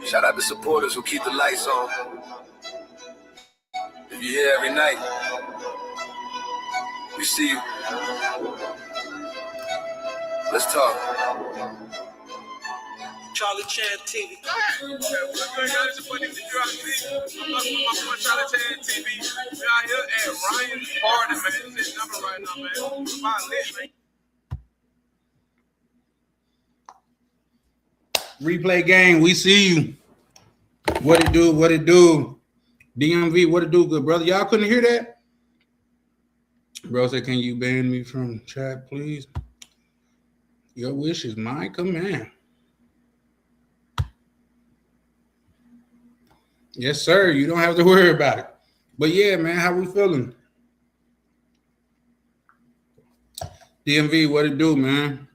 Shout out to supporters who keep the lights on. If you're here every night, we see you. Let's talk. Charlie Chan TV. I'm Charlie Chan TV. We out here at Ryan's party, man. This is number right now, man. Replay game, we see you. What it do? What it do? DMV, what it do, good brother? Y'all couldn't hear that? Bro said, can you ban me from chat, please? Your wish is my command. Yes, sir. You don't have to worry about it. But yeah, man, how we feeling? DMV, what it do, man?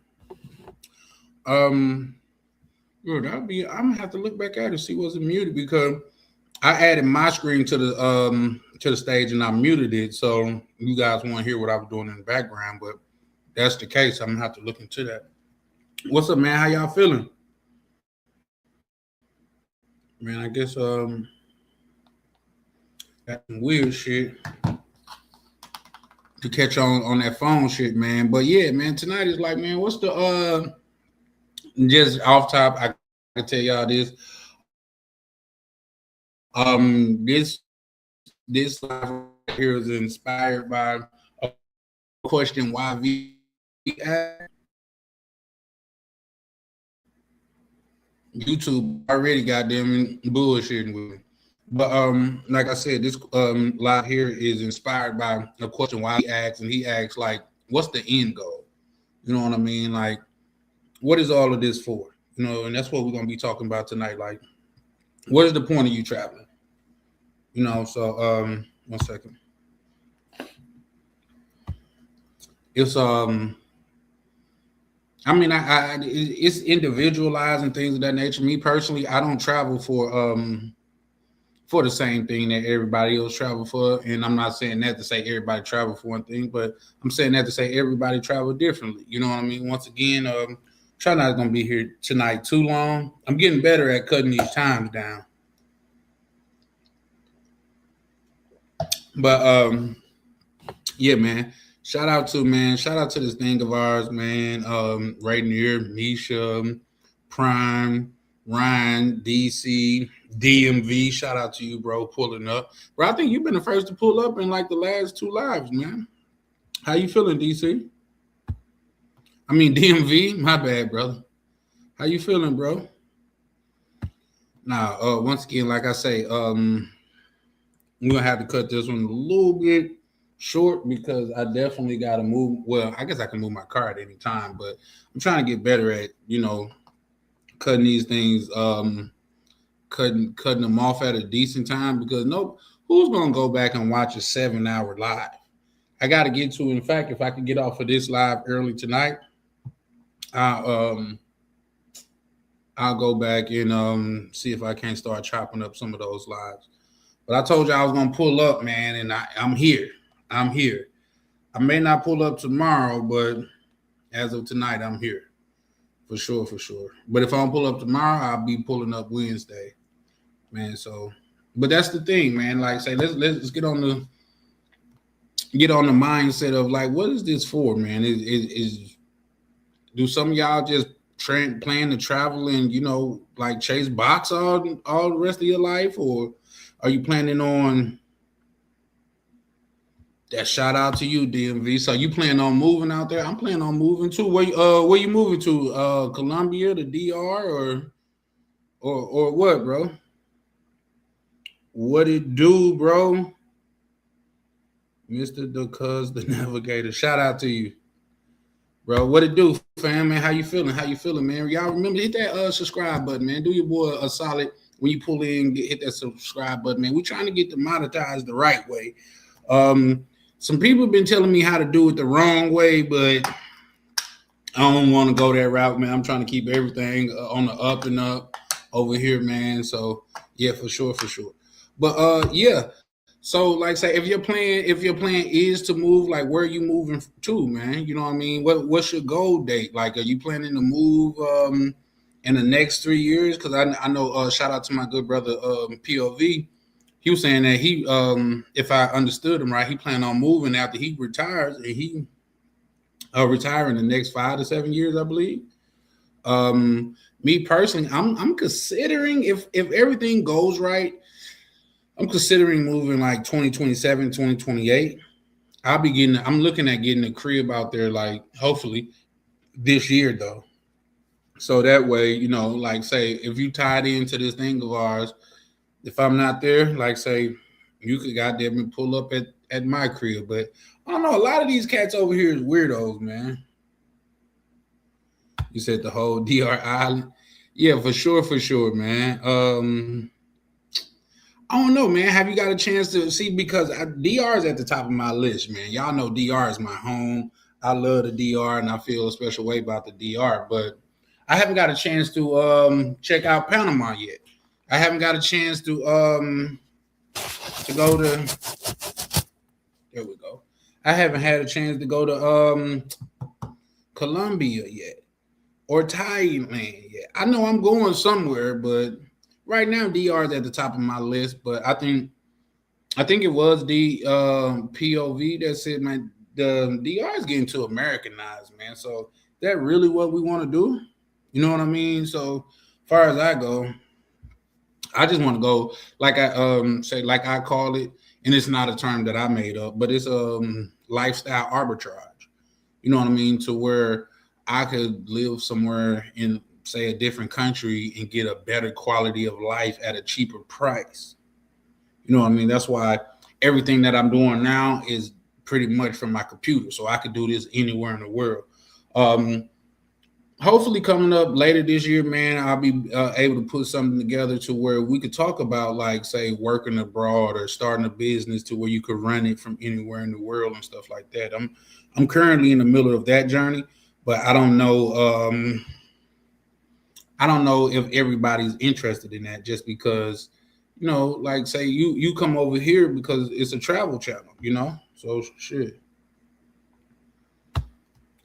Good. I'm gonna have to look back at it and see what's muted because I added my screen to the stage and I muted it, so you guys won't hear what I was doing in the background. But that's the case. I'm gonna have to look into that. What's up, man? How y'all feeling? Man, I guess got some weird shit to catch on that phone shit, man. But yeah, man, tonight is like, man, what's the just off top, I can tell y'all this. This live here is inspired by a question why V asked. YouTube already goddamn bullshitting with me. But like I said, this live here is inspired by a question why he asks, and he asks like, what's the end goal? You know what I mean? Like, what is all of this for? You know, and that's what we're gonna be talking about tonight. Like, what is the point of you traveling? You know, so 1 second. It's I mean, it's individualized and things of that nature. Me personally, I don't travel for the same thing that everybody else travel for. And I'm not saying that to say everybody travel for one thing, but I'm saying that to say everybody travel differently. You know what I mean? Once again, try not going to be here tonight too long. I'm getting better at cutting these times down. But yeah, man. Shout out to this thing of ours, man. Right near Misha, Prime, Ryan, DC, DMV. Shout out to you, bro, pulling up. Bro, I think you've been the first to pull up in like the last 2 lives, man. How you feeling, DC? I mean, DMV. My bad, brother. How you feeling, bro? Now, once again, like I say, I'm gonna have to cut this one a little bit short because I definitely got to move. Well, I guess I can move my car at any time, but I'm trying to get better at, you know, cutting these things, cutting them off at a decent time because who's going to go back and watch a 7-hour live? I got to get to, in fact, if I could get off of this live early tonight, I'll go back and see if I can't start chopping up some of those lives. But I told you I was going to pull up, man, and I'm here. I'm here. I may not pull up tomorrow, but as of tonight, I'm here. For sure. But if I don't pull up tomorrow, I'll be pulling up Wednesday. Man, so but that's the thing, man. Like I say, let's get on the mindset of like, what is this for, man? Is do some of y'all just plan to travel and, you know, like chase box all the rest of your life, or are you planning on that? Shout out to you, DMV. So you plan on moving out there? I'm planning on moving too. Where you moving to? Colombia, the DR, or what, bro? What it do, bro? Mr. the Navigator. Shout out to you, bro. What it do, fam, man? How you feeling, man? Y'all remember, hit that subscribe button, man. Do your boy a solid when you pull in. Hit that subscribe button, man. We trying to get the monetized the right way. Some people have been telling me how to do it the wrong way, but I don't want to go that route, man. I'm trying to keep everything on the up and up over here, man. So yeah, for sure. But yeah. So like say, if your plan is to move, like where are you moving to, man? You know what I mean? What's your goal date? Like, are you planning to move in the next 3 years, because I know shout out to my good brother POV. He was saying that he if I understood him right, he planned on moving after he retires, and he retire in the next 5 to 7 years, I believe. Me personally, I'm considering if everything goes right, I'm considering moving like 2027, 2028. I'm looking at getting a crib out there, like hopefully this year though. So that way, like say if you tied into this thing of ours, if I'm not there, like say you could goddamn pull up at my crib. But I don't know, a lot of these cats over here is weirdos, man. You said the whole DR Island. Yeah, for sure, man. I don't know, man. Have you got a chance to see? Because DR is at the top of my list, man. Y'all know DR is my home. I love the DR, and I feel a special way about the DR. But I haven't got a chance to check out Panama yet. I haven't got a chance to go to. There we go. I haven't had a chance to go to Colombia yet or Thailand yet. I know I'm going somewhere, but right now DR is at the top of my list. But I think it was the POV that said, man, the DR is getting too Americanized, man. So that really what we want to do? You know what I mean? So far as I go, I just want to go like I say, like I call it, and it's not a term that I made up, but it's lifestyle arbitrage. You know what I mean? To where I could live somewhere in say a different country and get a better quality of life at a cheaper price. You know what I mean? That's why everything that I'm doing now is pretty much from my computer, so I could do this anywhere in the world. Um, Hopefully coming up later this year, man, I'll be able to put something together to where we could talk about like say working abroad or starting a business to where you could run it from anywhere in the world and stuff like that. I'm currently in the middle of that journey, but I don't know if everybody's interested in that just because like say you come over here because it's a travel channel. So shit.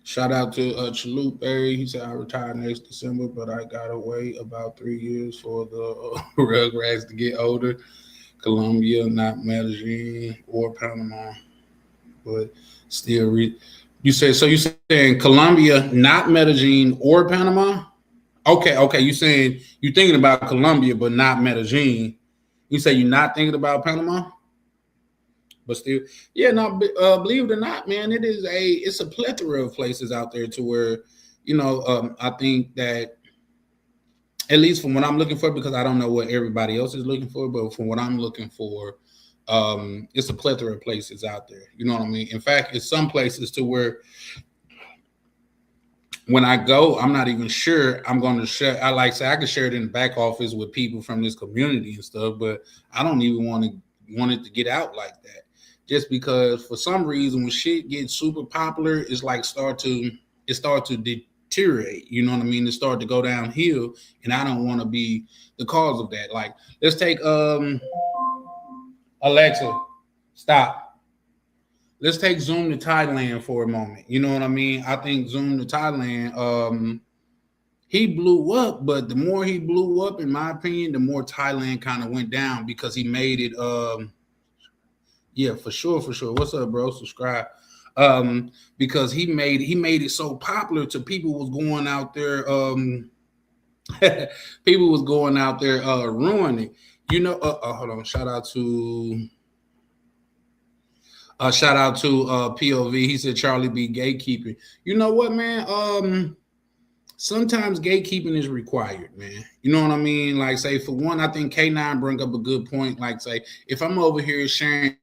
Shout out to Chalupe. He said I retire next December, but I gotta wait about 3 years for the Rugrats to get older. Colombia, not Medellin or Panama, but still. You say so? You saying Colombia, not Medellin or Panama? Okay. You saying you thinking about Colombia, but not Medellin. You say you're not thinking about Panama? But still, yeah, no. Believe it or not, man, it's a plethora of places out there to where, I think that at least from what I'm looking for, because I don't know what everybody else is looking for, but from what I'm looking for, it's a plethora of places out there. You know what I mean? In fact, it's some places to where when I go, I'm not even sure I'm going to share. I like say I could share it in the back office with people from this community and stuff, but I don't even want it to get out like that. Just because for some reason when shit gets super popular, it's like it start to deteriorate. You know what I mean? It start to go downhill, and I don't want to be the cause of that. Like let's take Alexa, stop. Let's take Zoom to Thailand for a moment. You know what I mean? I think Zoom to Thailand, he blew up, but the more he blew up, in my opinion, the more Thailand kind of went down because he made it. Yeah, for sure. What's up, bro? Subscribe. Because he made it so popular to people was going out there. People was going out there ruining it. Hold on. Shout out to POV. He said Charlie be gatekeeping. You know what, man? Sometimes gatekeeping is required, man. You know what I mean? Like, say, for one, I think K9 bring up a good point. Like, say, if I'm over here sharing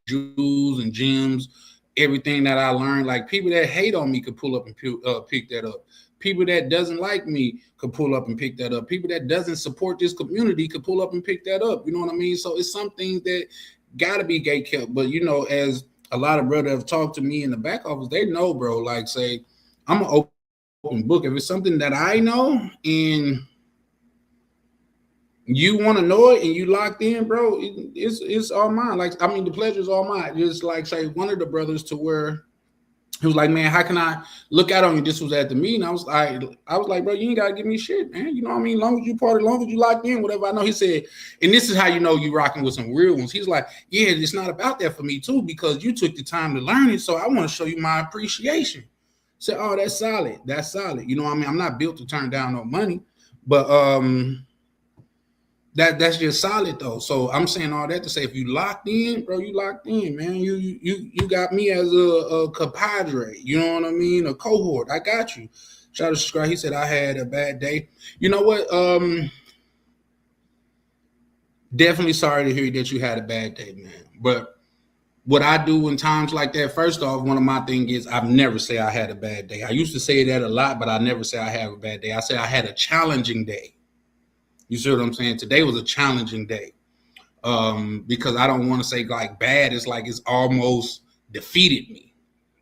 jewels and gems, everything that I learned, like people that hate on me could pull up and pick that up. People that doesn't like me could pull up and pick that up. People that doesn't support this community could pull up and pick that up. You know what I mean? So it's some things that gotta be gate kept. But as a lot of brothers have talked to me in the back office, they know, bro. Like, say, I'm an open book. If it's something that I know and you want to know it and you locked in, bro, it's all mine. Like, I mean, the pleasure's all mine. Just like say one of the brothers to where He was like, man, how can I look out on you? This was at the meeting. I was like, bro, you ain't gotta give me shit, man. You know what I mean? Long as you party, long as you locked in, whatever. I know. He said, and this is how you know you rocking with some real ones. He's like, yeah, it's not about that for me too, because you took the time to learn it. So I want to show you my appreciation. Say, oh, that's solid. That's solid. You know what I mean? I'm not built to turn down no money, but that's just solid though. So I'm saying all that to say, if you locked in, bro, you locked in, man. You got me as a compadre. You know what I mean? A cohort. I got you. Shout out to subscribe. He said I had a bad day. You know what? Definitely sorry to hear that you had a bad day, man. But what I do in times like that, first off, one of my things is I've never say I had a bad day. I used to say that a lot, but I never say I have a bad day. I say I had a challenging day. You see what I'm saying? Today was a challenging day. Because I don't want to say like bad. It's like it's almost defeated me.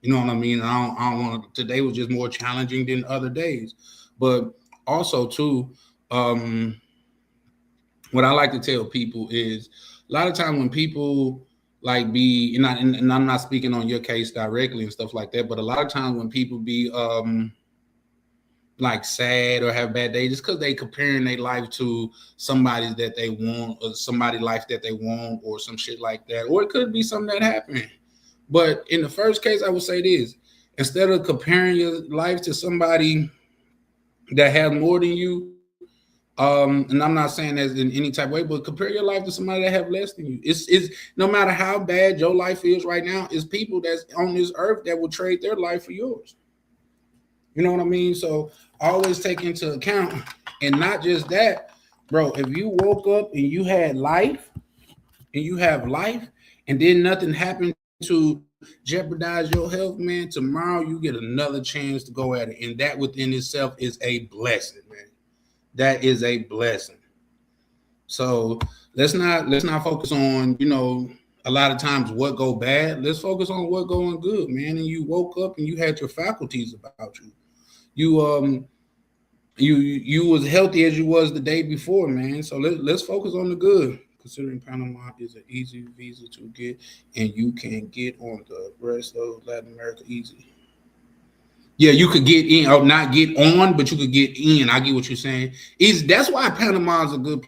You know what I mean? I don't want to. Today was just more challenging than other days. But also too, what I like to tell people is a lot of time when people like be, and I'm not speaking on your case directly and stuff like that, but a lot of times when people be like sad or have bad days, just because they comparing their life to somebody that they want or somebody life that they want or some shit like that, or it could be something that happened. But in the first case, I would say this: instead of comparing your life to somebody that has more than you, and I'm not saying that in any type of way, but compare your life to somebody that have less than you. It's no matter how bad your life is right now, it's people that's on this earth that will trade their life for yours. You know what I mean? So always take into account, and not just that, bro. If you woke up and you had life, and you have life, and then nothing happened to jeopardize your health, man, tomorrow you get another chance to go at it, and that within itself is a blessing, man. That is a blessing. So let's not focus on a lot of times what go bad. Let's focus on what going good, man. And you woke up and you had your faculties about you. You was healthy as you was the day before, man. So let's focus on the good. Considering Panama is an easy visa to get, and you can get on the rest of Latin America easy. Yeah, you could get in or not get on, but you could get in. I get what you're saying. Is that's why Panama is a good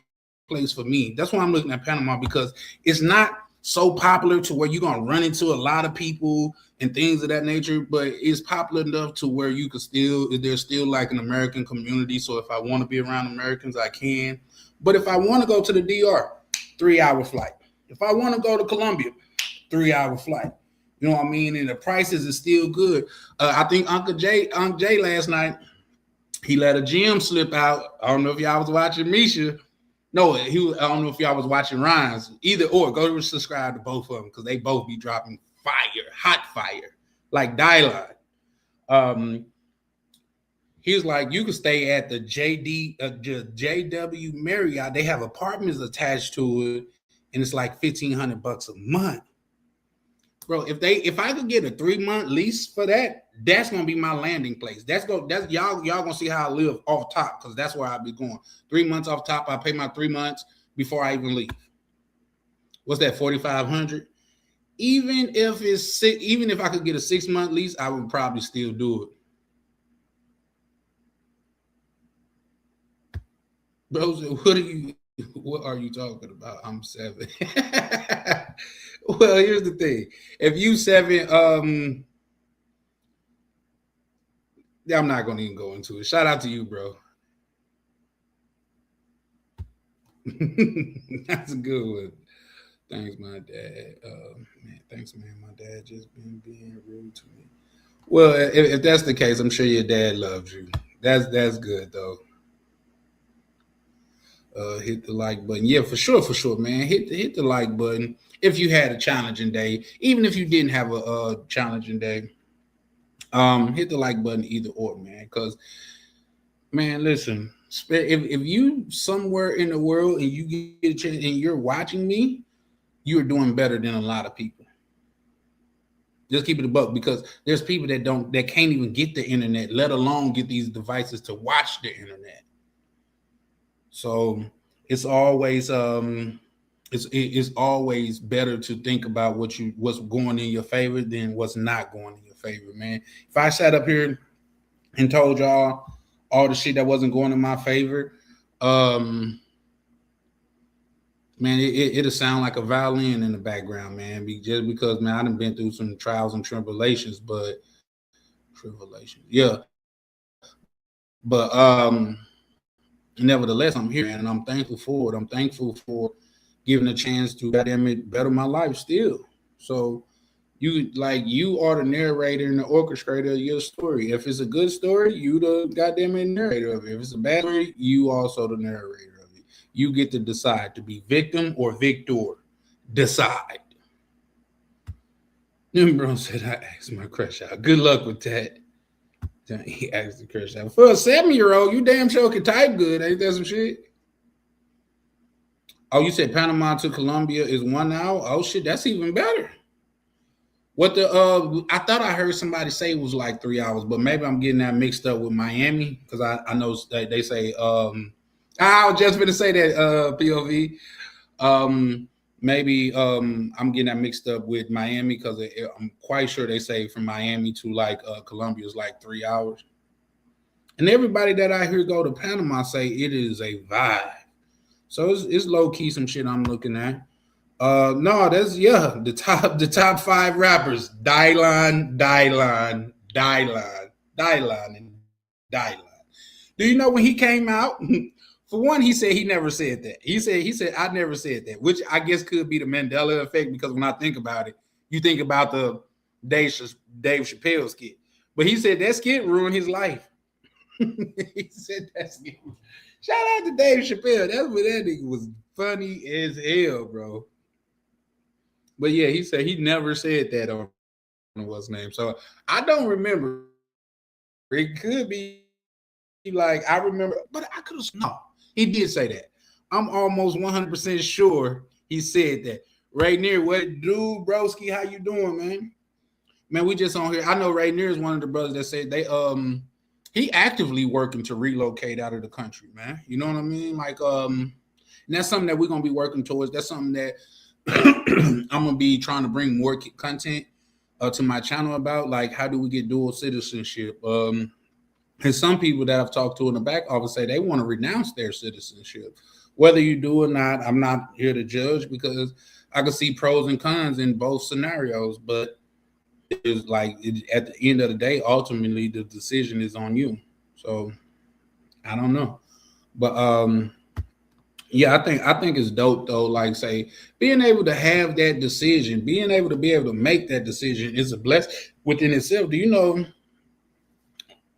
place for me. That's why I'm looking at Panama, because it's not so popular to where you're gonna run into a lot of people and things of that nature, but it's popular enough to where you could still there's still like an American community. So if I want to be around Americans, I can. But if I want to go to the DR, 3 hour flight. If I want to go to Colombia, 3 hour flight. You know what I mean? And the prices is still good. I think Uncle Jay last night, he let a gem slip out. I don't know if y'all was watching Misha. No, I don't know if y'all was watching Ryan's. Either or, go subscribe to both of them because they both be dropping fire, hot fire, like Dylon. Um, he was like, you can stay at the JW Marriott. They have apartments attached to it, and it's like $1,500 a month. Bro, if I could get a 3-month lease for that, that's gonna be my landing place. That's y'all gonna see how I live off top, because that's where I'll be going. 3 months off top, I pay my 3 months before I even leave. What's that, 4,500? Even if I could get a 6-month lease, I would probably still do it. Bro, what are you talking about? I'm 7. Well, here's the thing. If you 7, I'm not gonna even go into it. Shout out to you, bro. That's a good one. Thanks, my dad. Man, thanks, man. My dad just been being rude to me. Well, if that's the case, I'm sure your dad loves you. That's good though. Hit the like button. Yeah, for sure, man. Hit the like button if you had a challenging day. Even if you didn't have a challenging day, hit the like button either or, man. Because man, listen, if you somewhere in the world and you get a chance and you're watching me, you're doing better than a lot of people. Just keep it a buck, because there's people that can't even get the internet, let alone get these devices to watch the internet. So it's always it's always better to think about what's going in your favor than what's not going in your favor, man. If I sat up here and told y'all all the shit that wasn't going in my favor, um, man, it'll sound like a violin in the background, man. Just because, man, I done been through some trials and tribulations, but yeah. But nevertheless, I'm here, man, and I'm thankful for it. I'm thankful for giving a chance to goddamn it better my life still. So you are the narrator and the orchestrator of your story. If it's a good story, you the goddamn it narrator of it. If it's a bad story, you also the narrator of it. You get to decide to be victim or victor. Decide. Then bro said I asked my crush out. Good luck with that. He asked the crush out. For a 7-year-old, you damn sure can type good. Ain't that some shit? Oh, you said Panama to Colombia is 1 hour? Oh shit, that's even better. What the I thought I heard somebody say it was like 3 hours, but maybe I'm getting that mixed up with Miami because I know they say I was just gonna say that POV. Maybe I'm getting that mixed up with Miami because I'm quite sure they say from Miami to like Colombia is like 3 hours. And everybody that I hear go to Panama say it is a vibe. So it's low key some shit I'm looking at. No, that's the top 5 rappers: Dylan, and Dylan. Do you know when he came out? For one, he said he never said that. He said I never said that, which I guess could be the Mandela effect because when I think about it, you think about the Dave Chappelle skit, but he said that skit ruined his life. He said that skit. Shout out to Dave Chappelle. That's what that nigga was funny as hell, bro. But yeah, he said he never said that on what's name. So I don't remember. It could be like I remember, but I could have no. He did say that. I'm almost 100% sure he said that. Right near what dude, broski, how you doing, man? Man, we just on here. I know right near is one of the brothers that said he actively working to relocate out of the country, man. You know what I mean? Like and that's something that we're gonna be working towards. That's something that I'm gonna be trying to bring more content to my channel about. Like, how do we get dual citizenship? And some people that I've talked to in the back office say they want to renounce their citizenship. Whether you do or not, I'm not here to judge because I can see pros and cons in both scenarios. But it's like at the end of the day, ultimately the decision is on you. So I don't know, but yeah, I think it's dope though. Like say being able to have that decision, being able to make that decision is a blessing within itself. Do you know?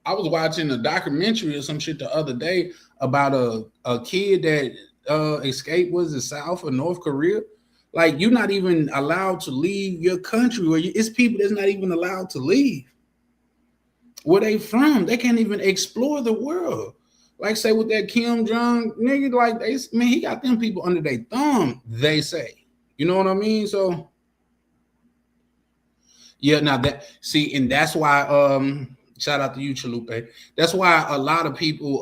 I was watching a documentary or some shit the other day about a kid that escaped was it South or North Korea. Like you're not even allowed to leave your country, or it's people that's not even allowed to leave. Where they from? They can't even explore the world. Like say with that Kim Jong nigga, like he got them people under their thumb. They say, you know what I mean? So yeah, now that see, and that's why shout out to you, Chalupe. That's why a lot of people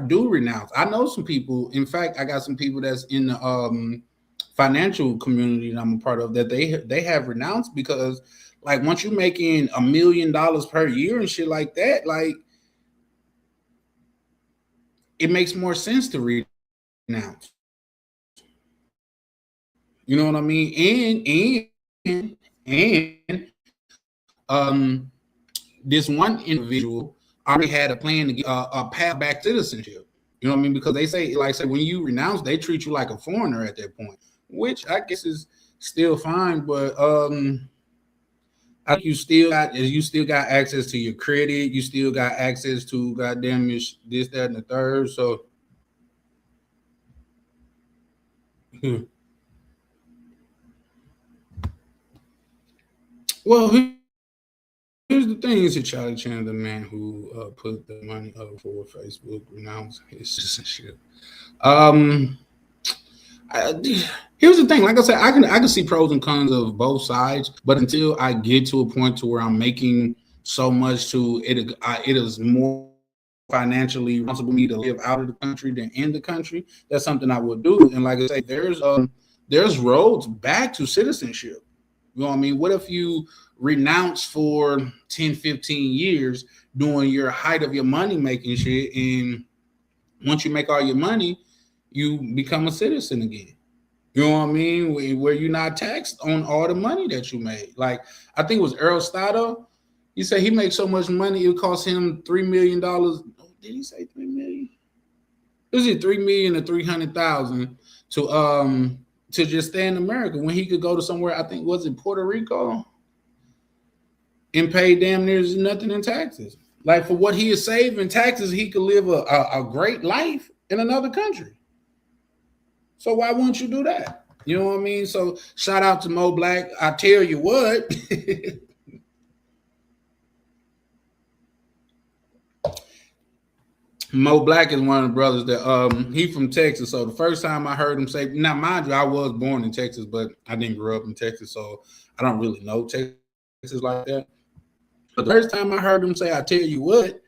do renounce. I know some people. In fact, I got some people that's in the financial community that I'm a part of that they have renounced because like once you're making $1 million per year and shit like that, like it makes more sense to renounce. You know what I mean? And this one individual already had a plan to get a path back citizenship. You know what I mean? Because they say, like, say when you renounce, they treat you like a foreigner at that point, which I guess is still fine. But I think you still got access to your credit. You still got access to goddamn this, that, and the third. So. Well, here's the thing: is that Charlie Chan, the man who put the money up for Facebook, renounced his citizenship. Here's the thing: like I said, I can see pros and cons of both sides, but until I get to a point to where I'm making so much to it, it is more financially responsible for me to live out of the country than in the country. That's something I would do. And like I say, there's roads back to citizenship. You know what I mean? What if you renounce for 10, 15 years doing your height of your money making shit, and once you make all your money, you become a citizen again? You know what I mean? Where you're not taxed on all the money that you made. Like, I think it was Earl Stado. He said he makes so much money it cost him $3 million. Did he say 3 million? Is it 3 million or 300,000 to just stay in America when he could go to somewhere? I think was it Puerto Rico and pay damn near nothing in taxes. Like for what he is saving taxes, he could live a great life in another country. So why wouldn't you do that? You know what I mean? So shout out to Mo Black. I tell you what. Mo Black is one of the brothers that he from Texas. So the first time I heard him say, now mind you, I was born in Texas, but I didn't grow up in Texas, so I don't really know Texas like that. But the first time I heard him say, I tell you what,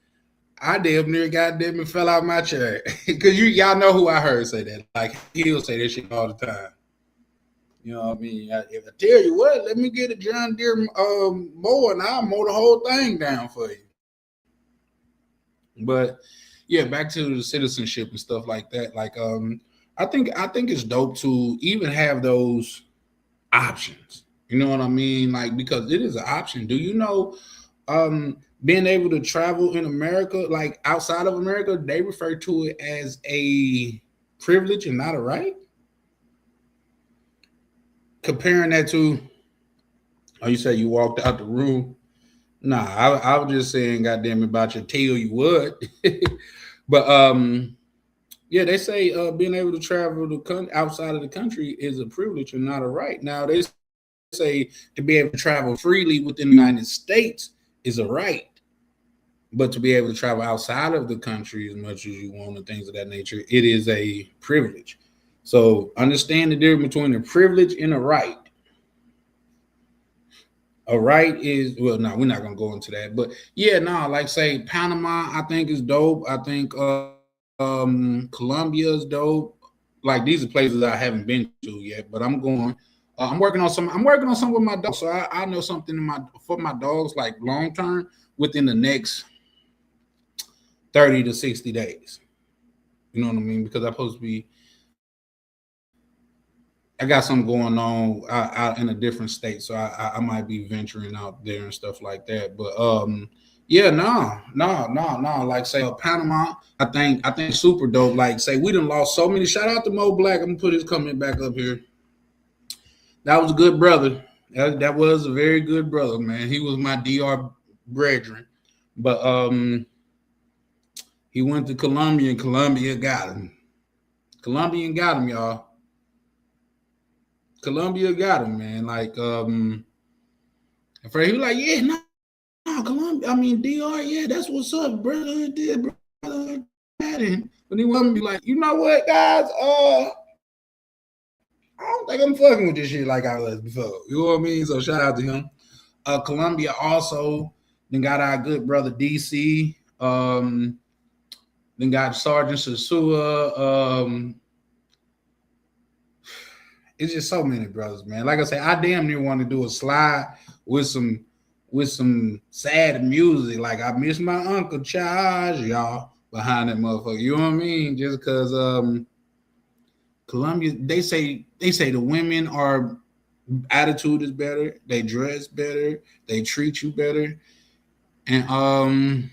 I damn near goddamn it fell out my chair. Cause y'all know who I heard say that. Like he'll say that shit all the time. You know what I mean? If I tell you what, let me get a John Deere mower and I'll mow the whole thing down for you. But yeah, back to the citizenship and stuff like that. Like I think it's dope to even have those options. You know what I mean? Like because it is an option. Do you know being able to travel in America, like outside of America, they refer to it as a privilege and not a right? Comparing that to, oh, you say you walked out the room. Nah, I was just saying, goddamn, about your tail, you would. But yeah, they say being able to travel to outside of the country is a privilege and not a right. Now they say to be able to travel freely within the United States is a right, but to be able to travel outside of the country as much as you want and things of that nature, it is a privilege. So understand the difference between a privilege and a right. A right is, well, no, we're not gonna go into that, but yeah, no, like say Panama, I think is dope. I think Colombia is dope. Like these are places I haven't been to yet, but I'm going. I'm working on some. I'm working on some with my dogs, so I know something in my for my dogs like long term within the next 30 to 60 days. You know what I mean? Because I'm supposed to be. I got something going on out in a different state, so I might be venturing out there and stuff like that. But yeah, no. Like say Panama, I think super dope. Like say we done lost so many. Shout out to Mo Black. I'm gonna put his comment back up here. That was a good brother. That was a very good brother, man. He was my DR brethren. But he went to Colombia and Colombia got him. Colombian got him, y'all. Colombia got him, man. Like he was like, yeah, no, Colombia. I mean, DR, yeah, that's what's up, brother. Did brother that? And he want to be like, you know what, guys? I don't think I'm fucking with this shit like I was before. You know what I mean? So shout out to him. Colombia also then got our good brother DC. Then got Sergeant Sasua. It's just so many brothers, man. Like I said, I damn near want to do a slide with some sad music. Like I miss my Uncle Charles, y'all, behind that motherfucker. You know what I mean? Just because Colombia, they say the women are attitude is better, they dress better, they treat you better, and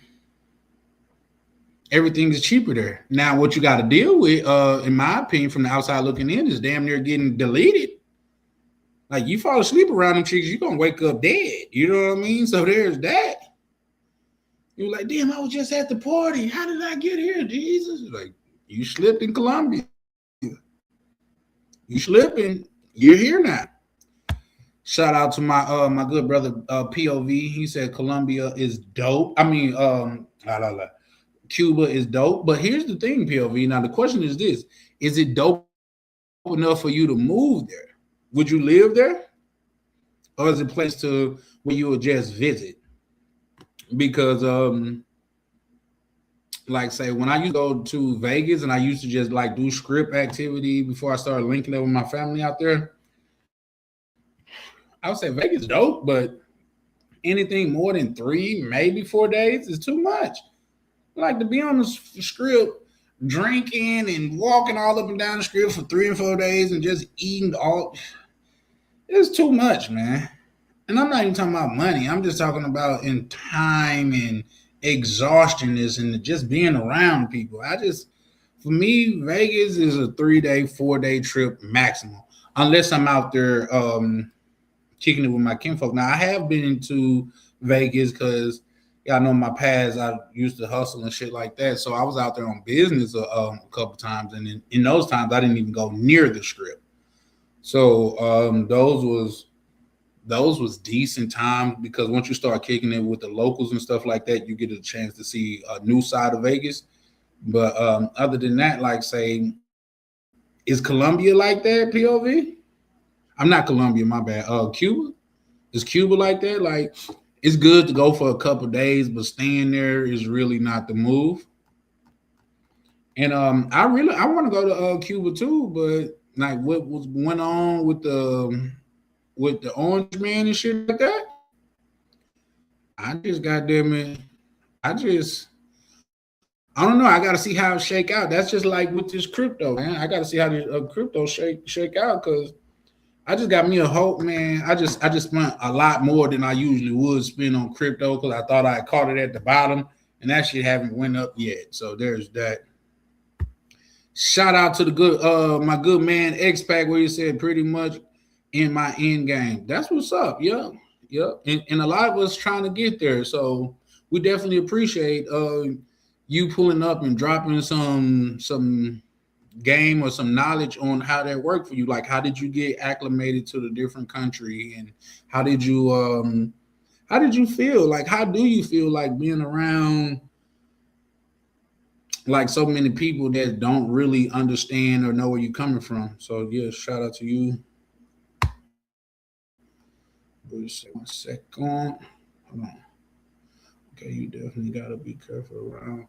everything is cheaper there. Now, what you got to deal with, in my opinion, from the outside looking in, is damn near getting deleted. Like you fall asleep around them chicks, you're gonna wake up dead. You know what I mean? So there's that. You're like, damn, I was just at the party. How did I get here? Jesus. Like, you slipped in Colombia. You slipping. You're here now. Shout out to my good brother POV. He said Colombia is dope. I mean, Cuba is dope. But here's the thing, POV. Now the question is this: is it dope enough for you to move there? Would you live there? Or is it a place to where you would just visit? Because like say when I used to go to Vegas and I used to just like do script activity before I started linking up with my family out there, I would say Vegas dope, but anything more than 3, maybe 4 days is too much. Like to be on the strip, drinking and walking all up and down the strip for 3 and 4 days and just eating all. It's too much, man. And I'm not even talking about money. I'm just talking about in time and exhaustionness and just being around people. For me, Vegas is a 3 day, 4 day trip maximum, unless I'm out there kicking it with my kinfolk. Now I have been into Vegas because y'all know my past. I used to hustle and shit like that, so I was out there on business a couple times, and in those times I didn't even go near the strip. So those was decent times because once you start kicking it with the locals and stuff like that, you get a chance to see a new side of Vegas. But other than that, like say, is Colombia like that? POV? I'm not Colombia, my bad. Cuba is Cuba like that? Like it's good to go for a couple days, but staying there is really not the move. And I want to go to Cuba too, but like what was went on with the Orange Man and shit like that. I just goddamn it. I just I don't know. I got to see how it shake out. That's just like with this crypto, man. I got to see how the crypto shake out because I just got me a hope, man. I just spent a lot more than I usually would spend on crypto because I thought I caught it at the bottom, and that shit haven't went up yet. So there's that. Shout out to the good my good man X Pack where you said pretty much in my end game. That's what's up. Yep. Yep. And a lot of us trying to get there. So we definitely appreciate you pulling up and dropping some game or some knowledge on how that worked for you. Like how did you get acclimated to the different country and how did you feel? Like how do you feel like being around like so many people that don't really understand or know where you're coming from? So yeah, shout out to you. One second. Hold on. Okay, you definitely gotta be careful around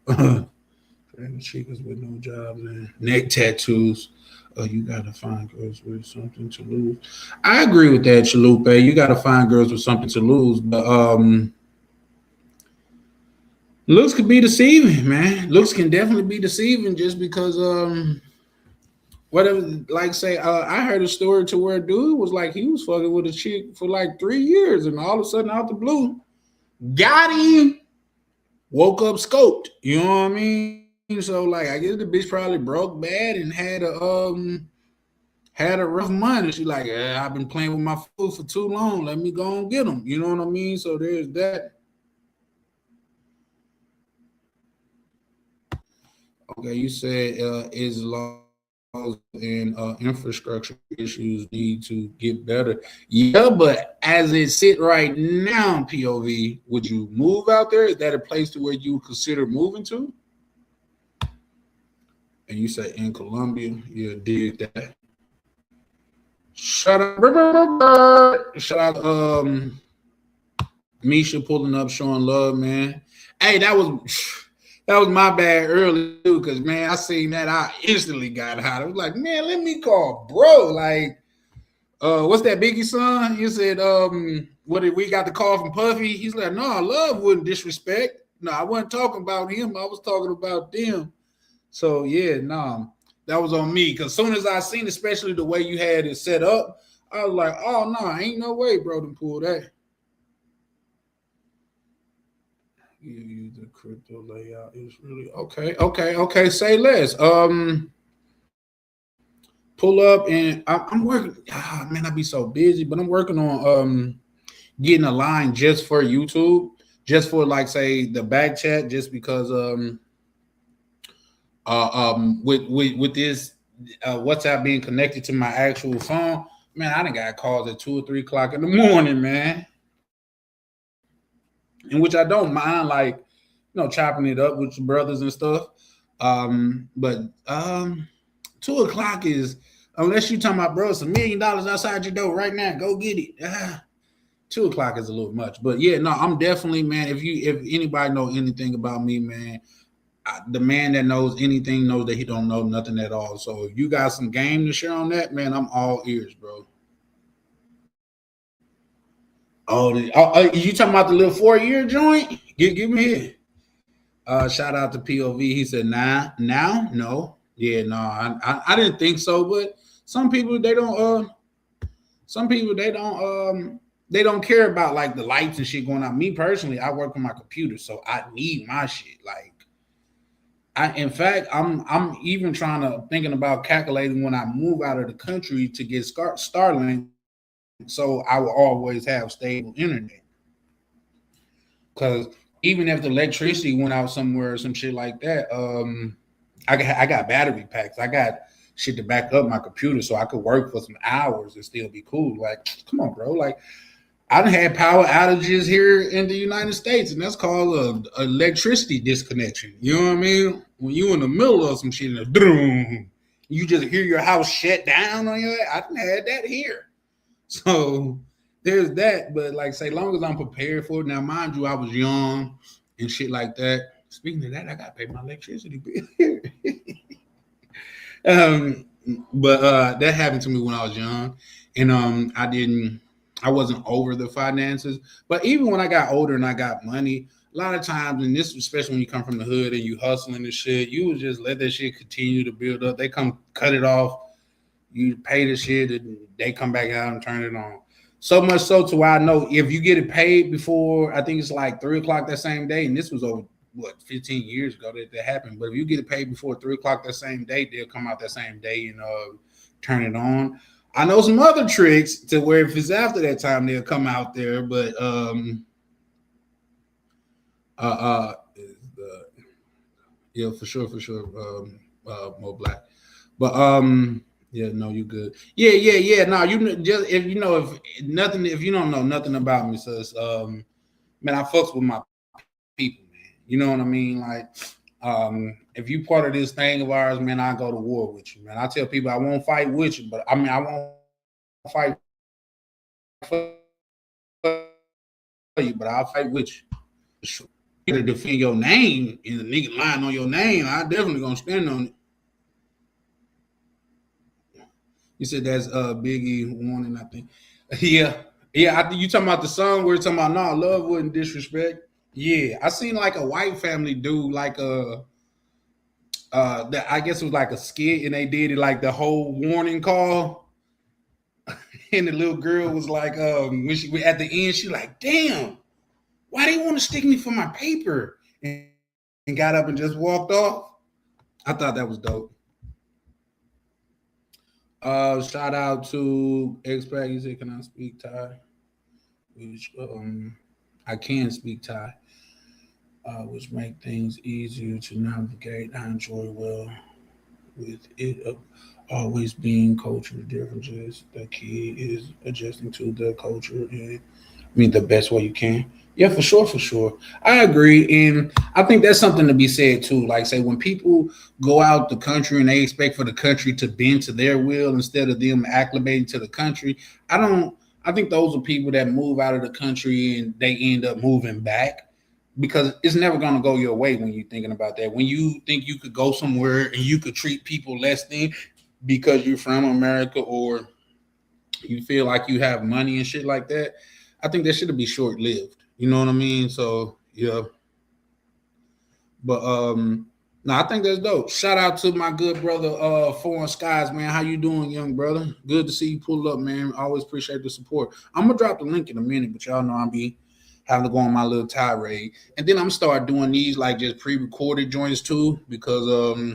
chicas with no jobs and neck tattoos. You gotta find girls with something to lose. I agree with that, Chalupe. You gotta find girls with something to lose, but looks can be deceiving, man. Looks can definitely be deceiving just because whatever like say I heard a story to where a dude was like he was fucking with a chick for like 3 years and all of a sudden out the blue got him, woke up scoped. You know what I mean? So like I guess the bitch probably broke bad and had a rough month. And she like, I've been playing with my food for too long. Let me go and get them. You know what I mean? So there's that. Okay, you said is laws and infrastructure issues need to get better. Yeah, but as it sit right now, POV, would you move out there? Is that a place to where you consider moving to? And you say in Colombia, yeah, did that. Shout out, Misha pulling up, showing love, man. Hey, that was my bad early too, because man, I seen that I instantly got hot. I was like, man, let me call bro. Like, what's that Biggie song? You said, what did we got the call from Puffy? He's like, no, love wouldn't disrespect. No, I wasn't talking about him. I was talking about them. So yeah, no, that was on me. Cause soon as I seen, especially the way you had it set up, I was like, oh no, ain't no way, bro, to pull that. You use the crypto layout is really okay. Okay, okay. Say less. Pull up and I'm working. Ah, man, I be so busy, but I'm working on getting a line just for YouTube, just for like say the back chat, just because with this WhatsApp being connected to my actual phone, man, I done got calls at 2 or 3 o'clock in the morning, man. In which I don't mind, like chopping it up with your brothers and stuff. But 2 o'clock is unless you talking about bro, it's $1 million outside your door right now. Go get it. 2 o'clock is a little much, but yeah, no, I'm definitely man. If anybody know anything about me, man, the man that knows anything knows that he don't know nothing at all. So if you got some game to share on that, man, I'm all ears, bro. You talking about the little 4 year joint? Give me here. Shout out to POV. He said, "Nah, now, no, yeah, no, I didn't think so, but some people they don't. Some people they don't care about like the lights and shit going out. Me personally, I work on my computer, so I need my shit. Like, in fact, I'm even trying to thinking about calculating when I move out of the country to get Starlink, so I will always have stable internet. Because even if the electricity went out somewhere or some shit like that, I got battery packs. I got shit to back up my computer so I could work for some hours and still be cool. Like, come on, bro. Like, I done had power outages here in the United States, and that's called a electricity disconnection. You know what I mean? When you in the middle of some shit, and you just hear your house shut down on your. I done had that here. So there's that, but like say, long as I'm prepared for it. Now, mind you, I was young and shit like that. Speaking of that, I gotta pay my electricity bill. um, but that happened to me when I was young, and I wasn't over the finances. But even when I got older and I got money, a lot of times, and this especially when you come from the hood and you hustling and shit, you would just let that shit continue to build up. They come cut it off, you pay the shit, and they come back out and turn it on. So much so to where I know if you get it paid before, I think it's like 3 o'clock that same day, and this was over what 15 years ago that happened. But if you get it paid before 3 o'clock that same day, they'll come out that same day and turn it on. I know some other tricks to where if it's after that time, they'll come out there. But yeah, for sure, more black. But yeah, no, you good. Yeah. No, you just if you know if nothing, if you don't know nothing about me, so it's, man, I fucks with my people, man. You know what I mean? Like, if you part of this thing of ours, man, I go to war with you, man. I tell people I won't fight with you, but I mean I won't fight for you, but I'll fight with you. You got to defend your name and the nigga lying on your name. I definitely gonna stand on it. You said that's Biggie warning, I think. Yeah. You talking about the song where it's talking about no love wouldn't disrespect. Yeah, I seen like a white family do like I guess it was like a skit, and they did it like the whole warning call, and the little girl was like, when she at the end, she like, damn, why they want to stick me for my paper, and got up and just walked off. I thought that was dope. Shout out to X-Pac. He said, "Can I speak Thai?" Which I can speak Thai, which make things easier to navigate. I enjoy well with it always being cultural differences. The key is adjusting to the culture and the best way you can. Yeah, for sure, for sure. I agree, and I think that's something to be said too. Like, say when people go out the country and they expect for the country to bend to their will instead of them acclimating to the country. I don't. I think those are people that move out of the country and they end up moving back because it's never going to go your way when you're thinking about that. When you think you could go somewhere and you could treat people less than because you're from America or you feel like you have money and shit like that, I think that should be short lived. You know what I mean? So yeah. But no, I think that's dope. Shout out to my good brother, Foreign Skies, man. How you doing, young brother? Good to see you pull up, man. Always appreciate the support. I'm gonna drop the link in a minute, but y'all know I'll be having to go on my little tirade. And then I'm gonna start doing these like just pre-recorded joints too, because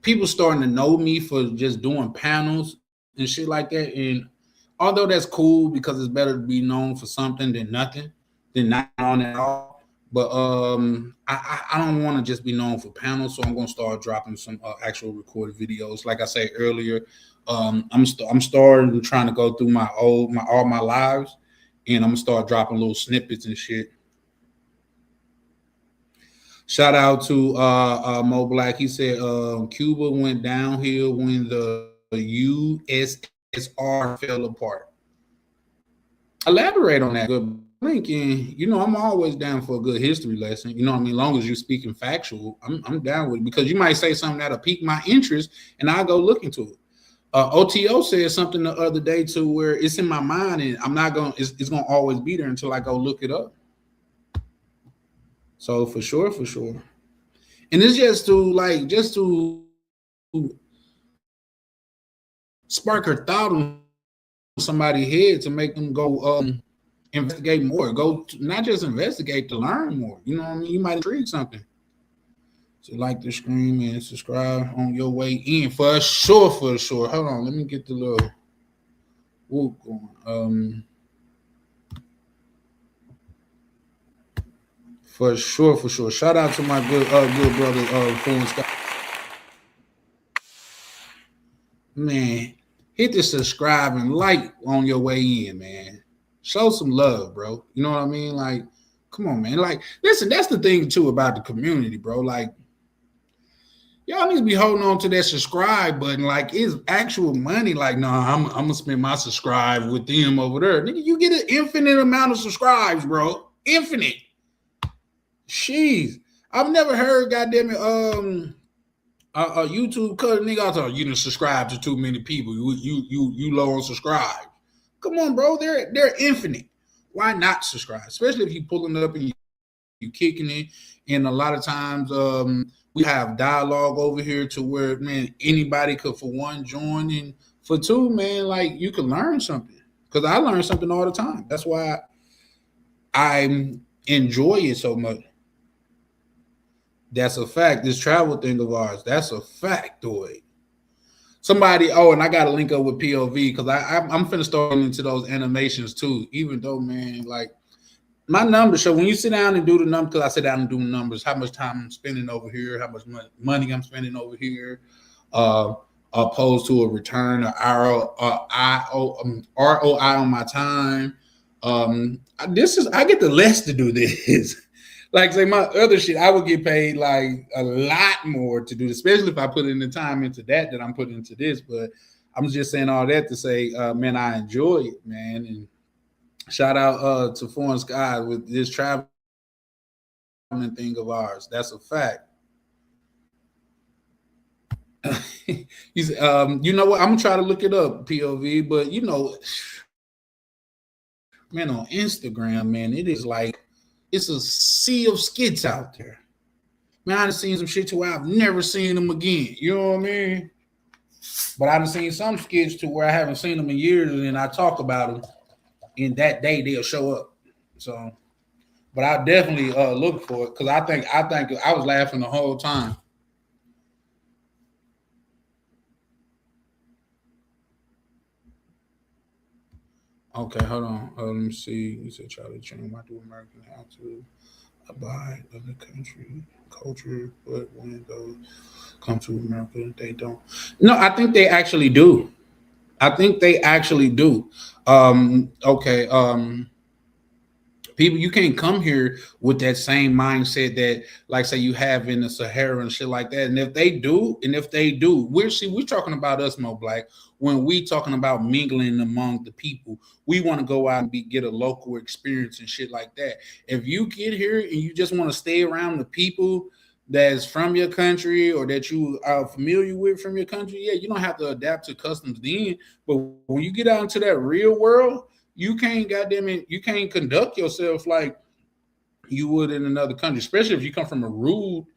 people starting to know me for just doing panels and shit like that. And although that's cool because it's better to be known for something than nothing, than not on at all. But I don't want to just be known for panels, so I'm gonna start dropping some actual recorded videos. Like I said earlier, I'm starting trying to go through all my lives, and I'm gonna start dropping little snippets and shit. Shout out to Mo Black. He said Cuba went downhill when the USSR fell apart. Elaborate on that, good. Thinking, I'm always down for a good history lesson. You know what I mean? Long as you're speaking factual, I'm down with it because you might say something that'll pique my interest and I'll go look into it. OTO said something the other day too, where it's in my mind, and I'm not gonna. It's gonna always be there until I go look it up. So for sure, and it's just to like just to spark a thought on somebody's head to make them go investigate more. Not just investigate to learn more. You know what I mean? You might intrigue something. So like the screen and subscribe on your way in for sure, for sure. Hold on, let me get the little whoop going. For sure, for sure. Shout out to my good brother Foreign Scott. Man, hit the subscribe and like on your way in, man. Show some love, bro. You know what I mean? Like, come on, man. Like, listen, that's the thing too about the community, bro. Like, y'all need to be holding on to that subscribe button. Like, it's actual money. Like, nah, I'm gonna spend my subscribe with them over there. Nigga, you get an infinite amount of subscribes, bro. Infinite. Jeez. I've never heard, goddamn it, YouTube cut a nigga out there. You didn't subscribe to too many people. You low on subscribe. Come on, bro. They're infinite. Why not subscribe? Especially if you pulling up and you kicking it. And a lot of times, we have dialogue over here to where, man, anybody could for one join, and for two, man, like you can learn something. Because I learn something all the time. That's why I enjoy it so much. That's a fact. This travel thing of ours, that's a factoid. Somebody, oh, and I got to link up with POV because I'm finna start into those animations too. Even though, man, like my numbers show when you sit down and do the numbers, because I sit down and do numbers, how much time I'm spending over here, how much money I'm spending over here, uh, opposed to a return or ROI on my time. I get the less to do this. Like say my other shit, I would get paid like a lot more to do, especially if I put in the time into that I'm putting into this. But I'm just saying all that to say, man, I enjoy it, man. And shout out to Foreign Sky with this traveling thing of ours. That's a fact. You know what? I'm gonna try to look it up, POV. But you know, man, on Instagram, man, it is like it's a sea of skits out there. Man, I've seen some shit to where I've never seen them again. You know what I mean? But I've seen some skits to where I haven't seen them in years, and then I talk about them. In that day, they'll show up. So, but I definitely look for it because I think I was laughing the whole time. Okay, hold on. Let me see. You said Charlie Chan. Why do Americans have to abide of the country culture, but when those come to America, they don't? No, I think they actually do. I think they actually do. Okay. People, you can't come here with that same mindset that, like, say you have in the Sahara and shit like that. And if they do, we're talking about us, Mo Black. When we talking about mingling among the people, we want to go out and get a local experience and shit like that. If you get here and you just want to stay around the people that's from your country or that you are familiar with from your country, yeah, you don't have to adapt to customs then. But when you get out into that real world, you can't goddamn it, you can't conduct yourself like you would in another country, especially if you come from a rude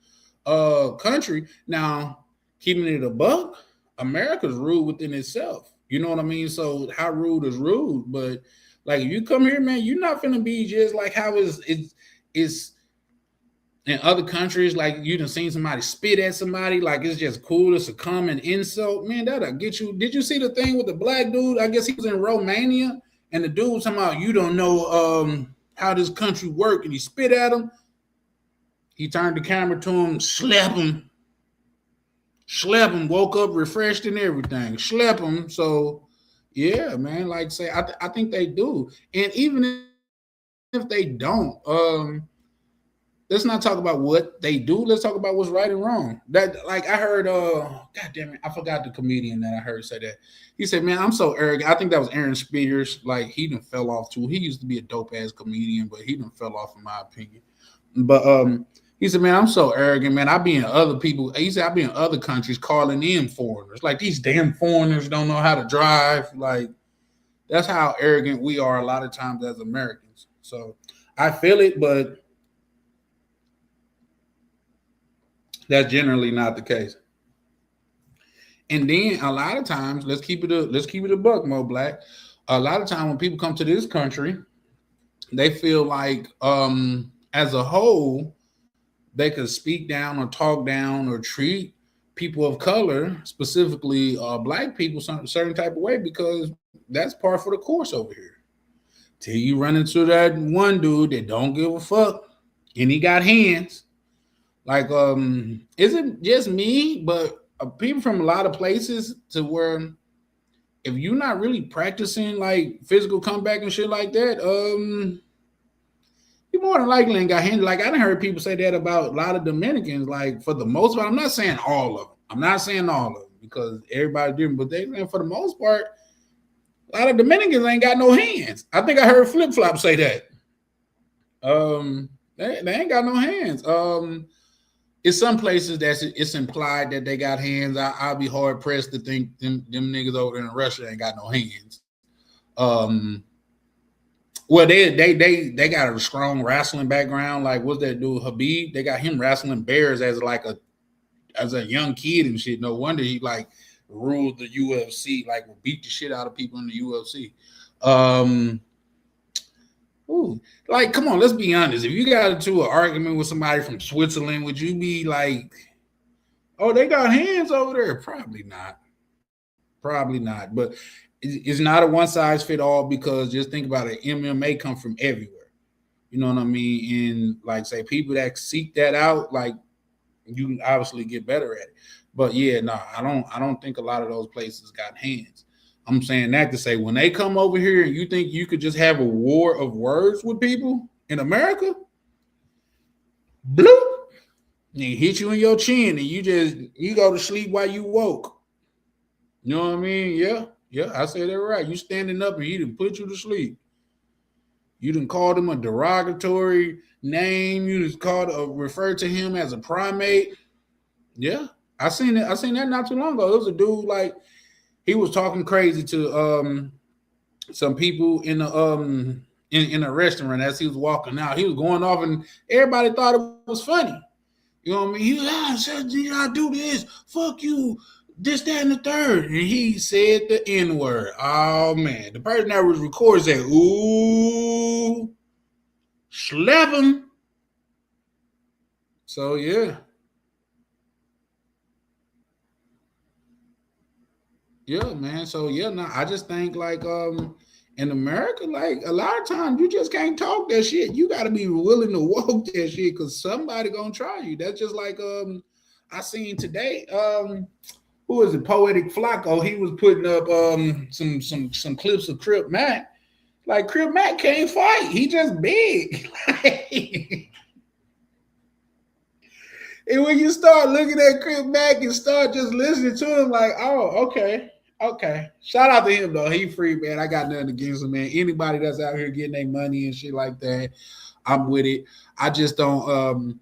country. Now, keeping it a buck, America's rude within itself. You know what I mean? So how rude is rude? But like if you come here, man, you're not gonna be just like how it's in other countries. Like you done seen somebody spit at somebody, like it's just cool. It's a common insult, man. That'll get you. Did you see the thing with the black dude? I guess he was in Romania, and the dude was talking about you don't know how this country work, and he spit at him. He turned the camera to him, slap him, woke up refreshed and everything, slap him. So yeah, man, like say I think they do, and even if they don't, let's not talk about what they do. Let's talk about what's right and wrong. That like I heard God damn it, I forgot the comedian that I heard say that. He said, man, I'm so arrogant. I think that was Aaron Spears. Like he done fell off too. He used to be a dope ass comedian, but he done fell off in my opinion. But He said, "Man, I'm so arrogant, man. I be in other people." He said, "I be in other countries calling in foreigners. Like these damn foreigners don't know how to drive. Like that's how arrogant we are a lot of times as Americans." So I feel it, but that's generally not the case. And then a lot of times, let's keep it a buck, Mo Black. A lot of time when people come to this country, they feel like as a whole they could speak down or talk down or treat people of color, specifically black people, some certain type of way because that's part for the course over here. Till you run into that one dude that don't give a fuck and he got hands. Like, is it just me? But people from a lot of places to where if you're not really practicing like physical comeback and shit like that, you more than likely ain't got handled. Like I done heard people say that about a lot of Dominicans. Like for the most part, I'm not saying all of them. I'm not saying all of them because everybody different. But they for the most part, a lot of Dominicans ain't got no hands. I think I heard Flip Flop say that. They ain't got no hands. In some places that's it's implied that they got hands. I'll be hard pressed to think them niggas over in Russia ain't got no hands. Well, they got a strong wrestling background. Like what's that dude Habib? They got him wrestling bears as a young kid and shit. No wonder he like ruled the UFC, like beat the shit out of people in the UFC. Ooh, like come on, let's be honest. If you got into an argument with somebody from Switzerland, would you be like, "Oh, they got hands over there"? Probably not. Probably not. But it's not a one size fit all because just think about it. MMA come from everywhere. You know what I mean? And like say people that seek that out, like you can obviously get better at it. But yeah, no, I don't think a lot of those places got hands. I'm saying that to say when they come over here and you think you could just have a war of words with people in America, bloop, and hit you in your chin and you go to sleep while you woke. You know what I mean? Yeah. Yeah, I said that right. You standing up and he didn't put you to sleep. You didn't call him a derogatory name. You just referred to him as a primate. Yeah, I seen it. I seen that not too long ago. It was a dude like he was talking crazy to some people in the in a restaurant as he was walking out. He was going off, and everybody thought it was funny. You know what I mean? He said, "You gotta do this. Fuck you." This, that, and the third. And he said the N word. Oh, man. The person that was recording said, "Ooh, slap him." So, yeah. Yeah, man. So, yeah, no, I just think, like, in America, like, a lot of times you just can't talk that shit. You got to be willing to walk that shit because somebody going to try you. That's just like, I seen today, who is it? Poetic Flacco. He was putting up some clips of Crip Mac. Like Crip Mac can't fight. He just big. And when you start looking at Crip Mac and start just listening to him, like, oh, okay. Okay. Shout out to him though. He free, man. I got nothing against him, man. Anybody that's out here getting their money and shit like that, I'm with it. I just don't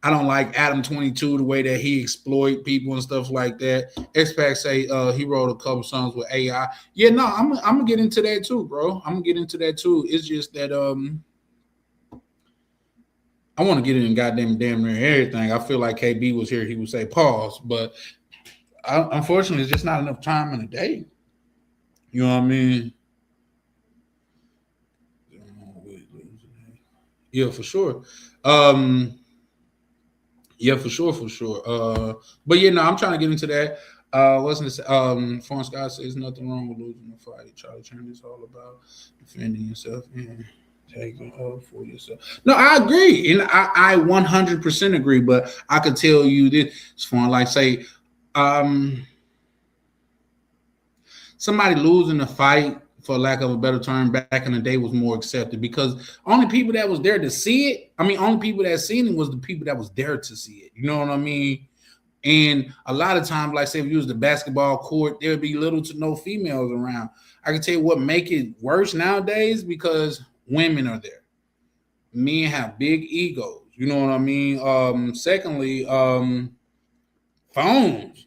I don't like Adam 22 the way that he exploit people and stuff like that. X-Pac say he wrote a couple songs with AI. Yeah, no, I'm gonna get into that too, bro. I'm gonna get into that too. It's just that I want to get in goddamn damn near everything. I feel like KB was here, he would say pause, but unfortunately, it's just not enough time in a day. You know what I mean? Yeah, for sure. Yeah, for sure, for sure. But yeah, no, I'm trying to get into that. Wasn't this Foreign Scott says nothing wrong with losing the fight. Charlie Turner is all about defending yourself and taking up for yourself. No, I agree. And I 100% agree, but I could tell you this it's fun, like say, somebody losing a fight for lack of a better term back in the day was more accepted because only people that was there to see it, I mean, only people that seen it was the people that was there to see it. You know what I mean? And a lot of times, like say if you was the basketball court, there would be little to no females around. I can tell you what make it worse nowadays because women are there. Men have big egos. You know what I mean? Secondly, phones.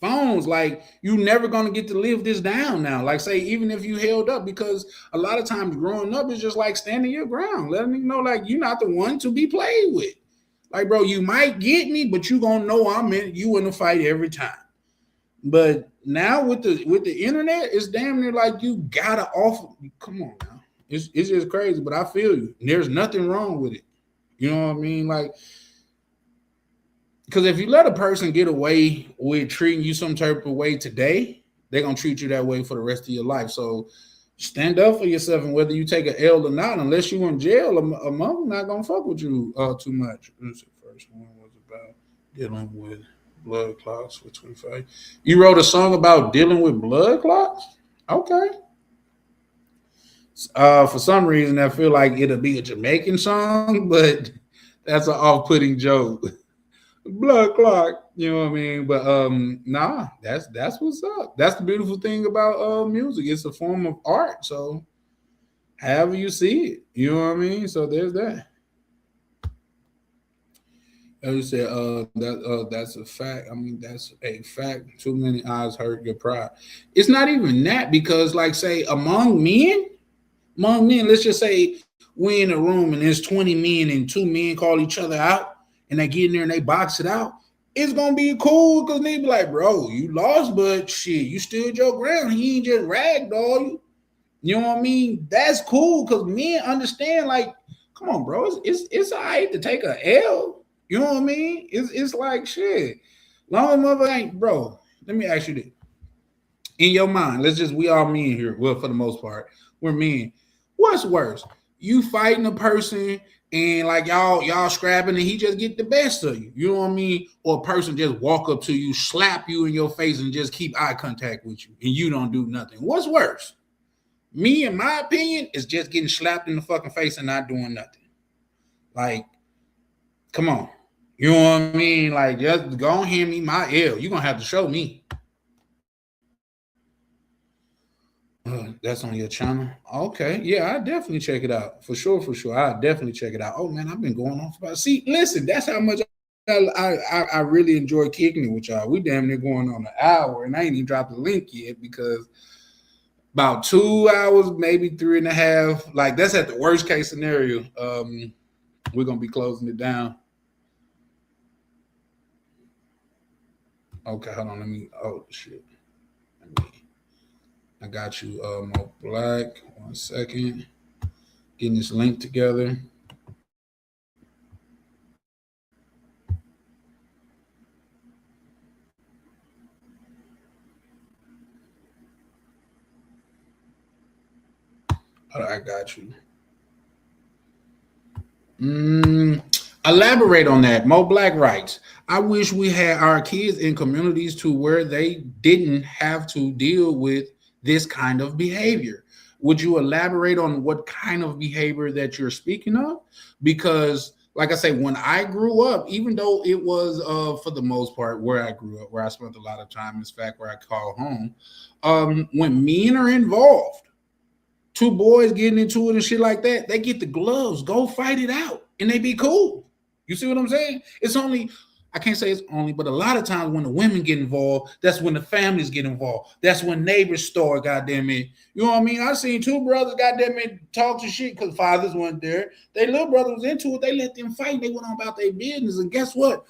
Phones, like you never gonna get to live this down now. Like say, even if you held up, because a lot of times growing up is just like standing your ground, letting you know like you're not the one to be played with. Like, bro, you might get me, but you gonna know I'm in you in the fight every time. But now with the internet, it's damn near like you gotta offer. Come on now, it's just crazy. But I feel you. There's nothing wrong with it. You know what I mean? Like, because if you let a person get away with treating you some type of way today, they're gonna treat you that way for the rest of your life. So stand up for yourself, and whether you take an L or not, unless you in jail, a mother not gonna fuck with you too much. This is the first one was about dealing with blood clots for 25. You wrote a song about dealing with blood clots? Okay. For some reason, I feel like it'll be a Jamaican song, but that's an off-putting joke. Blood clot, you know what I mean? But nah, that's what's up. That's the beautiful thing about music. It's a form of art. So however you see it, you know what I mean? So there's that. As you said, that's a fact. I mean, that's a fact. Too many eyes hurt your pride. It's not even that, because, like, say, among men, let's just say we in a room and there's 20 men and two men call each other out and they get in there and they box it out. It's gonna be cool because they be like, bro, you lost, but shit, you stood your ground. He ain't just ragdoll you. You know what I mean? That's cool because men understand, like, come on, bro. It's all right to take a L. You know what I mean? It's like shit. Long as mother ain't, bro. Let me ask you this. In your mind, we all men here. Well, for the most part, we're men. What's worse? You fighting a person and like y'all scrapping and he just get the best of you. You know what I mean? Or a person just walk up to you, slap you in your face, and just keep eye contact with you, and you don't do nothing. What's worse? Me, in my opinion, is just getting slapped in the fucking face and not doing nothing. Like, come on. You know what I mean? Like, just go and hand me my L. You're gonna have to show me. That's on your channel. Okay, yeah, I definitely check it out for sure. For sure, I definitely check it out. Oh man, I've been going on for about. See, listen, that's how much I really enjoy kicking it with y'all. We damn near going on an hour, and I ain't even dropped the link yet because about 2 hours, maybe 3.5. Like that's at the worst case scenario. We're gonna be closing it down. Okay, hold on. Let me. Oh shit. I got you, Mo Black. 1 second. Getting this link together. I got you. Elaborate on that. Mo Black writes, I wish we had our kids in communities to where they didn't have to deal with this kind of behavior. Would you elaborate on what kind of behavior that you're speaking of? Because, like I say, when I grew up, even though it was for the most part where I grew up, where I spent a lot of time, in fact, where I call home, when men are involved, two boys getting into it and shit like that, they get the gloves, go fight it out, and they be cool. You see what I'm saying? It's only, I can't say it's only, but a lot of times when the women get involved, that's when the families get involved. That's when neighbors start, goddamn it. You know what I mean? I seen two brothers, goddamn it, talk to shit because fathers weren't there. Their little brother was into it. They let them fight. They went on about their business. And guess what?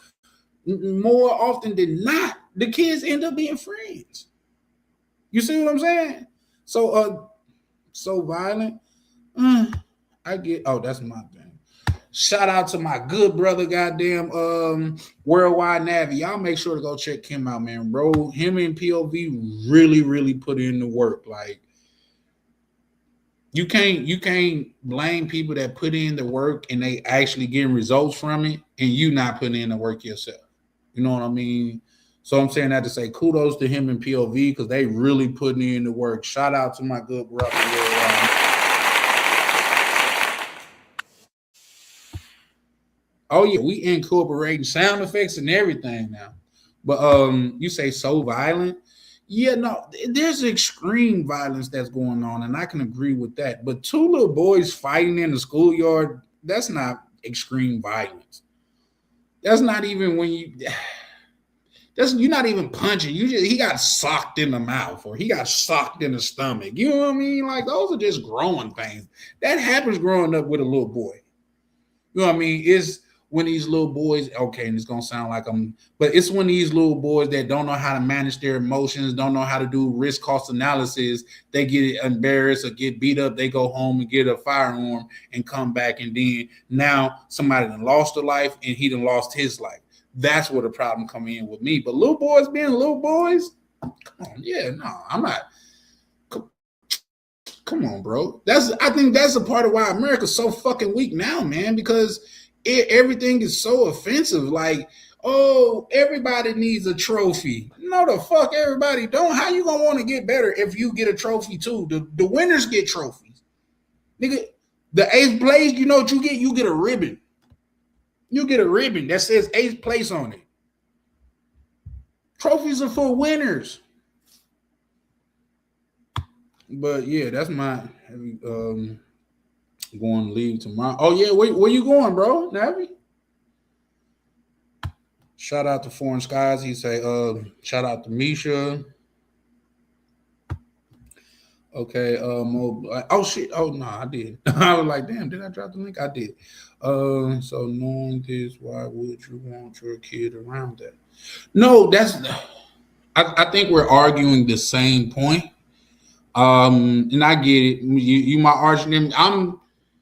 More often than not, the kids end up being friends. You see what I'm saying? So violent. I get. Oh, that's my thing. Shout out to my good brother, goddamn, Worldwide Navi. Y'all make sure to go check him out, man, bro. Him and POV really put in the work. Like, you can't blame people that put in the work and they actually getting results from it, and you not putting in the work yourself. You know what I mean? So I'm saying that to say kudos to him and POV because they really putting in the work. Shout out to my good brother. Oh yeah, we incorporating sound effects and everything now. But you say so violent. Yeah, no, there's extreme violence that's going on, and I can agree with that. But two little boys fighting in the schoolyard, that's not. extreme violence. That's not even when you. That's you're not even punching. You just he got socked in the mouth or he got socked in the stomach. You know what I mean? Like those are just growing things. That happens growing up with a little boy. You know what I mean? It's when these little boys, okay, and it's gonna sound like but it's when these little boys that don't know how to manage their emotions, don't know how to do risk cost analysis, they get embarrassed or get beat up, they go home and get a firearm and come back, and then now somebody done lost a life and he done lost his life. That's where the problem come in with me. But little boys being little boys, come on, yeah, no, I'm not. Come on, bro. I think that's a part of why America's so fucking weak now, man, because everything is so offensive. Like, oh, everybody needs a trophy. No, the fuck, everybody don't. How you gonna want to get better if you get a trophy too? The winners get trophies, nigga. The eighth place, you know what you get? You get a ribbon. You get a ribbon that says eighth place on it. Trophies are for winners. But yeah, that's my going to leave tomorrow. Oh yeah, where you going, bro? Navi? Shout out to Foreign Skies. He say, shout out to Misha. Okay, oh shit. Oh no, I did. I was like, damn, did I drop the link? I did. So knowing this, why would you want your kid around that? No, I think we're arguing the same point. And I get it. You my arch name.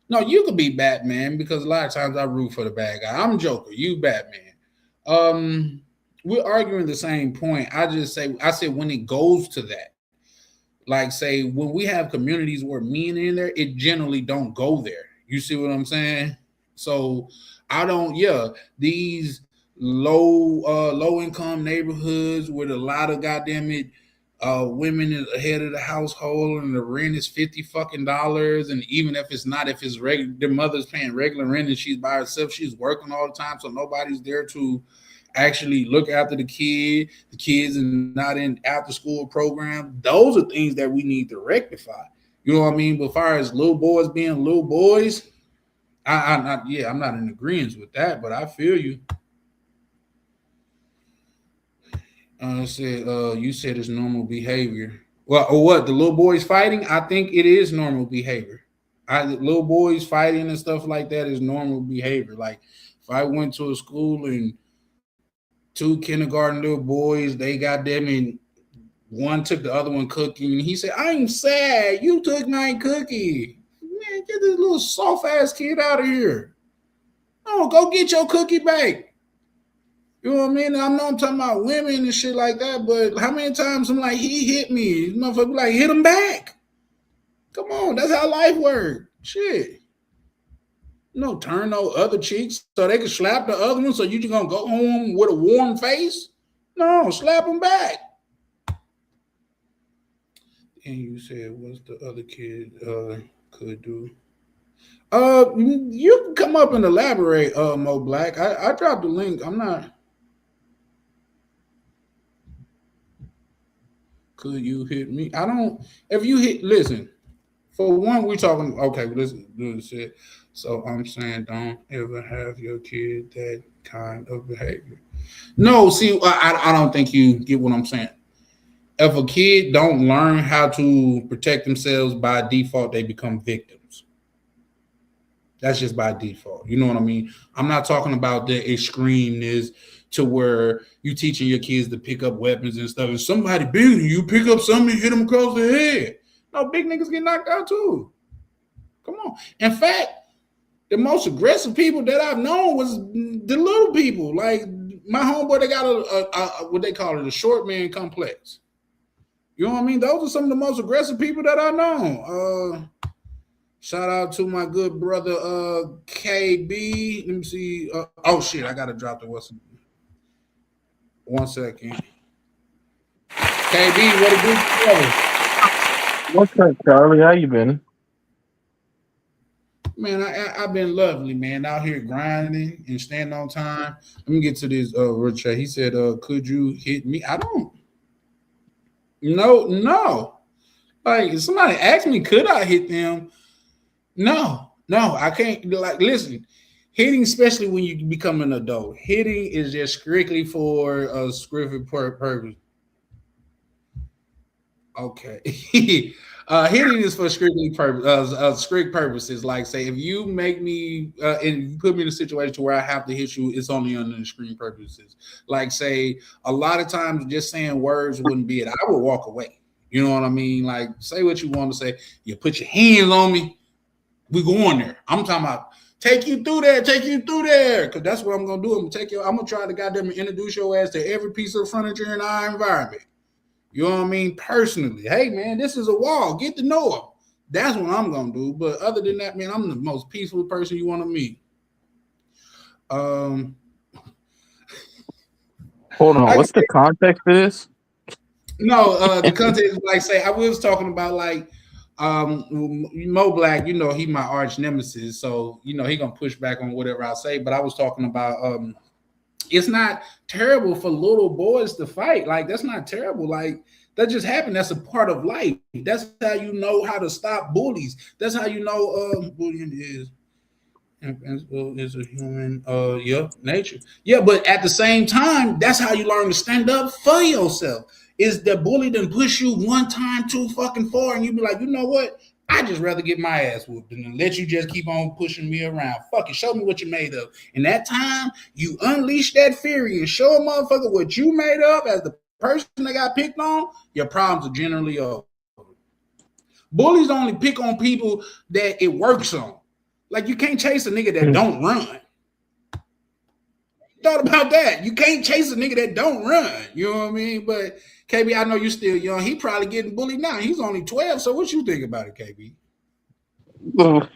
No, you could be Batman because a lot of times I root for the bad guy. I'm Joker. You Batman. We're arguing the same point. I said when it goes to that, like say when we have communities where men in there, it generally don't go there. You see what I'm saying? So I don't. Yeah, these low income neighborhoods with a lot of goddamn it women is ahead of the household and the rent is $50 and even if it's not, if it's regular, their mother's paying regular rent and she's by herself, she's working all the time, so nobody's there to actually look after the kids are not in after school program. Those are things that we need to rectify. You know what I mean? But as far as little boys being little boys, I'm not in agreement with that, but I feel you. You said it's normal behavior. Well, or what? The little boys fighting? I think it is normal behavior. Little boys fighting and stuff like that is normal behavior. Like if I went to a school and two kindergarten little boys, they got them and one took the other one cookie, and he said, "I'm sad. You took my cookie. Man, get this little soft ass kid out of here. Oh, go get your cookie back." You know what I mean? I know I'm talking about women and shit like that, but how many times I'm like, he hit me? This motherfucker like, hit him back. Come on, that's how life works. Shit. No, turn no other cheeks so they can slap the other one so you just gonna go home with a warm face? No, slap them back. And you said, what's the other kid could do? You can come up and elaborate, Mo Black. I dropped the link. I'm not. Could you hit me? I don't. If you hit, listen. For one, we're talking. Okay, let's do this shit. So I'm saying, don't ever have your kid that kind of behavior. No, see, I don't think you get what I'm saying. If a kid don't learn how to protect themselves by default, they become victims. That's just by default. You know what I mean? I'm not talking about the extremeness to where you teaching your kids to pick up weapons and stuff. If somebody big and you pick up something and hit them across the head. No, big niggas get knocked out too. Come on. In fact, the most aggressive people that I've known was the little people. Like my homeboy, they got a what they call it, a short man complex. You know what I mean? Those are some of the most aggressive people that I know. Shout out to my good brother KB. Let me see. Oh shit, I gotta drop the what's. 1 second. KB, what a good brother. What's up, Charlie? How you been? Man, I've been lovely, man. Out here grinding and standing on time. Let me get to this Richard. He said, could you hit me? I don't. No. Like, if somebody asked me, could I hit them? No, I can't. Like, listen, Hitting, especially when you become an adult, hitting is just strictly for a strictly purpose. Okay. Hitting is for strictly purpose, strict purposes. Like, say, if you make me and you put me in a situation where I have to hit you, it's only under extreme purposes. Like, say, a lot of times just saying words wouldn't be it. I would walk away. You know what I mean? Like, say what you want to say. You put your hands on me, we going there. I'm talking about take you through there, because that's what I'm gonna do. I'm gonna try to goddamn introduce your ass to every piece of furniture in our environment. You know what I mean? Personally, hey man, this is a wall. Get to know him. That's what I'm gonna do. But other than that, man, I'm the most peaceful person you want to meet. Um, Hold on, I what's the context of this? no, the context is like, say, I was talking about like Mo Black. You know, he my arch nemesis, so you know he gonna push back on whatever I say. But I was talking about it's not terrible for little boys to fight. Like, that's not terrible. Like, that just happened. That's a part of life. That's how you know how to stop bullies. That's how you know bullying is a human nature. Yeah, but at the same time, that's how you learn to stand up for yourself. Is the bully then push you one time too fucking far, and you be like, you know what? I just rather get my ass whooped than let you just keep on pushing me around. Fuck it, show me what you made of. And that time, you unleash that fury and show a motherfucker what you made of as the person that got picked on. Your problems are generally over. Bullies only pick on people that it works on. Like, you can't chase a nigga that don't run. Thought about that. You can't chase a nigga that don't run. You know what I mean? But KB, I know you're still young. He probably getting bullied now. He's only 12. So what you think about it, KB?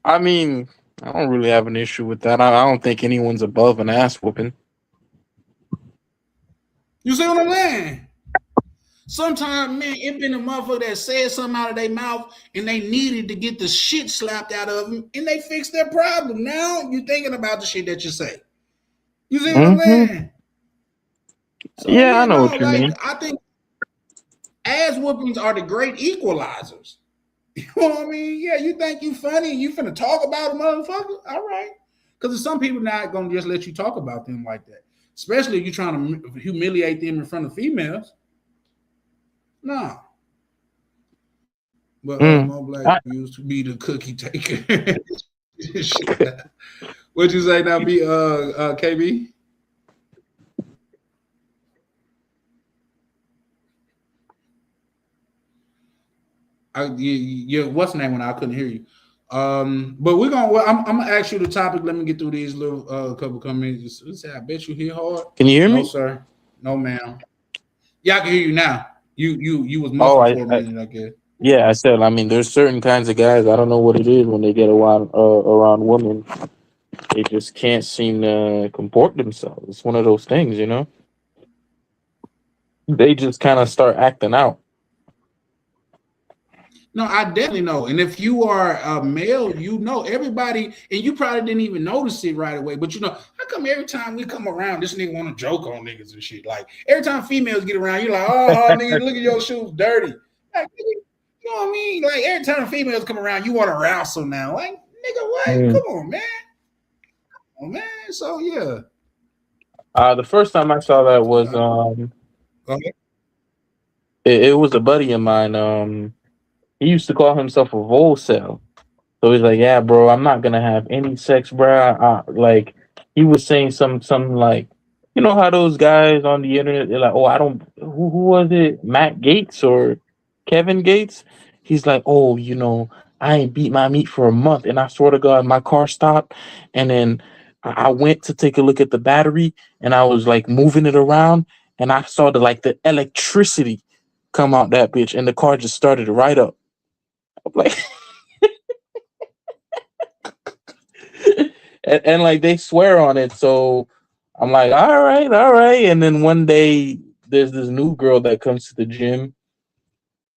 I mean, I don't really have an issue with that. I don't think anyone's above an ass whooping. You see what I'm saying? Sometimes, man, it been a motherfucker that said something out of their mouth and they needed to get the shit slapped out of them and they fixed their problem. Now you're thinking about the shit that you say. You see what I'm Hmm. saying? So Yeah, I yeah, know no, what you like mean. I think ass whoopings are the great equalizers. You know what I mean? Yeah, you think you funny and you finna talk about a motherfucker? All right. Because some people not gonna just let you talk about them like that. Especially if you're trying to humiliate them in front of females. No. But Mm. Mo Black I, used to be the cookie taker. What'd you say now, be KB? What's the name when I couldn't hear you? But we're gonna. Well, I'm gonna ask you the topic. Let me get through these little couple comments. Say, I bet you hit hard. can you hear No, me? sir. No, ma'am. Yeah, I can hear you now. You was Oh, muffled for a minute, I guess. yeah, I said. I mean, there's certain kinds of guys. I don't know what it is when they get around women. They just can't seem to comport themselves. It's one of those things, you know. They just kind of start acting out. No, I definitely know. And if you are a male, you know everybody, and you probably didn't even notice it right away. But you know, how come every time we come around, this nigga want to joke on niggas and shit? Like every time females get around, you're like, oh, nigga, look at your shoes dirty. Like, you know what I mean? Like every time females come around, you want to wrestle now. Like, nigga, what? Mm. Come on, man. Oh man. So yeah. The first time I saw that was Uh, okay. it was a buddy of mine. He used to call himself a volcel. So he's like, "Yeah, bro, I'm not gonna have any sex, bro." Like he was saying some like, you know how those guys on the internet they're like, "Oh, I don't." Who was it? Matt Gates or Kevin Gates? He's like, "Oh, I ain't beat my meat for a month, and I swear to God, my car stopped, and then I went to take a look at the battery, and I was like moving it around, and I saw the electricity come out that bitch, and the car just started right up." I'm like. And like they swear on it. So I'm like, all right, all right. And then one day there's this new girl that comes to the gym,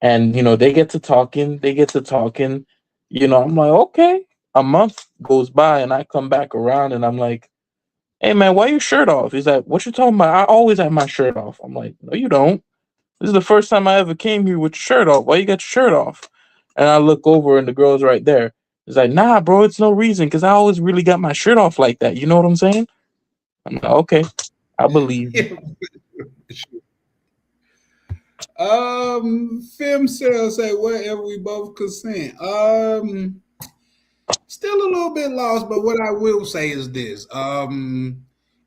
and they get to talking. I'm like, okay. A month goes by, and I come back around, and I'm like, hey man, why your shirt off? He's like, what you talking about? I always have my shirt off. I'm like, no, you don't. This is the first time I ever came here with your shirt off. Why you got your shirt off? And I look over, and the girl's right there. He's like, nah, bro, it's no reason because I always really got my shirt off like that. You know what I'm saying? I'm like, okay, I believe you. Film sales say wherever we both consent. Still a little bit lost, but what I will say is this.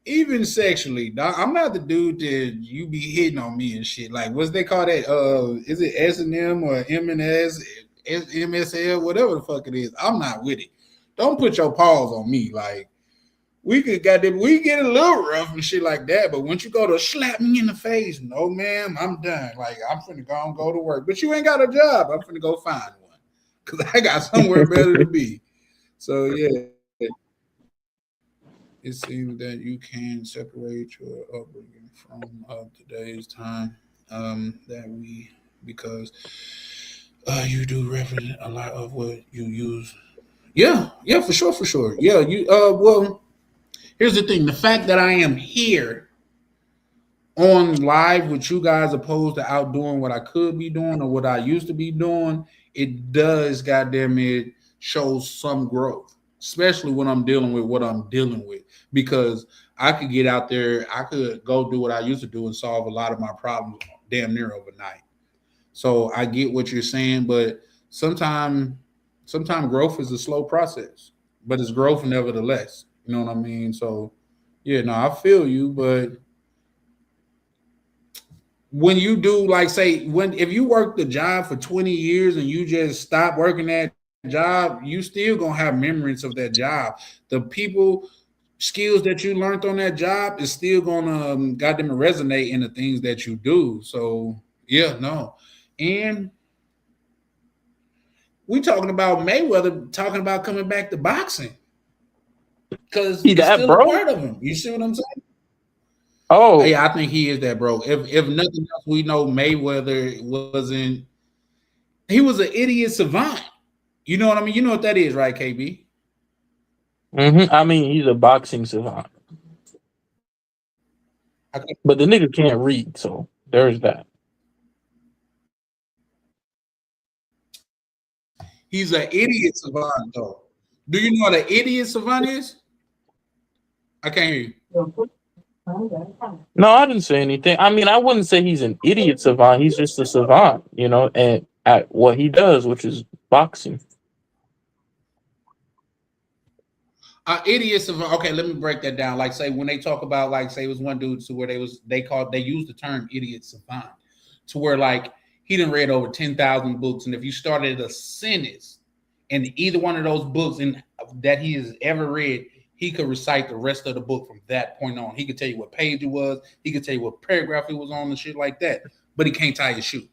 Even sexually, dog, I'm not the dude that you be hitting on me and shit. Like, what's they call that? Is it S&M or M&S, MSL, whatever the fuck it is? I'm not with it. Don't put your paws on me. Like, we get a little rough and shit like that, but once you go to slap me in the face, no ma'am, I'm done. Like, I'm finna go and go to work. But you ain't got a job. I'm finna go find one. Cause I got somewhere better to be. So yeah, it seems that you can separate your upbringing from today's time. That we because you do represent a lot of what you use. Yeah, yeah, for sure, for sure. Yeah, you. Well, here's the thing: the fact that I am here on live with you guys, opposed to out doing what I could be doing or what I used to be doing, it does, goddamn it, shows some growth, especially when I'm dealing with what I'm dealing with. Because I could get out there, I could go do what I used to do and solve a lot of my problems damn near overnight. So I get what you're saying, but sometimes, sometimes growth is a slow process, but it's growth nevertheless. You know what I mean? So yeah, no, I feel you, but when you do like say when if you work the job for 20 years and you just stop working that job, you still gonna have memories of that job. The people skills that you learned on that job is still gonna goddamn resonate in the things that you do. So yeah, no. And we talking about Mayweather talking about coming back to boxing because See it's that, still a bro? part of him. You see what I'm saying? Oh, Yeah, I think he is that, bro. If nothing else, we know Mayweather wasn't. He was an idiot savant. You know what I mean? You know what that is, right, KB? I mean, he's a boxing savant, Okay. but the nigga can't read, so there's that. He's an idiot savant, though. Do you know what an idiot savant is? I can't hear you. No, I didn't say anything. I mean, I wouldn't say he's an idiot savant. He's just a savant, and at what he does, which is boxing. Idiot savant. Okay, let me break that down. Like, say when they talk about, like, say it was one dude to where they used the term idiot savant to where like he didn't read over 10,000 books, and if you started a sentence in either one of those books in that he has ever read, he could recite the rest of the book from that point on. He could tell you what page it was. He could tell you what paragraph it was on and shit like that. But he can't tie your shoe.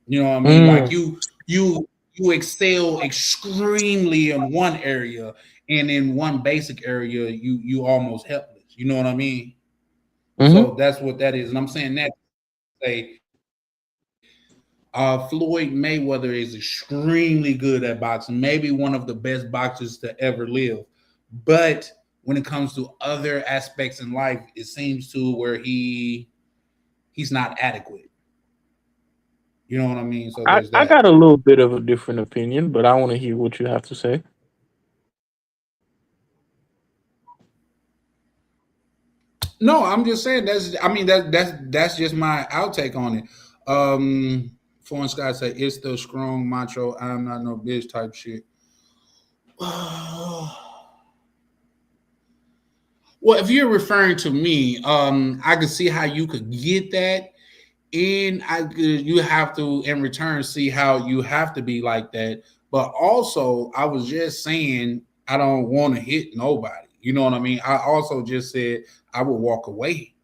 You know what I mean? Like Mm. you excel extremely in one area, and in one basic area, you almost helpless. You know what I mean? hmm So that's what that is. And I'm saying that to say Floyd Mayweather is extremely good at boxing, maybe one of the best boxers to ever live. But when it comes to other aspects in life, it seems to where he's not adequate. You know what I mean? So there's I that. got a little bit of a different opinion, but I want to hear what you have to say. No, I'm just saying that's. I mean that's just my outtake on it. Foreign Sky say it's the strong macho. I'm not no bitch type shit. Well, if you're referring to me, I can see how you could get that, and you have to in return see how you have to be like that. But also, I was just saying I don't want to hit nobody. You know what I mean? I also just said I would walk away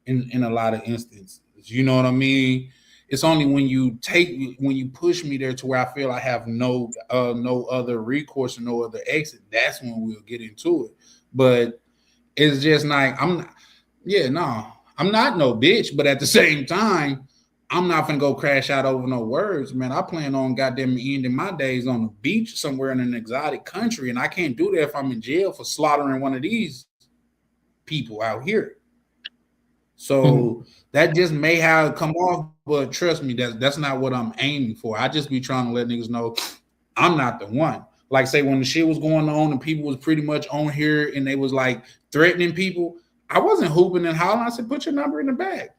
in a lot of instances. You know what I mean? It's only when you push me there to where I feel I have no other recourse and no other exit. That's when we'll get into it. But it's just like I'm not, yeah, no, I'm not no bitch, but at the same time, I'm not gonna go crash out over no words, man. I plan on goddamn ending my days on the beach somewhere in an exotic country, and I can't do that if I'm in jail for slaughtering one of these people out here. So that just may have come off, but trust me, that's not what I'm aiming for. I just be trying to let niggas know I'm not the one. Like say when the shit was going on and people was pretty much on here and they was like threatening people, I wasn't hooping and hollering. I said, put your number in the bag.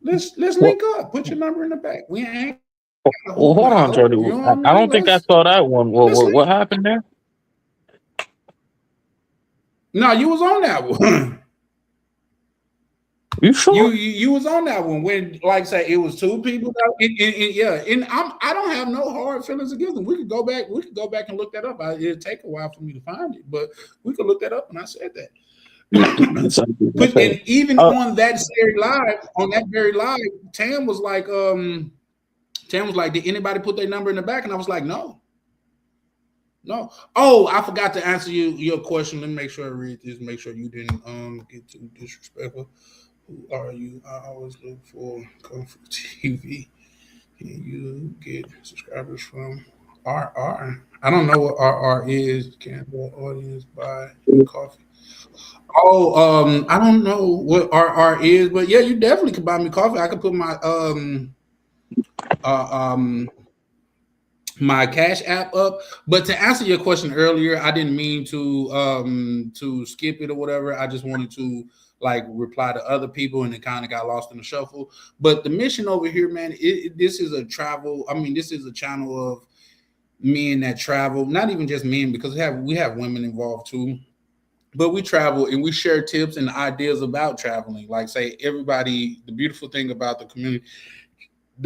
Let's Well, link up. Put your number in the bag. We ain't gotta well, hoop and hold on, holler. Charlie. You know what I I I mean? don't think I saw that one. What Let's what, link. what happened there? No, you was on that one. You You, sure? you you was on that one when, like, say, it was two people. Yeah, and I don't have no hard feelings against them. We could go back. We could go back and look that up. It'd take a while for me to find it, but we could look that up. And I said that. It's something I But say. and even Uh, on that very live, Tam was like, did anybody put their number in the back? And I was like, no, no. Oh, I forgot to answer your question. Let me make sure I read this. Make sure you didn't get too disrespectful. Who are you? I always look for Comfort TV. Can you get subscribers from RR? I don't know what RR is. Can the audience buy you coffee? Oh, I don't know what RR is, but yeah, you definitely could buy me coffee. I could put uh, um my cash app up. But to answer your question earlier, I didn't mean to skip it or whatever. I just wanted to like reply to other people and it kind of got lost in the shuffle. But the mission over here, man, this is a travel. I mean, this is a channel of men that travel, not even just men, because we have women involved too. But we travel and we share tips and ideas about traveling. Like say everybody, the beautiful thing about the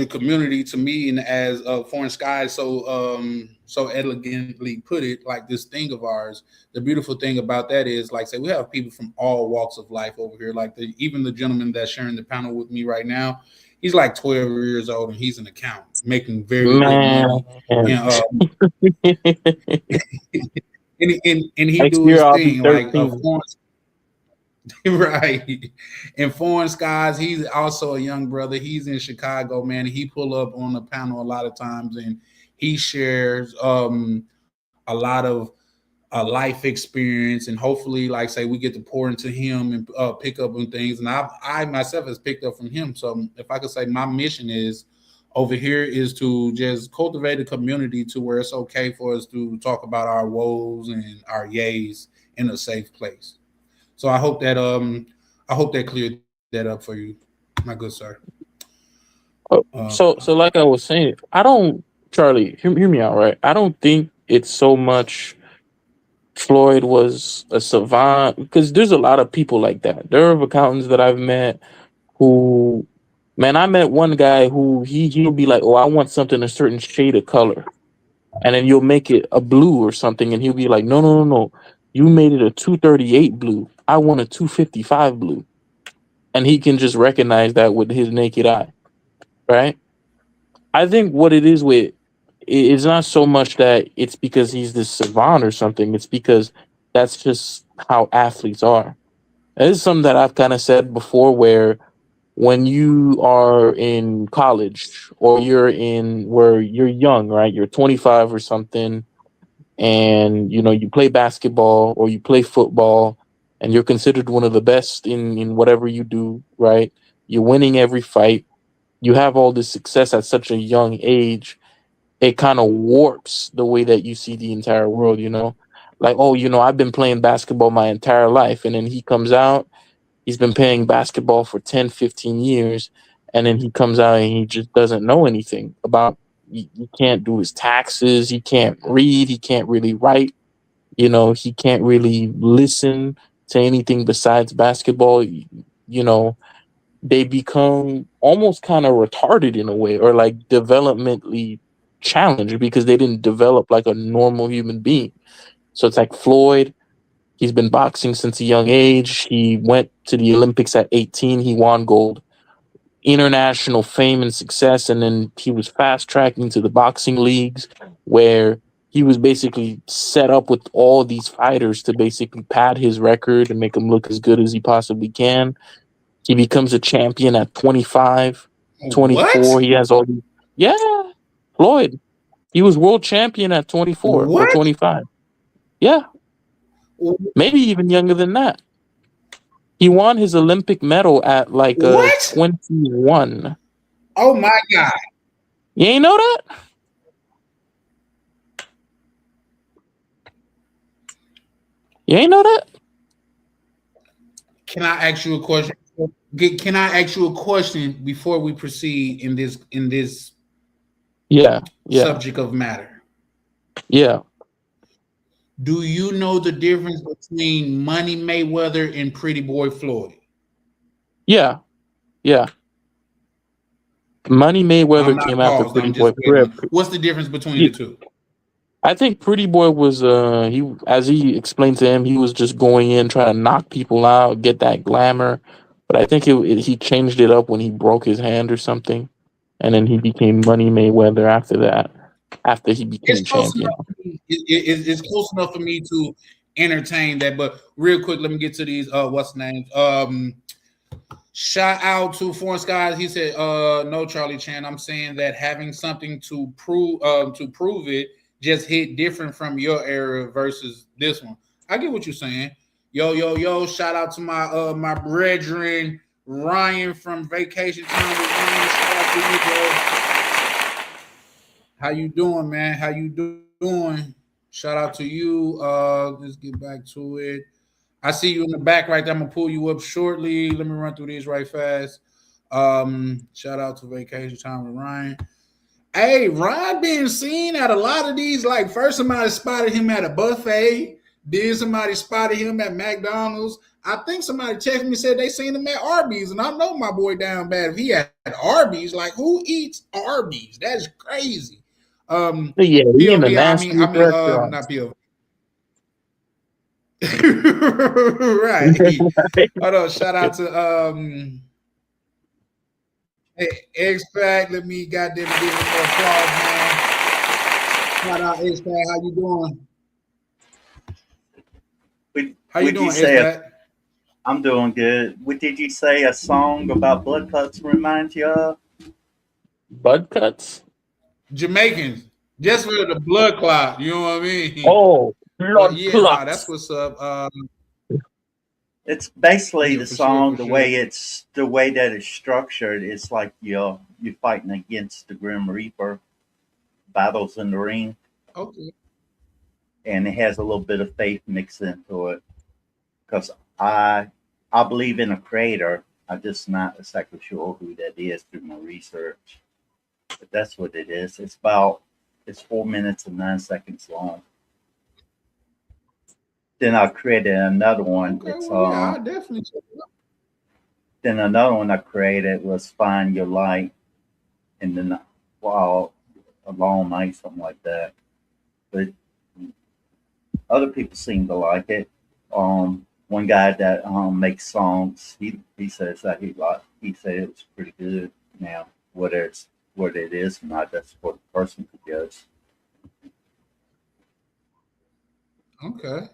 community to me, and as foreign skies so elegantly put it, like this thing of ours, the beautiful thing about that is, like say, we have people from all walks of life over here, like even the gentleman that's sharing the panel with me right now, he's like 12 years old and he's an accountant making very good man, money. And and he next do year his I'll be thing like of 13. course. Right. In foreign skies, he's also a young brother. He's in Chicago, man. He pull up on the panel a lot of times, and he shares a lot of life experience, and hopefully, like say, we get to pour into him and pick up on things. And I myself has picked up from him. So if I could say, my mission is over here is to just cultivate a community to where it's okay for us to talk about our woes and our yays in a safe place. So I hope that cleared that up for you, my good sir. Uh, So like I was saying, I don't, Charlie, hear me out, right? I don't think it's so much Floyd was a savant, because there's a lot of people like that. There are accountants that I've met who, man, I met one guy who he'll be like, oh, I want something a certain shade of color, and then you'll make it a blue or something, and he'll be like, no, no, no, no, you made it a 238 blue. I want a 255 blue, and he can just recognize that with his naked eye, right? I think what it is with it's not so much that it's because he's this savant or something. It's because that's just how athletes are. And this is something that I've kind of said before, where when you are in college or you're in where you're young, right? You're 25 or something, and you play basketball or you play football, and you're considered one of the best in whatever you do, right? You're winning every fight. You have all this success at such a young age, it kind of warps the way that you see the entire world. Like, oh, I've been playing basketball my entire life, and then he comes out, he's been playing basketball for 10, 15 years, and then he comes out and he just doesn't know anything about, he can't do his taxes, he can't read, he can't really write, he can't really listen to anything besides basketball. They become almost kind of retarded in a way, or like developmentally challenged, because they didn't develop like a normal human being. So it's like Floyd, he's been boxing since a young age. He went to the Olympics at 18, he won gold, international fame and success, and then he was fast tracking to the boxing leagues, where he was basically set up with all these fighters to basically pad his record and make him look as good as he possibly can. He becomes a champion at 25, what? 24. He has all these. Yeah, Floyd. He was world champion at 24 or What? 25. Yeah, maybe even younger than that. He won his Olympic medal at like What? 21. Oh my God! You ain't know that? You ain't know that? Can I ask you a question? Can I ask you a question before we proceed in this Yeah, yeah, subject of matter? yeah, Do you know the difference between Money Mayweather and Pretty Boy Floyd? yeah, yeah. Money I'm Mayweather not came after paused. Pretty I'm Boy. just waiting on. What's the difference between Yeah, the two? I think Pretty Boy was he, as he explained to him, he was just going in trying to knock people out, get that glamour. But I think he changed it up when he broke his hand or something, and then he became Money Mayweather after that. After he It's became close champion. enough. For me. It's close enough for me to entertain that. But real quick, let me get to these. What's the name? Shout out to Foreign Skies. He said, no, Charlie Chan. I'm saying that having something to prove it just hit different from your era versus this one. I get what you're saying. Yo, yo, yo, shout out to my brethren, Ryan from Vacation Time with Ryan. Shout out to you, bro. How you doing, man? How you doing? Shout out to you. Let's get back to it. I see you in the back right there. I'm gonna pull you up shortly. Let me run through these right fast. Shout out to Vacation Time with Ryan. Hey, Ryan being seen at a lot of these. Like, first somebody spotted him at a buffet, then somebody spotted him at McDonald's. I think somebody texted me and said they seen him at Arby's, and I know my boy down bad if he had Arby's. Like, who eats Arby's? That's crazy. But yeah, he in the POV. nastiest Not restaurants. POV. Right. Hold on. Shout out to X Pac. Let me goddamn give him more applause, man. Shout out X Pac. How you doing? How you Would you doing, X say Pac? I'm doing good? What did you say a song about blood clots reminds you of? Bud cuts. Jamaicans. Just for the blood clot, you know what I mean? Oh, But blood yeah, nah, that's clots. what's up. It's basically Yeah, the for sure, song. for sure. The way that it's structured. It's like you're fighting against the Grim Reaper, battles in the ring, Okay. and it has a little bit of faith mixed into it. Because I believe in a creator. I'm just not exactly sure who that is through my research. But that's what it is. It's 4 minutes and 9 seconds long. Then I created another one. Okay, well, yeah, I definitely check it out. Then another one I created was Find Your Light, and then wow, a long night, something like that. But other people seem to like it. One guy that makes songs, he says that he said it was pretty good. Now whether it's what it is or not, that's for the person to judge. Okay.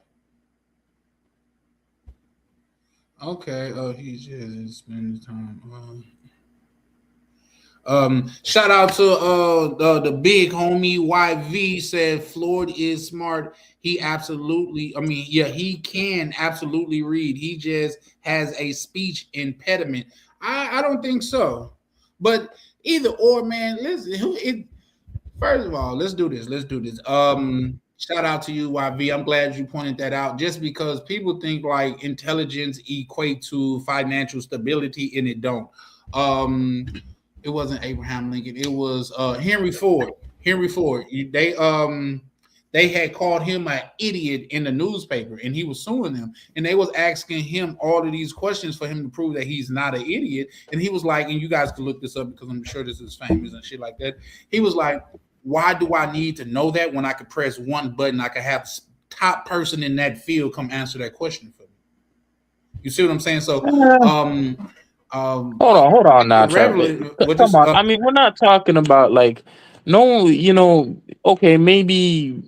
Okay. He just spending time. Shout out to the big homie YV said Floyd is smart. He absolutely, I mean, yeah, he can absolutely read. He just has a speech impediment. I don't think so. But either or, man, listen, first of all, let's do this. Let's do this. Shout out to you, YV. I'm glad you pointed that out. Just because people think like intelligence equate to financial stability, and it don't. Um, it wasn't Abraham Lincoln. It was Henry Ford. Henry Ford. They had called him an idiot in the newspaper, and he was suing them. And they was asking him all of these questions for him to prove that he's not an idiot. And he was like, and you guys can look this up because I'm sure this is famous and shit like that. He was like, why do I need to know that when I could press one button? I could have top person in that field come answer that question for me. You see what I'm saying? So, Hold on now, Charlie. unraveling what Come this on. I mean, we're not talking about like no, okay, maybe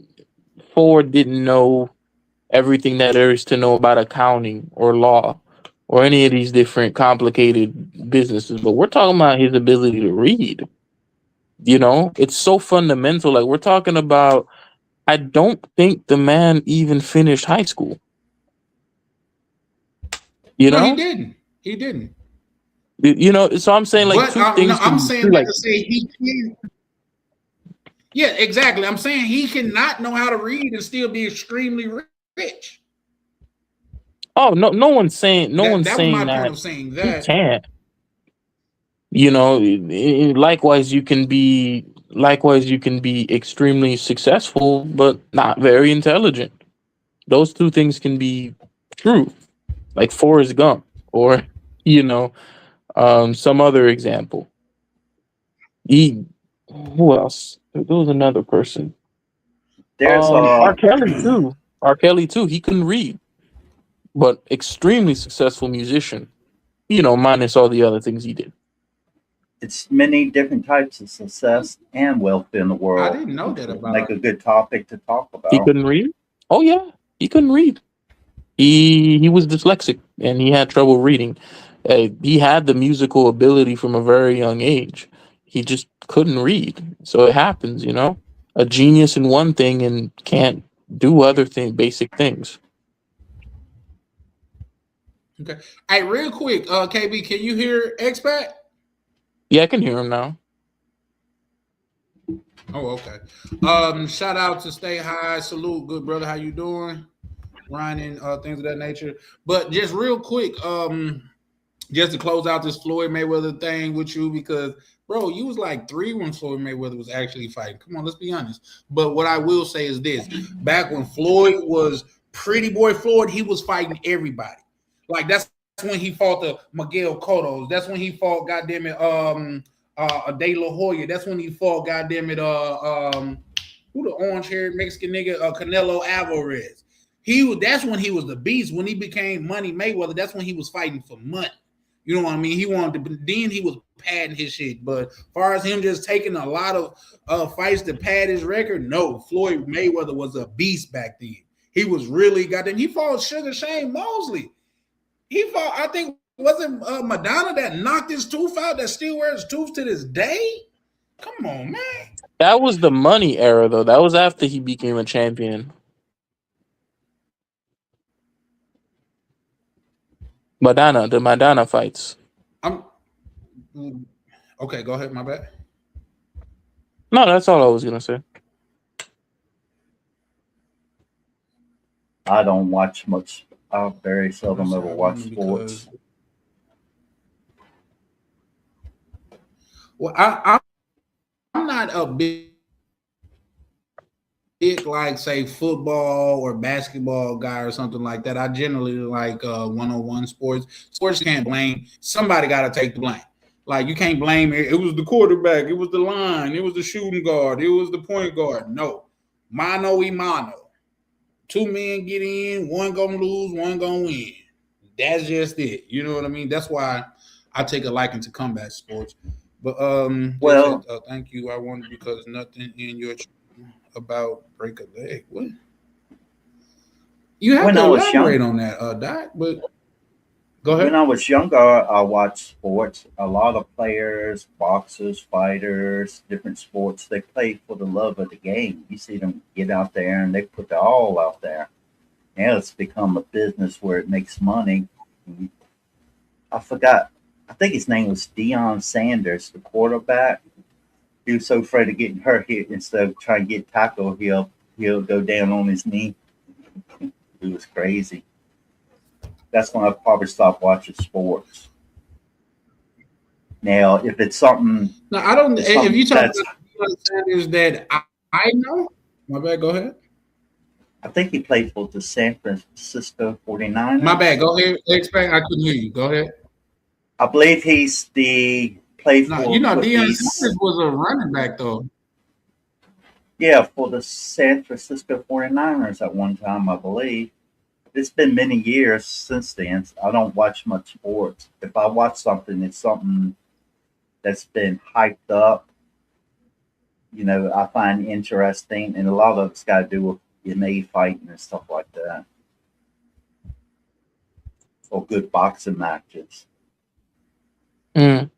Ford didn't know everything that there is to know about accounting or law or any of these different complicated businesses, but we're talking about his ability to read. It's so fundamental. Like we're talking about I don't think the man even finished high school, you no, he know? didn't. He didn't. So I'm saying like But two no, things can I'm be saying true. that Like to say he can. Yeah, exactly. I'm saying he cannot know how to read and still be extremely rich. Oh no, no one's saying That was my point that of saying he that. can't. You know, likewise you can be extremely successful but not very intelligent. Those two things can be true, like Forrest Gump, or you know, some other example. He, who else? There was another person. There's R. Kelly too. R. Kelly too. He couldn't read, but extremely successful musician. You know, minus all the other things he did. it's many different types of success and wealth in the I world, didn't know which that would about. make a good topic to talk He about. couldn't read. Oh yeah, he couldn't read. He was dyslexic and he had trouble reading. He had the musical ability from a very young age. He just couldn't read. So it happens, you know. A genius in one thing and can't do other basic things. Okay. Hey, real quick, KB, can you hear Expat? Yeah, I can hear him now. Oh, okay. Shout out to Stay High. Salute, good brother. How you doing? Ryan and things of that nature. But just real quick, just to close out this Floyd Mayweather thing with you, because bro, you was like 3 when Floyd Mayweather was actually fighting. Come on, let's be honest. But what I will say is this: back when Floyd was Pretty Boy Floyd, he was fighting everybody. Like that's when he fought the Miguel Cottos. That's when he fought, goddamn it, De La Hoya. That's when he fought, goddamn it, who the orange haired Mexican nigga, Canelo Alvarez. That's when he was the beast. When he became Money Mayweather, that's when he was fighting for money. You know what I mean? He wanted to. Then he was padding his shit. But as far as him just taking a lot of fights to pad his record, no. Floyd Mayweather was a beast back then. He was really goddamn. He fought Sugar Shane Mosley. He fought. I think was it Madonna that knocked his tooth out that still wears tooth to this day. Come on, man. That was the money era, though. That was after he became a champion. The Madonna fights. I'm okay. Go ahead. My bad. No, that's all I was gonna say. I don't watch much. I very seldom ever watch sports. Well, I'm not a big like say football or basketball guy or something like that. I generally like one-on-one sports. Sports you can't blame. Somebody got to take the blame. Like you can't blame it. It was the quarterback. It was the line. It was the shooting guard. It was the point guard. No, mano y mano. 2 men get in. One gonna lose. One gonna win. That's just it. You know what I mean? That's why I take a liking to combat sports. But Well, thank you. I wanted because nothing in your about break a leg. What? You have when to I was elaborate young, on that, Doc. But go when ahead. I was younger, I watched sports. A lot of players, boxers, fighters, different sports. They play for the love of the game. You see them get out there and they put their all out there. Now it's become a business where it makes money. I forgot. I think his name was Deion Sanders, the quarterback. He was so afraid of getting hurt. Instead of trying to get tackled, he'll go down on his knee. It was crazy. That's when I probably stopped watching sports. Now, if it's something, No, I don't. it's If something you talk that's, about Deion Sanders that I know, my bad. Go ahead. I think he played for the San Francisco My bad. 49ers. Go ahead. Expect. I couldn't hear you. Go ahead. I believe he's the play No, you know for Deion these, Sanders was a running back though. yeah, for the San Francisco 49ers at one time, I believe. It's been many years since then. I don't watch much sports. If I watch something, it's something that's been hyped up. I find interesting, and a lot of it's got to do with fighting and stuff like that, or good boxing matches. Mm.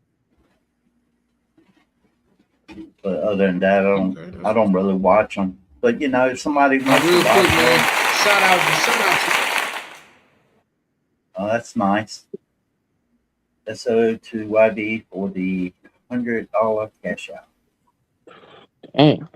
But other than that, I don't really watch them. But if somebody wants to Real quick, watch man. them, Shout out. oh, that's nice. SO to YB for the $100 cash out. Dang.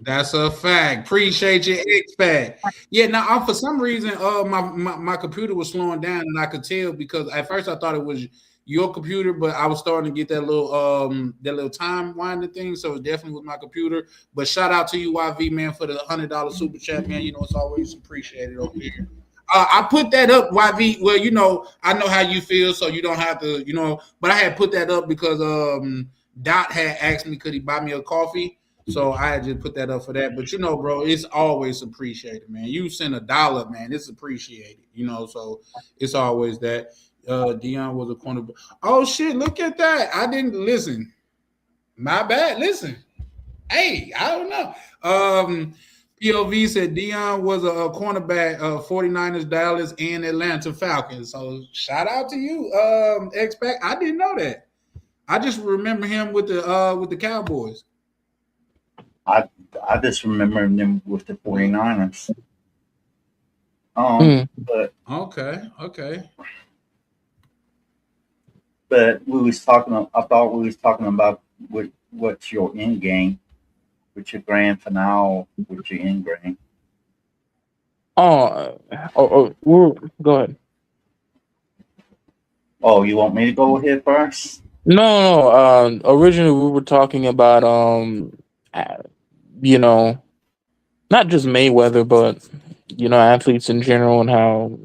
That's a fact. Appreciate your X-Pac. Yeah, now for some reason, my computer was slowing down, and I could tell because at first I thought it was your computer, but I was starting to get that little time winding thing. So it definitely was my computer. But shout out to you, YV man, for the $100 super chat, man. You know it's always appreciated over here. I put that up, YV. Well, I know how you feel, so you don't have to. But I had put that up because Dot had asked me could he buy me a coffee. So I had just put that up for that. But bro, it's always appreciated, man. You send $1, man, it's appreciated. So it's always that. Dion was a cornerback. Oh shit, look at that. I didn't listen. My bad. Listen. Hey, I don't know. POV said Dion was a cornerback, 49ers, Dallas, and Atlanta Falcons. So shout out to you, X-Pac. I didn't know that. I just remember him with the Cowboys. I just remember them with the 49ers. But okay. But I thought we was talking about what's your end game, what's your grand finale, what's your end game. Go ahead. Oh, you want me to go ahead first? No. Originally, we were talking about you know, not just Mayweather, but athletes in general, and how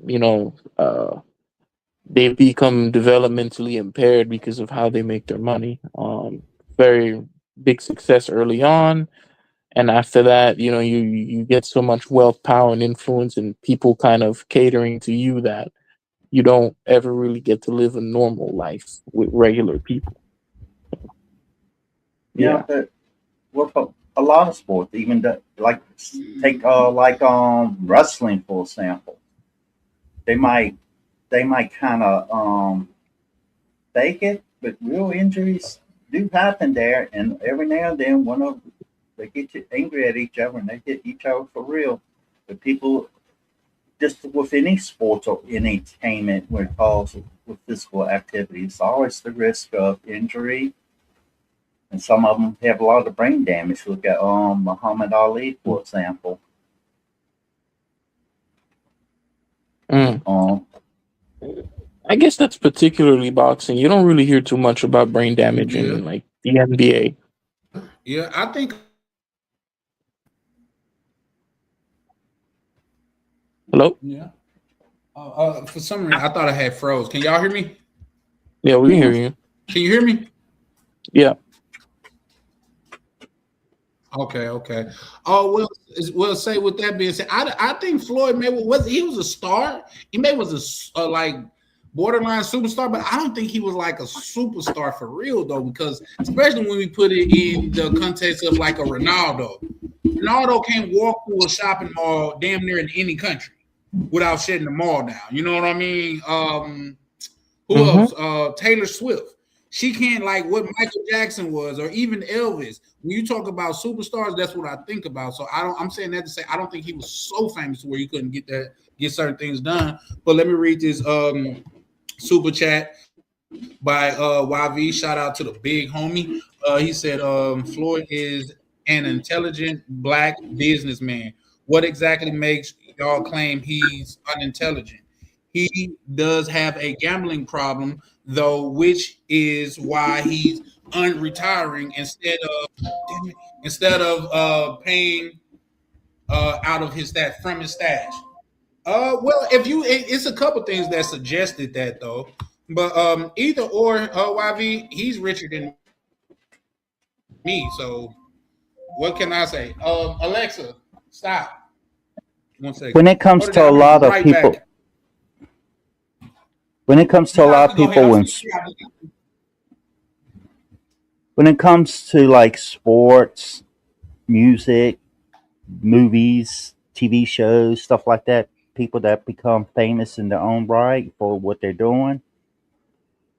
they've become developmentally impaired because of how they make their money. Very big success early on, and after that, you get so much wealth, power, and influence, and people kind of catering to you that you don't ever really get to live a normal life with regular people. Yeah, but what a lot of sports, even take wrestling for example, they might kind of fake it, but real injuries do happen there, and every now and then they get angry at each other and they hit each other for real. But people just with any sports or entertainment when it calls with physical activity, it's always the risk of injury. And some of them have a lot of brain damage. Look at Muhammad Ali, for example. I guess that's particularly boxing. You don't really hear too much about brain damage in like the NBA. Yeah, I think. Hello? Yeah. For some reason, I thought I had froze. Can y'all hear me? Yeah, we can hear you. Can you hear me? Yeah. Okay. Oh, we'll say with that being said, I think Floyd Mayweather was a star. He was a like borderline superstar, but I don't think he was like a superstar for real though, because especially when we put it in the context of like a Ronaldo. Ronaldo can't walk through a shopping mall damn near in any country without shutting the mall down. You know what I mean? Who else? Taylor Swift. She can't like what Michael Jackson was, or even Elvis. When you talk about superstars, that's what I think about. So I'm saying that to say I don't think he was so famous where you couldn't get certain things done. But let me read this super chat by YV. Shout out to the big homie. He said Floyd is an intelligent black businessman. What exactly makes y'all claim he's unintelligent? He does have a gambling problem, though, which is why he's unretiring instead of paying out of his stash from his stash. Well, it's a couple things that suggested that though, but either or, YV, he's richer than me. So what can I say? Alexa, stop. 1 second. When it comes to a lot of people, when it comes to a lot of people, when it comes to like sports, music, movies, TV shows, stuff like that, people that become famous in their own right for what they're doing,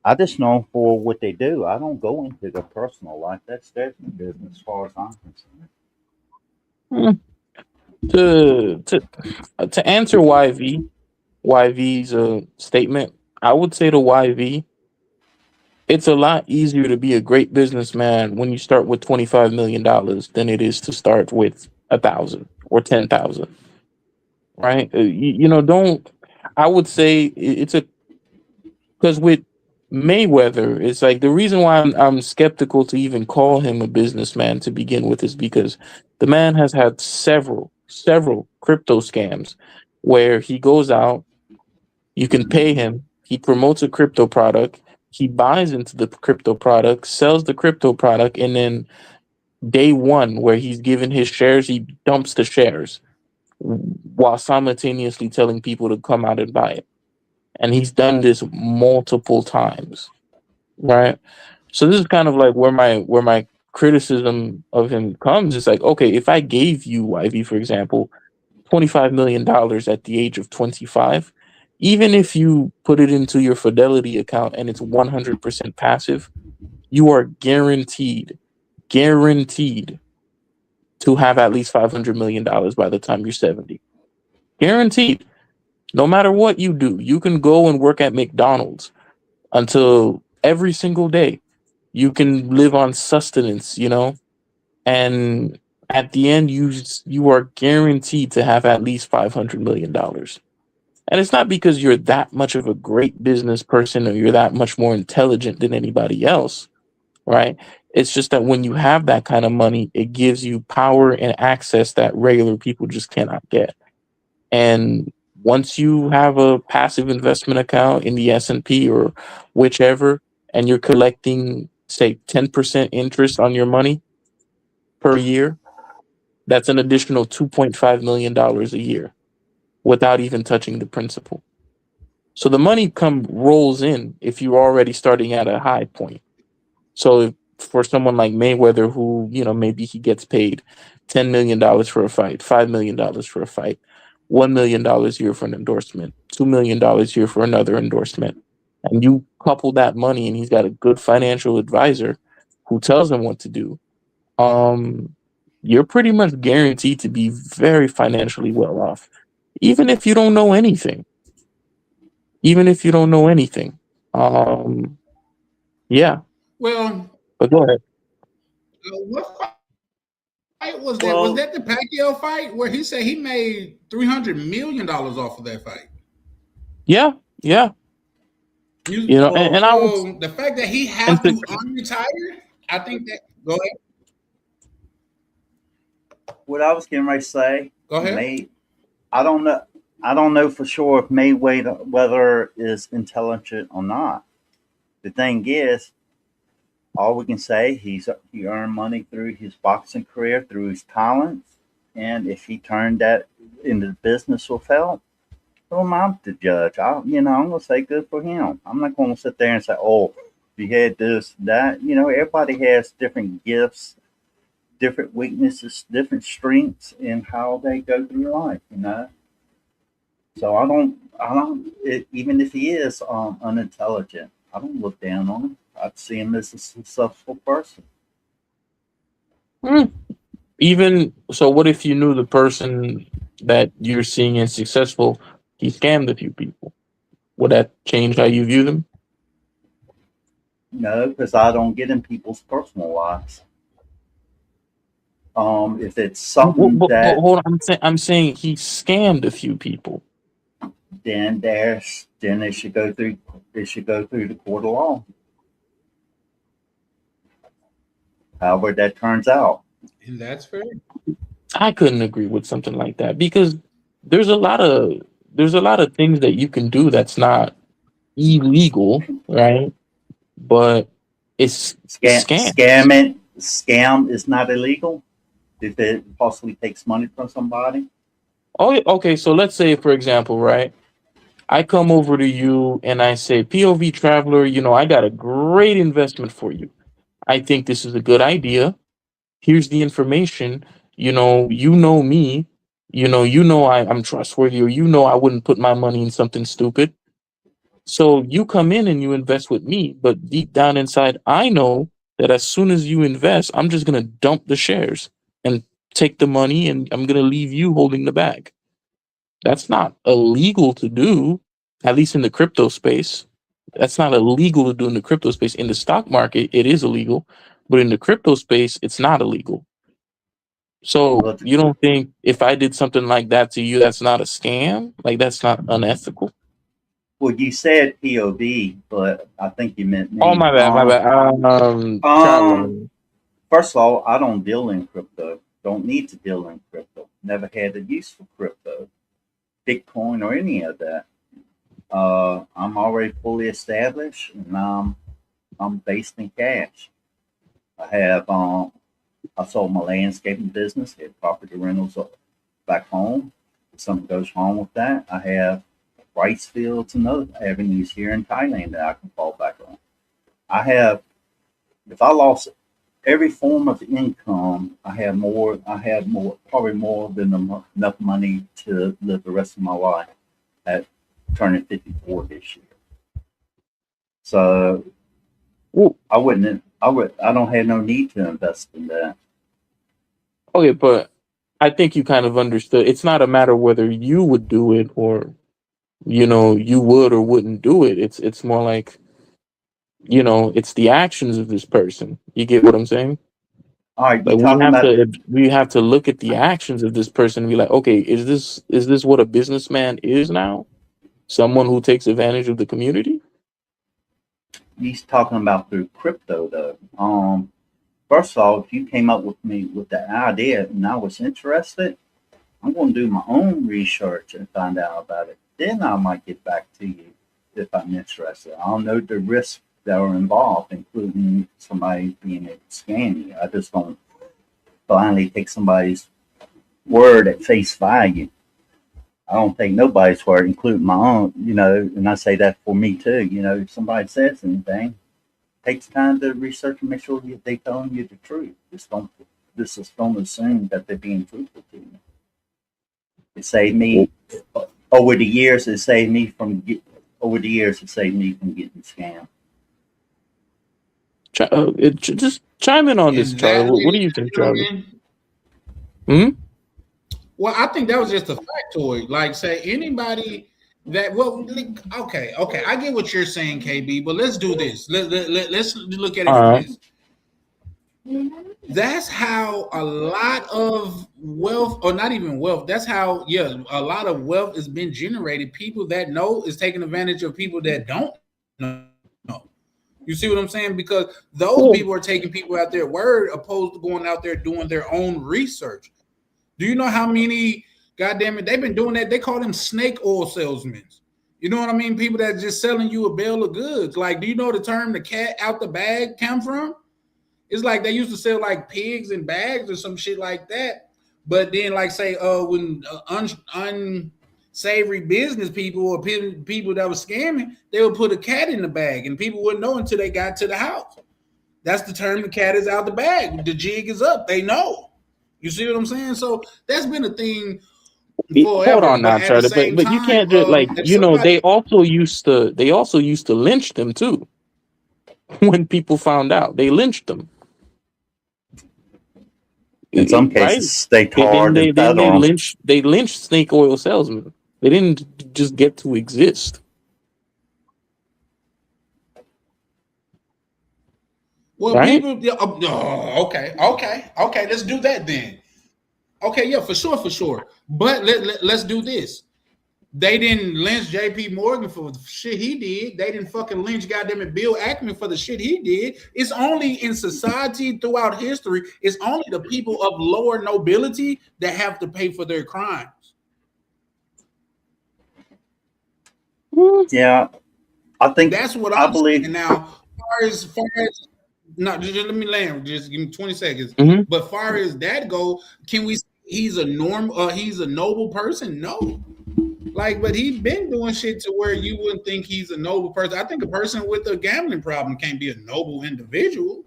I just know them for what they do. I don't go into their personal life. That's their business as far as I'm concerned. To answer YV's statement, I would say to YV, It's a lot easier to be a great businessman when you start with $25 million than it is to start with 1,000 or 10,000. Right? Don't. I would say it's a because with Mayweather, it's like the reason why I'm skeptical to even call him a businessman to begin with is because the man has had several crypto scams where he goes out, you can pay him, he promotes a crypto product, he buys into the crypto product, sells the crypto product, and then day one, where he's given his shares, he dumps the shares while simultaneously telling people to come out and buy it. And he's done this multiple times, right? So this is kind of like where my criticism of him comes. It's like, okay, if I gave you YV, for example, $25 million at the age of 25, even if you put it into your Fidelity account and it's 100% passive, you are guaranteed to have at least $500 million by the time you're 70. Guaranteed. No matter what you do, you can go and work at McDonald's until every single day. You can live on sustenance, and at the end, you are guaranteed to have at least $500 million. And it's not because you're that much of a great business person or you're that much more intelligent than anybody else, right? It's just that when you have that kind of money, it gives you power and access that regular people just cannot get. And once you have a passive investment account in the S&P or whichever, and you're collecting, say, 10% interest on your money per year, that's an additional $2.5 million a year without even touching the principal. So the money rolls in if you're already starting at a high point. So for someone like Mayweather, who, maybe he gets paid $10 million for a fight, $5 million for a fight, $1 million a year for an endorsement, $2 million a year for another endorsement, and you couple that money, and he's got a good financial advisor who tells him what to do. Um, you're pretty much guaranteed to be very financially well off, even if you don't know anything. Even if you don't know anything. Yeah, Well, but go ahead. what fight was that? Was Well, that the Pacquiao fight where he said he made $300 million off of that fight? Yeah, yeah. Well, And I would, so the fact that he and have to to, unretire, I think that. Go ahead. what I was getting ready to say, Go ahead. May I don't know. I don't know for sure if Mayweather is intelligent or not. The thing is, all we can say he earned money through his boxing career, through his talents, and if he turned that into business or felt, who am I to judge? I'm gonna say good for him. I'm not gonna sit there and say, oh, he had this, that. Everybody has different gifts, different weaknesses, different strengths in how they go through life. So even if he is unintelligent, I don't look down on him. I'd see him as a successful person. Hmm. Even so, what if you knew the person that you're seeing as successful, he scammed a few people? Would that change how you view them? No, because I don't get in people's personal lives. If it's something But that hold on, I'm saying he scammed a few people. then it should go through the court of law. However that turns out. And that's fair. I couldn't agree with something like that because there's a lot of there's a lot of things that you can do that's not illegal, right? But it's scams. Scam is not illegal if it possibly takes money from somebody. Oh, yeah, okay. So let's say, for example, right? I come over to you and I say, POV traveler, I got a great investment for you. I think this is a good idea. Here's the information. You know me. I'm trustworthy, or I wouldn't put my money in something stupid. So you come in and you invest with me, but deep down inside, I know that as soon as you invest, I'm just gonna dump the shares and take the money, and I'm gonna leave you holding the bag. That's not illegal to do, at least in the crypto space. That's not illegal to do in the crypto space. In the stock market, it is illegal, but in the crypto space, it's not illegal. So But you don't think if I did something like that to you, that's not a scam? Like that's not unethical? well, you said POV, but I think you meant Oh me. my bad, my bad. Um. Traveling. First of all, I don't deal in crypto. Don't need to deal in crypto. Never had a use for crypto, Bitcoin, or any of that. I'm already fully established, and I'm based in cash. I have I sold my landscaping business, had property rentals back home. If something goes wrong with that, I have rice fields and other avenues here in Thailand that I can fall back on. I have, if I lost every form of income, I have more. I have more, probably more than enough money to live the rest of my life at turning 54 this year. So Well, I wouldn't. I would. I don't have no need to invest in that. okay, but I think you kind of understood. It's not a matter whether you would do it or you would or wouldn't do it. It's more like it's the actions of this person. You get what I'm saying? All right, you Like talking about? we have to look at the actions of this person and be like, okay, is this what a businessman is now? Someone who takes advantage of the community? He's talking about through crypto though. First of all, if you came up with me with the idea and I was interested, I'm going to do my own research and find out about it. Then I might get back to you if I'm interested. I'll know the risks that are involved, including somebody being able to scam you. I just don't blindly take somebody's word at face value. I don't take nobody's word, including my own, and I say that for me too. If somebody says anything, takes time to research and make sure that they're telling you the truth. Just don't assume that they're being truthful to you. It saved me over the years. It saved me from getting scammed. Just chime in on this, And Charlie. that, What do ladies you and think, Charlie? gentlemen, Hmm? well, I think that was just a factoid. Like, say anybody that okay, I get what you're saying, KB, but let's do this. Let's look at it All from right. this. That's how a lot of wealth, or not even wealth, that's how, yeah, a lot of wealth has been generated. People that know is taking advantage of people that don't know. You see what I'm saying? Because those people are Well, taking people at their word opposed to going out there doing their own research. Do you know how many, goddamn it, they've been doing that? They call them snake oil salesmen. You know what I mean? People that just selling you a bill of goods. Like, do you know the term the cat out the bag come from? It's like they used to sell like pigs in bags or some shit like that. But then, like, say, when unsavory business people or people that were scamming, they would put a cat in the bag, and people wouldn't know until they got to the house. That's the term. The cat is out the bag. The jig is up. They know. You see what I'm saying? So that's been a thing hold forever. on But now, at the Charlie. same But you time, can't just like if somebody, they also used to lynch them too. When people found out, they lynched them, In some right? cases, they They tar didn't and they didn't feather they them. lynched snake oil salesmen. They didn't just get to exist, well, right? people, yeah, okay. Let's do that then. Okay, yeah, for sure. But let's do this. They didn't lynch J.P. Morgan for the shit he did. They didn't fucking lynch goddamn it Bill Ackman for the shit he did. It's only in society throughout history, it's only the people of lower nobility that have to pay for their crimes. Mm. Yeah, I think That's what I I'm believe. saying. Now, far as no, just let me land. Just give me 20 seconds. Hmm. But far as that go, can we? He's a he's a noble person. No, like, but he's been doing shit to where you wouldn't think he's a noble person. I think a person with a gambling problem can't be a noble individual.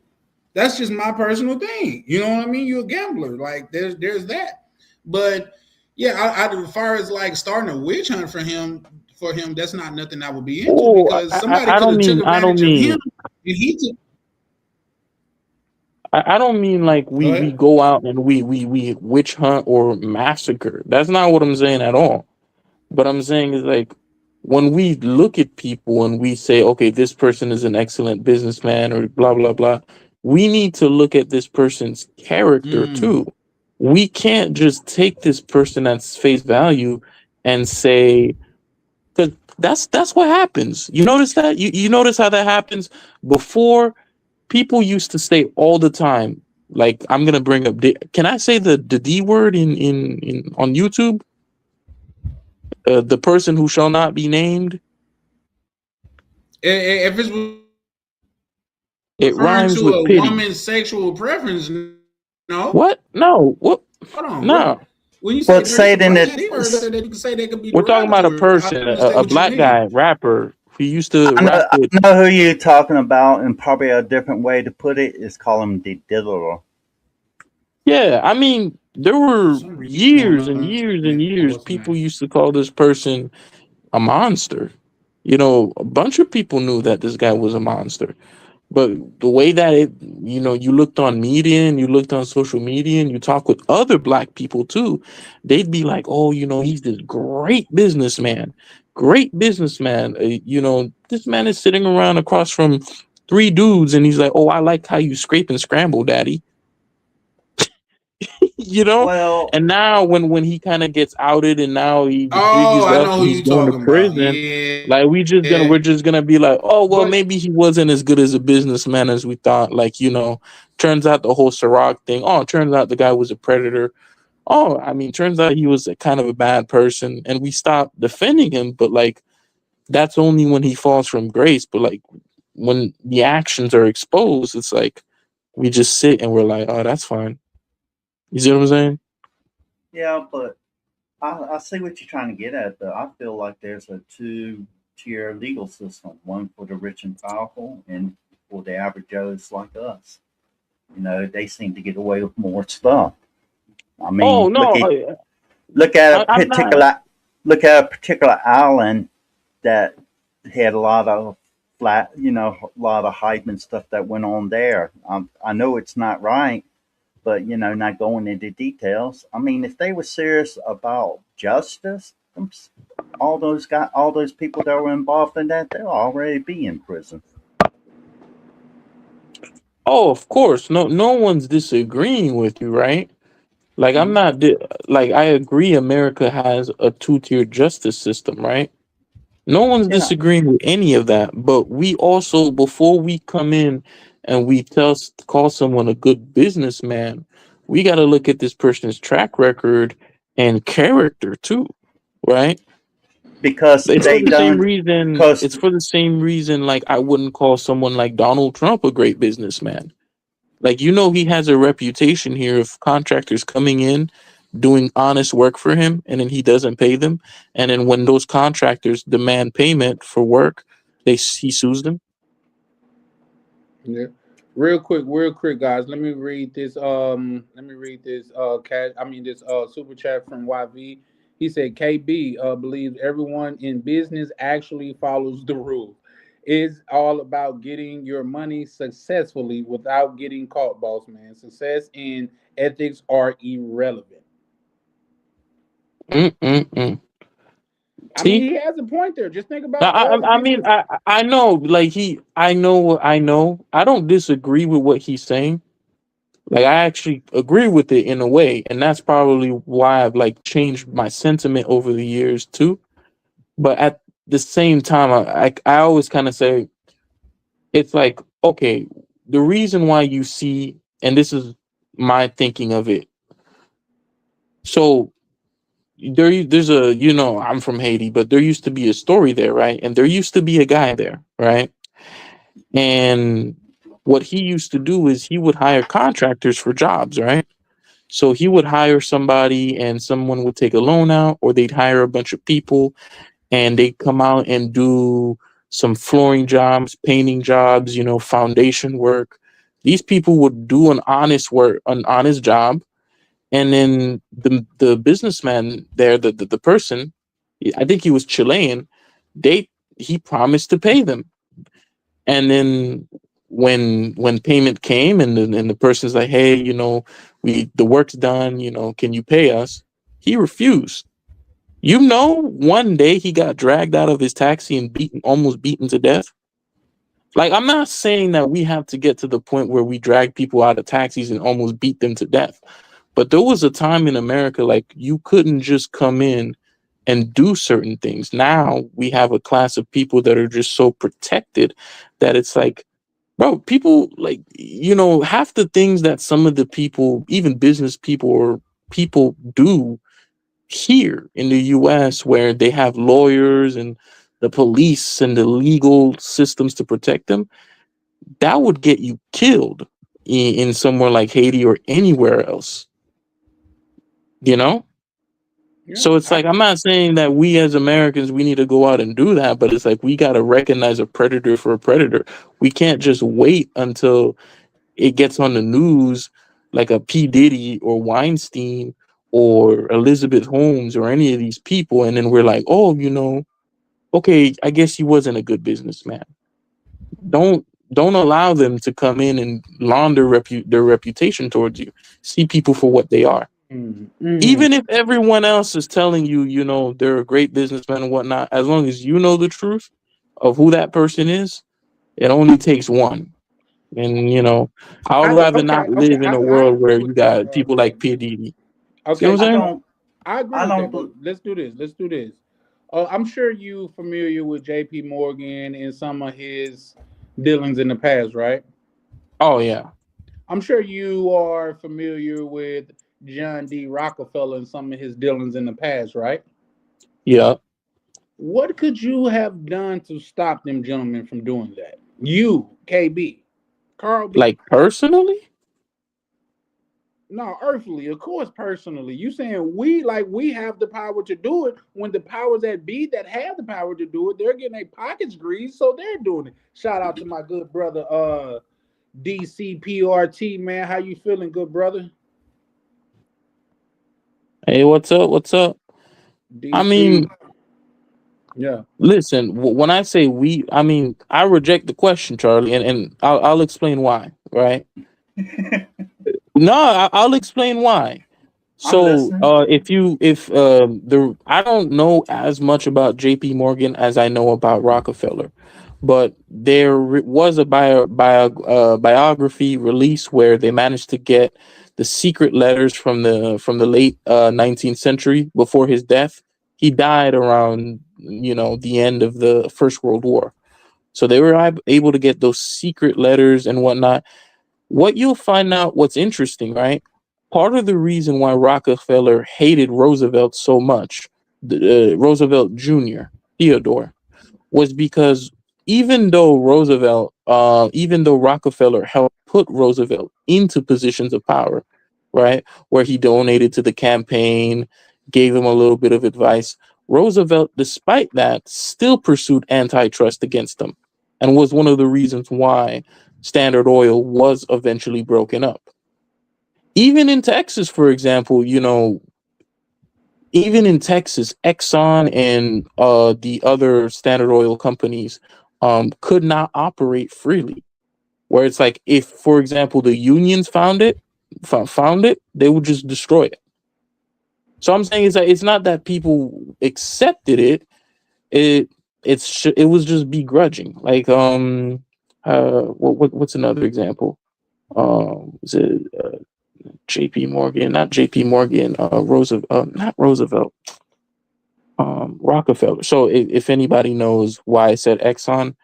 That's just my personal thing. You know what I mean? You're a gambler. Like, there's that. But yeah, as far as like starting a witch hunt for him, that's not nothing I would be into Oh, because somebody I could don't have took mean I don't advantage of him mean and he took. I don't mean like Go we ahead. go out and we witch hunt or massacre. That's not what I'm saying at all. But I'm saying is like when we look at people and we say, okay, this person is an excellent businessman or blah blah blah, we need to look at this person's character Mm. too. We can't just take this person at face value and say, because that's what happens. You notice that? You notice how that happens? Before, people used to say all the time, like, I'm gonna bring up can I say the D word in on YouTube? The person who shall not be named. If it's It referring rhymes to with a pity. woman's sexual preference, no. What? No. What? Hold on. What? No. When you say But there's say it a in bad it. word that you can say that could be We're talking about a derogatory. I person, don't understand a what you black mean. guy, rapper who used to I rap know, with. I know who you're talking about, and probably a different way to put it is call him the diddler. Yeah, I mean, there For were some reason, I don't years and years and understand years what's the people name. used to call this person a monster. A bunch of people knew that this guy was a monster. But the way that you looked on media and you looked on social media and you talk with other black people too, they'd be like, oh, he's this great businessman. Great businessman. This man is sitting around across from three dudes and he's like, oh, I like how you scrape and scramble, daddy. you know? Well, And now when he kind of gets outed and now the jig Oh, is I up know and who he's you going to talking about. prison, like Yeah. we're just gonna be like, oh well, But maybe he wasn't as good as a businessman as we thought. Like, turns out the whole Ciroc thing. Oh, it turns out the guy was a predator. Oh, I mean, turns out he was a kind of a bad person, and we stop defending him. But like, that's only when he falls from grace. But like, when the actions are exposed, it's like we just sit and we're like, oh, that's fine. You see what I'm saying? yeah, but I see what you're trying to get at, though. I feel like there's a two-tier legal system, one for the rich and powerful, and for the average Joes like us. They seem to get away with more stuff. I Oh mean, no, look at a I'm not. particular island that had a lot of a lot of hype and stuff that went on there. I know it's not right, but not going into details. I mean, if they were serious about justice, all those people that were involved in that, they'll already be in prison. Oh, of course. No one's disagreeing with you, right? Like, I'm mhm. not like, I agree America has a two-tier justice system, right? No one's Yeah, disagreeing with any of that, but we also, before we come in and we call someone a good businessman, we got to look at this person's track record and character too, right? because It's for they the same done. reason. Because It's for the same reason. Like, I wouldn't call someone like Donald Trump a great businessman. Like, he has a reputation here of contractors coming in, doing honest work for him, and then he doesn't pay them. And then when those contractors demand payment for work, he sues them. Yeah. Real quick, guys. Let me read this. Let me read this. Cash. I mean, this super chat from YV. He said KB believes everyone in business actually follows the rules. It's all about getting your money successfully without getting caught, boss man. Success and ethics are irrelevant. Mm-mm-mm. I mean, See, he has a point there. Just think I, about all the I I mean, people. I know, like, I know. I don't disagree with what he's saying. Like, I actually agree with it in a way, and that's probably why I've like changed my sentiment over the years too. But at the same time, I always kind of say, it's like, okay, the reason why you see, and this is my thinking of it. So there's I'm from Haiti, but there used to be a story there, right? And there used to be a guy there, right? And what he used to do is he would hire contractors for jobs, right? So he would hire somebody and someone would take a loan out, or they'd hire a bunch of people and they'd come out and do some flooring jobs, painting jobs, foundation work. These people would do an honest job, and then the businessman there, the person, I think he was Chilean, they he promised to pay them, and then when payment came and the person's like, hey, we the work's done, can you pay us? He refused. You know, one day he got dragged out of his taxi and beaten, almost beaten to death. Like, I'm not saying that we have to get to the point where we drag people out of taxis and almost beat them to death. But there was a time in America, like, you couldn't just come in and do certain things. Now we have a class of people that are just so protected that it's like, bro, people, like, half the things that some of the people, even business people or people do here in the US, where they have lawyers and the police and the legal systems to protect them, that would get you killed in somewhere like Haiti or anywhere else, you know? Yeah, So it's like, I'm not saying that we as Americans, we need to go out and do that, but it's like, we got to recognize a predator for a predator. We can't just wait until it gets on the news like a P. Diddy or Weinstein or Elizabeth Holmes or any of these people. And then we're like, oh, okay, I guess he wasn't a good businessman. Don't don't allow them to come in and launder their reputation towards you. See people for what they are. mm-hmm. Even if everyone else is telling you, they're a great businessman and whatnot, as long as you know the truth of who that person is, it only takes one. And I would rather not Okay. live in a I world agree where with you that, got people like KB. P. Diddy. See what Okay, I'm I saying? don't. I agree I with don't. that, but let's do this. Let's do this. I'm sure you familiar with J.P. Morgan and some of his dealings in the past, right? Oh yeah. I'm sure you are familiar with John D. Rockefeller and some of his dealings in the past, right? Yeah. What could you have done to stop them gentlemen from doing that? You, KB, Carl B. Like personally? No, earthly, of course, personally. You saying we have the power to do it when the powers that be that have the power to do it, they're getting their pockets greased, so they're doing it. Shout out to my good brother, DCPRT, man. How you feeling, good brother? Hey, what's up? What's up? I DC. mean, Yeah. listen, when I say we, I mean, I reject the question, Charlie, and I'll explain why, right? No, I'll explain why. I'm So, listening. if I don't know as much about J.P. Morgan as I know about Rockefeller, but was a biography release where they managed to get the secret letters from the late 19th century before his death. He died around the end of the First World War, so they were able to get those secret letters and whatnot. What you'll find out, what's interesting, right? Part of the reason why Rockefeller hated Roosevelt so much, Roosevelt Jr., Theodore, was because even though Rockefeller helped put Roosevelt into positions of power, right, where he donated to the campaign, gave him a little bit of advice, Roosevelt, despite that, still pursued antitrust against him, and was one of the reasons why Standard Oil was eventually broken up. Even in Texas, for example, even in Texas, Exxon and the other Standard Oil companies could not operate freely. Where it's like, if, for example, the unions found it, they would just destroy it. So I'm saying, it's not that people accepted it. It it was just begrudging. Like, what's another example? Is it J.P. Morgan? Not J.P. Morgan. Roosevelt. Not Roosevelt. Rockefeller. So if anybody knows why I said Exxon,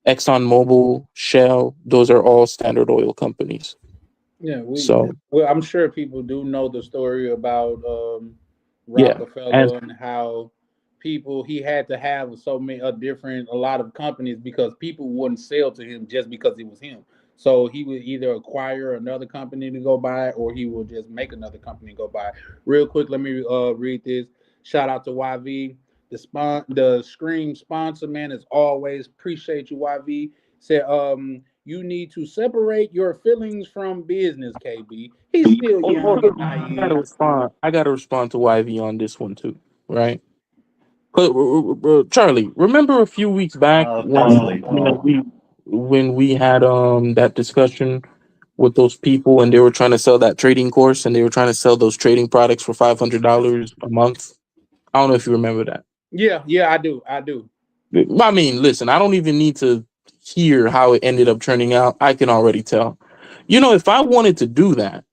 Exxon Mobil, Shell, those are all Standard Oil companies. Yeah, So I'm sure people do know the story about yeah, and Rockefeller and how people he had to have so many a lot of companies because people wouldn't sell to him just because it was him. So he would either acquire another company to go buy or he will just make another company go buy. Real quick, let me read this. Shout out to YV. The Scream sponsor, man, as always. Appreciate you, YV. Said you need to separate your feelings from business, KB. He's still young and I gotta naive. respond. I gotta respond to YV on this one too, right? But Charlie, remember a few weeks back when Officially, Paul. we had that discussion with those people, and they were trying to sell that trading course, and they were trying to sell those trading products for $500 a month. I don't know if you remember that. Yeah, yeah, I do. I do. I mean, listen, I don't even need to hear how it ended up turning out. I can already tell. If I wanted to do that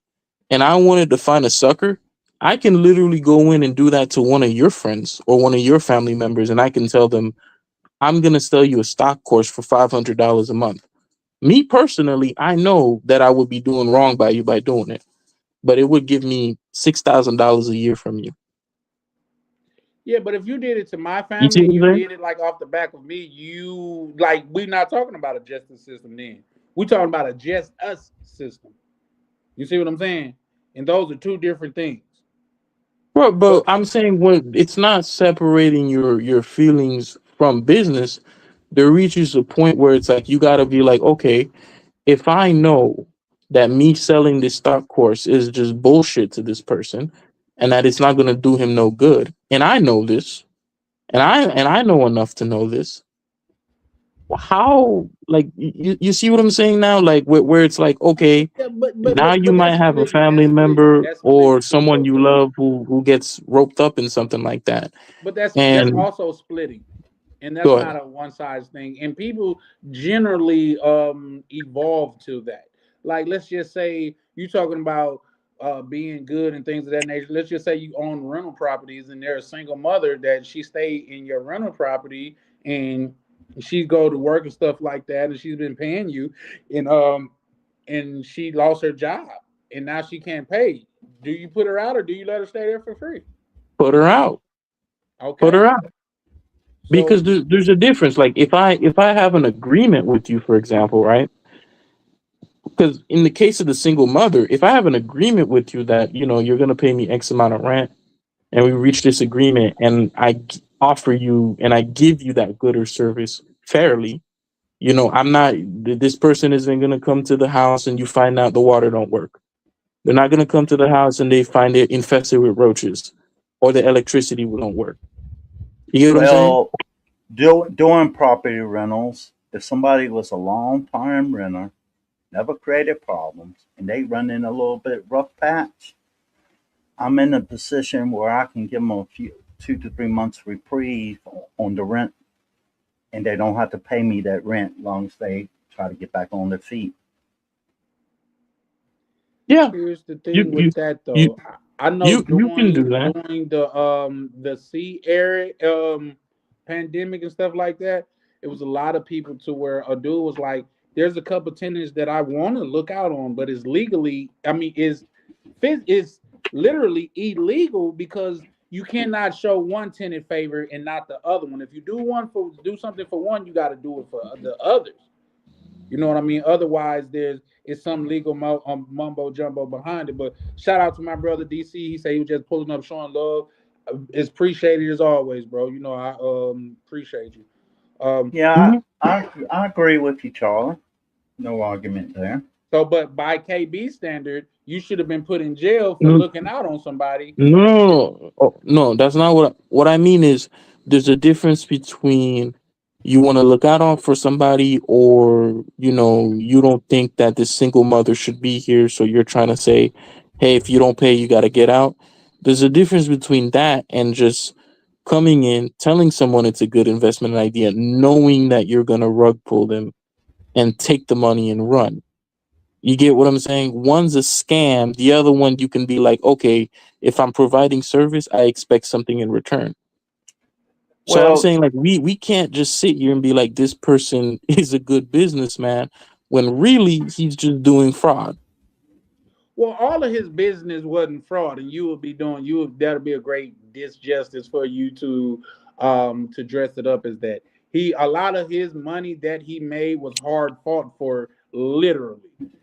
and I wanted to find a sucker, I can literally go in and do that to one of your friends or one of your family members, and I can tell them, I'm going to sell you a stock course for $500 a month. Me personally, I know that I would be doing wrong by you by doing it, but it would give me $6,000 a year from you. Yeah, but if you did it to my You see family what and I'm you saying? did it like off the back of me, you like we're not talking about a justice system then. We're talking about a just us system. You see what I'm saying? And those are two different things. But But I'm saying when it's not separating your feelings from business, there reaches a point where it's like you got to be like, okay, if I know that me selling this stock course is just bullshit to this person and that it's not going to do him no good, and I know this, and I know enough to know this, how, like, you see what I'm saying now, like where it's like, okay, yeah, now you but might that's have a splitting. family That's splitting. member That's or splitting too, someone though. you love who gets roped up in something like that. But that's And also splitting, and that's go not ahead. a one size thing. And people generally evolve to that. Like let's just say you talking about being good and things of that nature. Let's just say you own rental properties and there's a single mother that she stay in your rental property and she go to work and stuff like that, and she's been paying you, and she lost her job and now she can't pay. Do you put her out or do you let her stay there for free? Put her out. Put Okay, her out. so Because there's a difference. Like if I have an agreement with you, for example, right? Because in the case of the single mother, if I have an agreement with you that you're gonna pay me X amount of rent, and we reach this agreement, and offer you and I give you that good or service fairly, I'm not. This person isn't gonna come to the house and you find out the water don't work. They're not gonna come to the house and they find it infested with roaches, or the electricity don't work. You get what I'm saying? Well, doing property rentals, if somebody was a long time renter, never created problems, and they run in a little bit rough patch, I'm in a position where I can give them a few 2 to 3 months reprieve on the rent, and they don't have to pay me that rent as long as they try to get back on their feet. Yeah. here's the You thing you with that you though. I know you can do that. during the C area pandemic and stuff like that, it was a lot of people to where a dude was like, "There's a couple tenants that I want to look out on, but it's legally, I mean, is literally illegal because you cannot show one tenant favor and not the other one. If you do something for one, you got to do it for the others. You know what I mean? Otherwise, there's it's some legal mumbo jumbo behind it. But shout out to my brother DC. He said he was just pulling up, showing love. It's appreciated as always, bro. You know I appreciate you. Um, Yeah, Mhm. I agree with you, Charlie. No argument there. but by KB standard, you should have been put in jail for looking out on somebody. No, oh, no, that's not what I mean is there's a difference between you want to look out on for somebody, or you don't think that this single mother should be here, so you're trying to say, hey, if you don't pay, you got to get out. There's a difference between that and just coming in, telling someone it's a good investment idea, knowing that you're going to rug pull them and take the money and run. You get what I'm saying? One's a scam. The other one, you can be like, okay, if I'm providing service, I expect something in return. So I'm Well, saying, like, we can't just sit here and be like, this person is a good businessman when really he's just doing fraud. Well, all of his business wasn't fraud, and that'll be a great disjustice for you to dress it up as that. A lot of his money that he made was hard fought for, literally.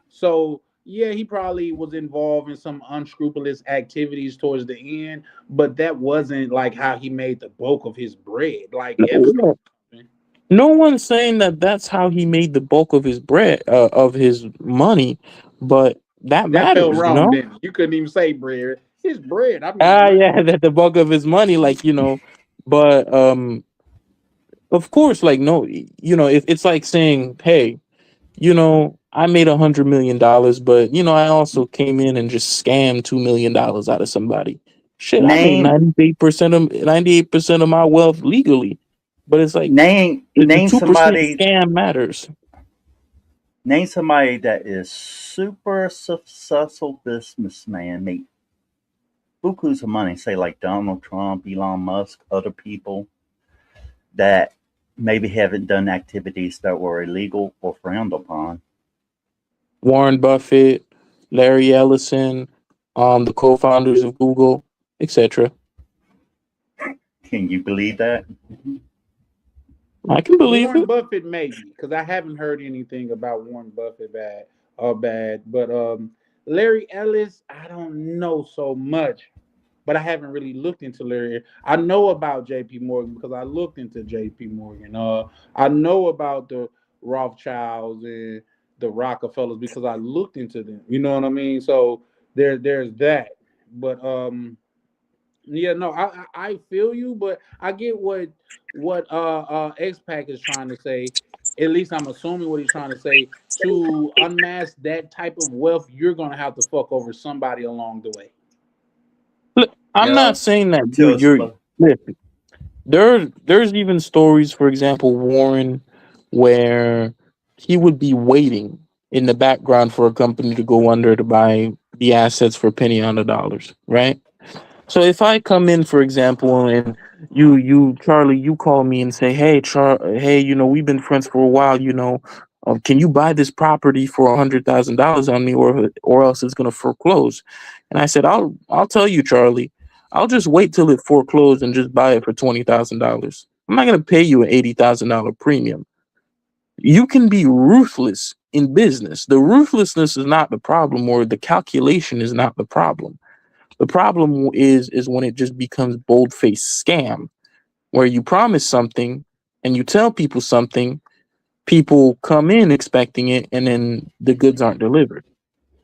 So yeah, he probably was involved in some unscrupulous activities towards the end, but that wasn't like how he made the bulk of his bread, like Epstein. No, no one's saying that that's how he made the bulk of his bread, of his money, but that That felt matters, you wrong, know? didn't it? You couldn't even say bread. His bread. I mean, Ah, money. yeah, that the bulk of his money, like, but of course, like, no, if it's like saying, hey, I made $100 million, but I also came in and just scammed $2 million out of somebody. Shit, I made Name 98% of my wealth legally, but it's like the name 2% somebody scam matters. name somebody that is super successful businessman, make bukus of money, say like Donald Trump, Elon Musk, other people that maybe haven't done activities that were illegal or frowned upon. Warren Buffett, Larry Ellison, the co-founders of Google, etc. Can you believe that? I can believe Warren it. Buffett, maybe, because I haven't heard anything about Warren Buffett bad or bad. But Larry Ellis, I don't know so much. But I haven't really looked into Larry. I know about J.P. Morgan because I looked into J.P. Morgan. I know about the Rothschilds and the Rockefellers because I looked into them. You know what I mean? So there's that. But yeah, no, I feel you, but I get what X-Pac is trying to say. At least I'm assuming what he's trying to say. To unmask that type of wealth, you're gonna have to fuck over somebody along the way. Look, I'm Yeah, not saying that to you're listen, there's even stories, for example, Warren, where he would be waiting in the background for a company to go under to buy the assets for a penny on the dollars, right? So if I come in, for example, and Charlie, you call me and say, hey, we've been friends for a while, can you buy this property for $100,000 on me, or else it's gonna foreclose? And I said, I'll tell you, Charlie, I'll just wait till it foreclosed and just buy it for $20,000. I'm not gonna pay you an $80,000 premium. You can be ruthless in business. The ruthlessness is not the problem, or the calculation is not the problem. The problem is when it just becomes bold-faced scam, where you promise something and you tell people something, people come in expecting it, and then the goods aren't delivered.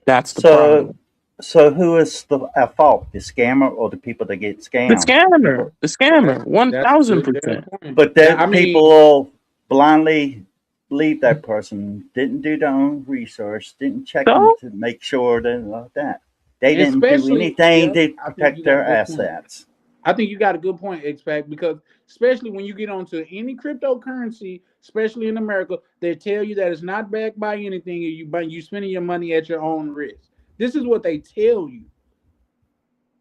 That's the so problem. so who is at fault? The scammer or the people that get The scammed? scammer, People, the scammer, one That's a thousand good damn percent. point. but That I then people mean, will blindly believe that person. Didn't do their own research. Didn't check them So to make sure that that they didn't do especially, anything yeah, to I think you protect got a their good point. assets. I think you got a good point, X-Pac, because especially when you get onto any cryptocurrency, especially in America, they tell you that it's not backed by anything, and you spending your money at your own risk. This is what they tell you.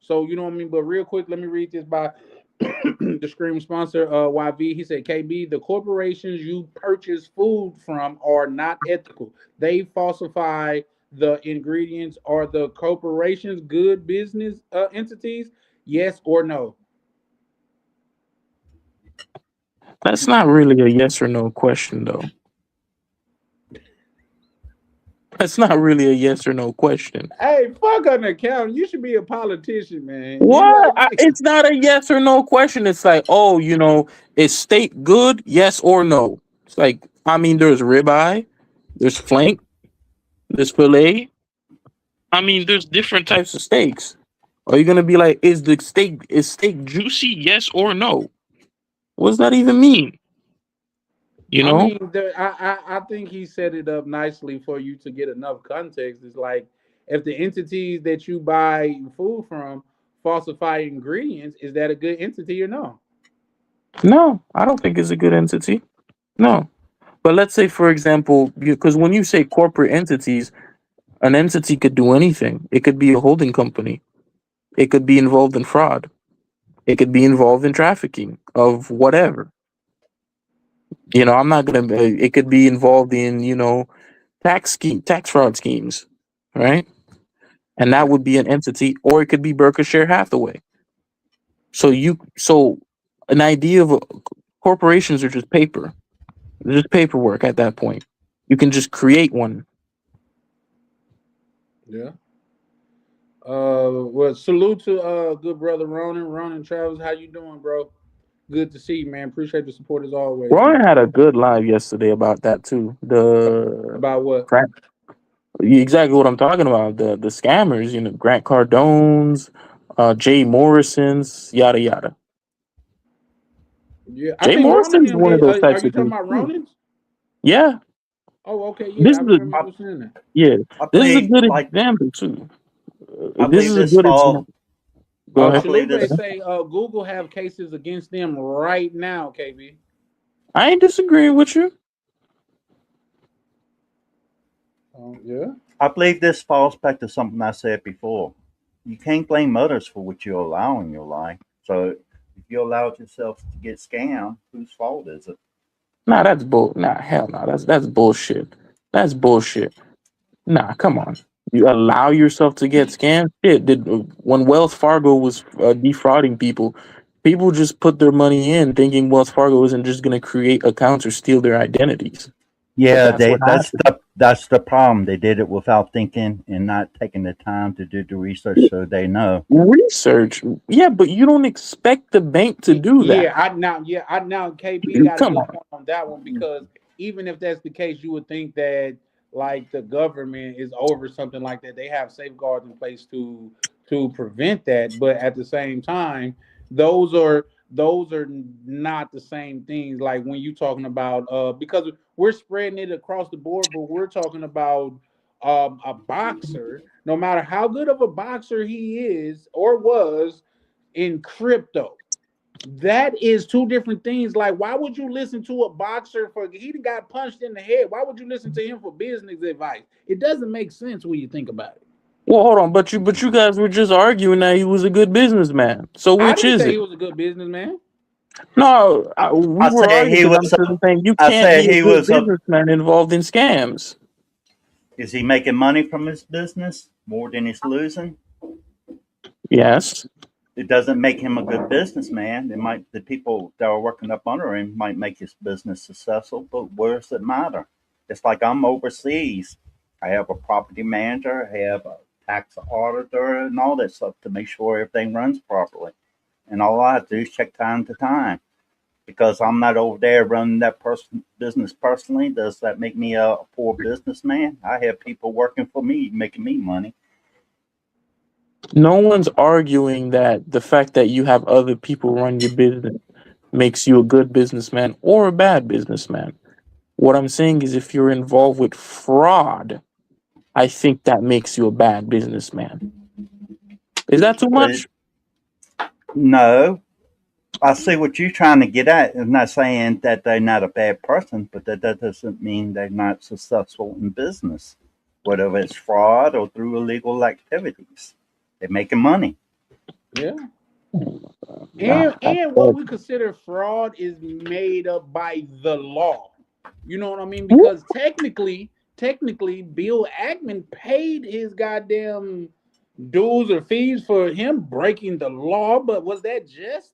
So you know what I mean. But real quick, let me read this by the Scream sponsor, YV. He said, "KB, the corporations you purchase food from are not ethical. They falsify the ingredients. Are the corporations good business entities? Yes or no?" that's not really a yes or no question, though. That's not really a yes or no question. Hey, fuck an accountant. You should be a politician, man. You What? like me? It's not a yes or no question. It's like, oh, is steak good? Yes or no? It's like, I mean, there's ribeye, there's flank, there's filet. I mean, there's different types of steaks. Are you gonna be like, is steak juicy? Yes or no? What does that even mean? You I know? mean, I think he set it up nicely for you to get enough context. It's like if the entities that you buy food from falsify ingredients, is that a good entity or no? No, I don't think it's a good entity. No. But let's say, for example, because when you say corporate entities, an entity could do anything. It could be a holding company. It could be involved in fraud. It could be involved in trafficking of whatever. I'm not gonna. It could be involved in tax fraud schemes, right? And that would be an entity, or it could be Berkshire Hathaway. So an idea of corporations are just paper, they're just paperwork at that point. You can just create one. Yeah. Well, salute to good brother Ronan. Ronan Travels, how you doing, bro? Good to see you, man. Appreciate the support as always, man. Ronan had a good live yesterday about that too. The About what? Grant, exactly what I'm talking about. The scammers, Grant Cardone's, Jay Morrison's, yada yada. Yeah, I Jay think Ronan Morrison's them one of get. those Are types you of talking dudes about too. Ronan's? Yeah, Oh, okay, this yeah, I is a remember I, you saying that. yeah, I this is a believe good like example too. I This believe is a this good example. fall Go ahead. believe Chalupa this. say Google have cases against them right now, KB. I ain't disagreeing with you. Yeah. I believe this falls back to something I said before. You can't blame others for what you allow in your life. So if you allowed yourself to get scammed, whose fault is it? Nah, that's bull. Nah, hell no. That's bullshit. That's bullshit. Nah, come on. You allow yourself to get scammed? Shit, did when Wells Fargo was defrauding people, people just put their money in, thinking Wells Fargo isn't just going to create accounts or steal their identities. But Yeah, that's they what happened. that's the problem. They did it without thinking and not taking the time to do the research so they know. Research, yeah, but you don't expect the bank to do that. I now KB got a Come good on. point on that one because even if that's the case, you would think that like the government is over something like that. They have safeguards in place to prevent that, but at the same time, those are those are not the same things. Like when you talking about because we're spreading it across the board, but we're talking about a boxer. No matter how good of a boxer he is or was in crypto. That is two different things. Like, why would you listen to a boxer for he got punched in the head? Why would you listen to him for business advice? It doesn't make sense when you think about it. Well, hold on, but you guys were just arguing that he was a good businessman. So I which didn't is say it? he was a good businessman. No, we I were said arguing he because I'm was. sitting saying you I can't said be a he good was a. businessman involved in scams. Is he making money from his business more than he's losing? Yes. It doesn't make him a good businessman. It might the people that are working up under him might make his business successful, but where does it matter? It's like I'm overseas. I have a property manager, I have a tax auditor, and all that stuff to make sure everything runs properly. And all I have to do is check time to time. Because I'm not over there running that business personally, does that make me a poor businessman? I have people working for me, making me money. No one's arguing that the fact that you have other people run your business makes you a good businessman or a bad businessman. What I'm saying is if you're involved with fraud, I think that makes you a bad businessman. Is that too But much? no, I see what you're trying to get at. I'm not saying that they're not a bad person, but that doesn't mean they're not successful in business, whether it's fraud or through illegal activities. They're making money. Yeah. Nah, that's And what bull. we consider fraud is made up by the law. You know what I mean? Because technically, Bill Ackman paid his goddamn dues or fees for him breaking the law, but was that just?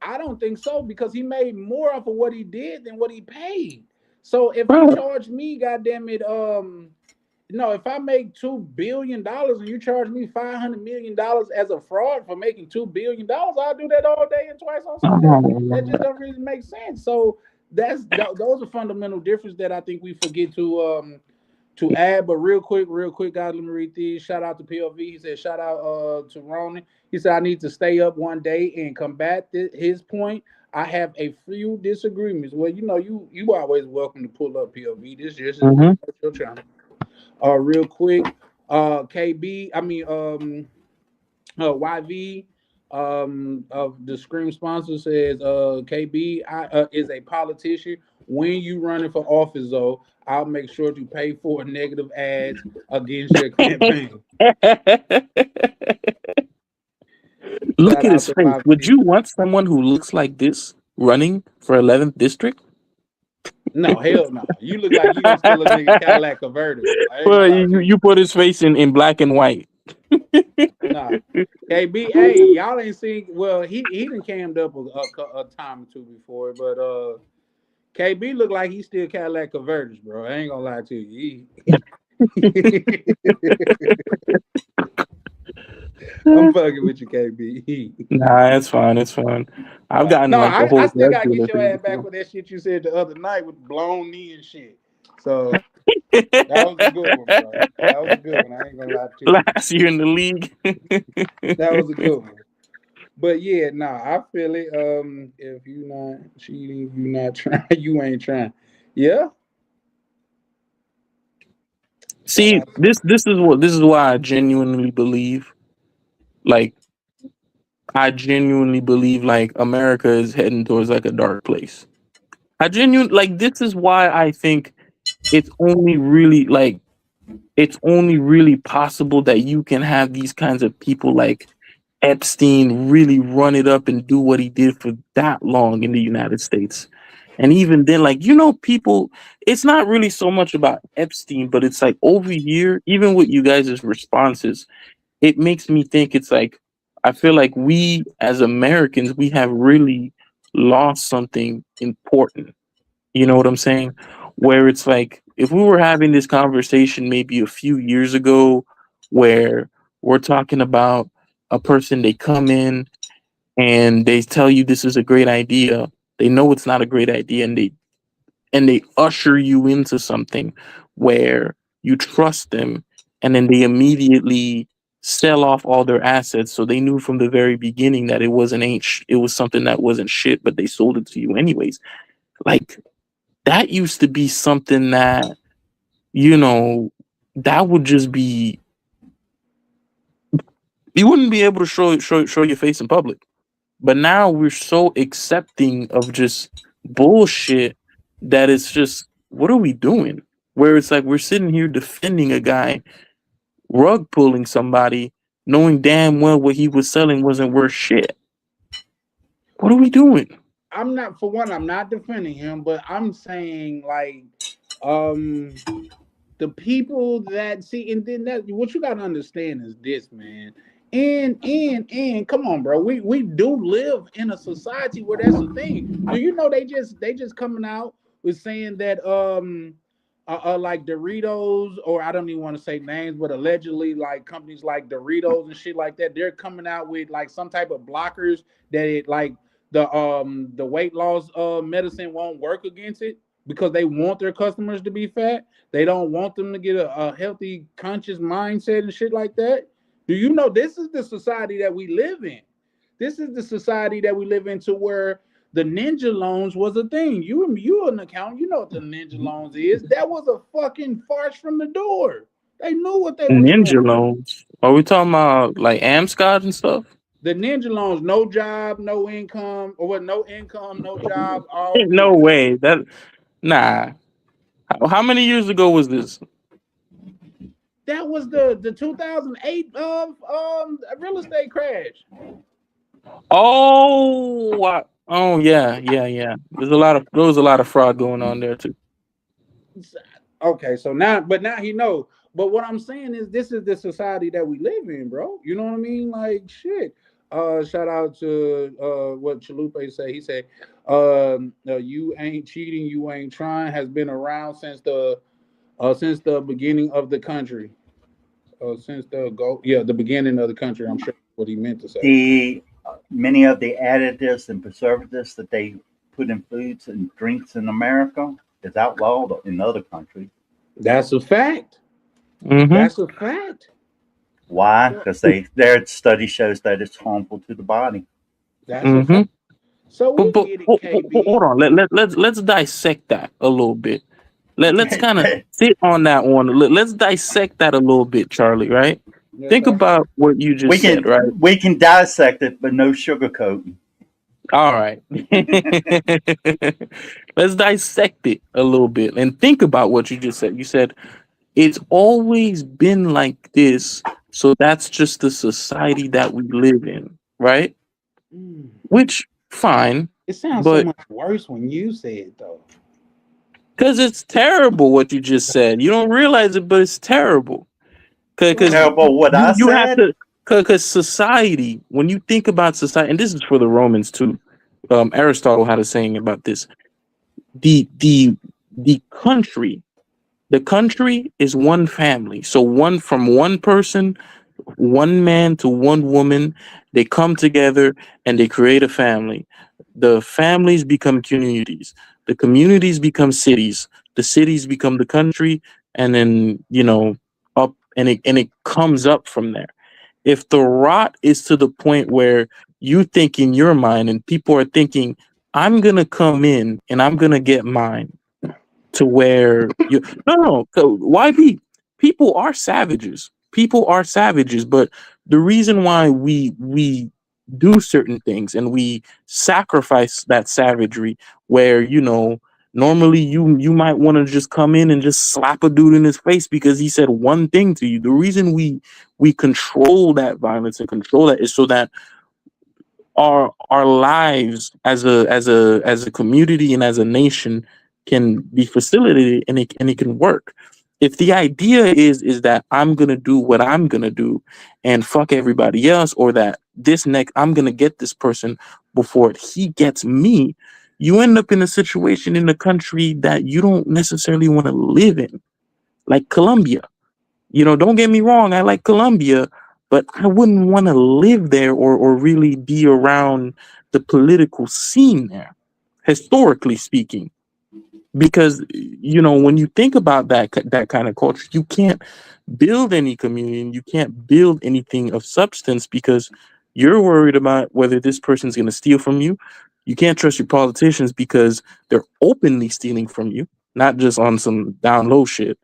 I don't think so because he made more off of what he did than what he paid. So if you Bro, charge me, goddamn it, no, if I make $2 billion and you charge me $500 million as a fraud for making $2 billion, I'll do that all day and twice on Sunday. That just don't really make sense. So those are fundamental differences that I think we forget to add. But real quick, guys, let me read these. Shout out to PLV. He said, shout out to Ronan. He said, I need to stay up one day and combat his point. I have a few disagreements. Well, you know, you always welcome to pull up PLV. This is hmm your channel. Real quick, KB, I mean, YV of the Scream sponsor says KB is a politician. When you running for office, though, I'll make sure to pay for negative ads against your campaign. Look Shout at out his to face. Would YV. you want someone who looks like this running for 11th district? No, hell no. You look like you gonna steal a nigga Cadillac convertible. I ain't gonna Well, lie to you you. put his face in black and white. Nah. KB, hey, y'all ain't seen. Well, he done cammed up a time or two before, but KB look like he still Cadillac converters, bro. I ain't gonna lie to you. I'm fucking with you, KB. Nah, it's fine. It's fine. I've gotten No, like a I whole still gotta get your dealership ass back before. with that shit you said the other night with blown knee and shit. So that was a good one, bro. That was a good one. I ain't gonna lie to you. Last year in the league. That was a good one. But yeah, nah, I feel it. If you not cheating, you not trying, you ain't trying. Yeah. Shout See, out to this is why I genuinely believe Like, I genuinely believe like America is heading towards like a dark place. I genuinely like this is why I think it's only really like it's only really possible that you can have these kinds of people like Epstein really run it up and do what he did for that long in the United States. And even then, like, people, it's not really so much about Epstein, but it's like over here, even with you guys' responses, it makes me think it's like, I feel like we as Americans, we have really lost something important. You know what I'm saying? Where it's like, if we were having this conversation maybe a few years ago, where we're talking about a person, they come in and they tell you this is a great idea, they know it's not a great idea, and they usher you into something where you trust them, and then they immediately sell off all their assets, so they knew from the very beginning that it was something that wasn't shit, but they sold it to you anyways. Like, that used to be something that, you know, that would just be, you wouldn't be able to show your face in public. But now we're so accepting of just bullshit that it's just, what are we doing? Where it's like we're sitting here defending a guy, rug pulling somebody, knowing damn well what he was selling wasn't worth shit. What are we doing? I'm not, for one, I'm not defending him, but I'm saying like, um, the people that see, and then that what you gotta understand is this, man. And come on, bro. We do live in a society where that's a thing. Do you know they just coming out with saying that like Doritos, or I don't even want to say names, but allegedly like companies like Doritos and shit like that, they're coming out with like some type of blockers that it like the weight loss medicine won't work against it because they want their customers to be fat. They don't want them to get a healthy, conscious mindset and shit like that. Do you know this is the society that we live in? This is the society that we live in to where the ninja loans was a thing. You an accountant, you know what the ninja loans is. That was a fucking farce from the door. They knew what they was doing. Ninja loans. Are we talking about like Amscot and stuff? The ninja loans, no job, no income, or what? No income, no job, all Ain't no good. way. Nah. How many years ago was this? That was the 2008 real estate crash. Oh yeah. There was a lot of fraud going on there too. Okay, so now, but now he know. But what I'm saying is, this is the society that we live in, bro. You know what I mean? Like shit. Shout out to what Chalupe say. He said, "You ain't cheating, you ain't trying." Has been around since the beginning of the country. The beginning of the country. I'm sure what he meant to say. The many of the additives and preservatives that they put in foods and drinks in America is outlawed in other countries. That's a fact. Mm-hmm. That's a fact. Why? Because their study shows that it's harmful to the body. That's a Mm-hmm. fact. So we get it, KB. Hold on. Let's dissect that a little bit. Let's kind of sit on that one. Let's dissect that a little bit, Charlie. Right? Yes, Think sir. about what you we just said. can Right? we can dissect it, but no sugarcoating. All right. Let's dissect it a little bit and think about what you just said. You said it's always been like this, so that's just the society that we live in, right? Mm. Which fine, It sounds so but much worse when you say it, though. because it's terrible what you just said. You don't realize it, but it's terrible. Because Well, Terrible what I you have said. to, because society, when you think about society, and this is for the Romans too. Aristotle had a saying about this. The country, the country is one family. So one person, one man to one woman, they come together and they create a family. The families become communities. The communities become cities. The cities become the country, and then up, and it comes up from there. If the rot is to the point where you think in your mind and people are thinking, I'm gonna come in and I'm gonna get mine, to where you no, no, so why be, people are savages. People are savages, but the reason why we do certain things and we sacrifice that savagery, where normally you might want to just come in and just slap a dude in his face because he said one thing to you. The reason we control that violence and control that is so that our lives as a community and as a nation can be facilitated, and it can work. If the idea is that I'm gonna do what I'm gonna do and fuck everybody else, or that this next I'm gonna get this person before he gets me, you end up in a situation in a country that you don't necessarily want to live in, like Colombia. Don't get me wrong, I like Colombia, but I wouldn't want to live there, or really be around the political scene there, historically speaking. Because when you think about that kind of culture, you can't build any community, and you can't build anything of substance because you're worried about whether this person's going to steal from you. You can't trust your politicians because they're openly stealing from you, not just on some down low shit.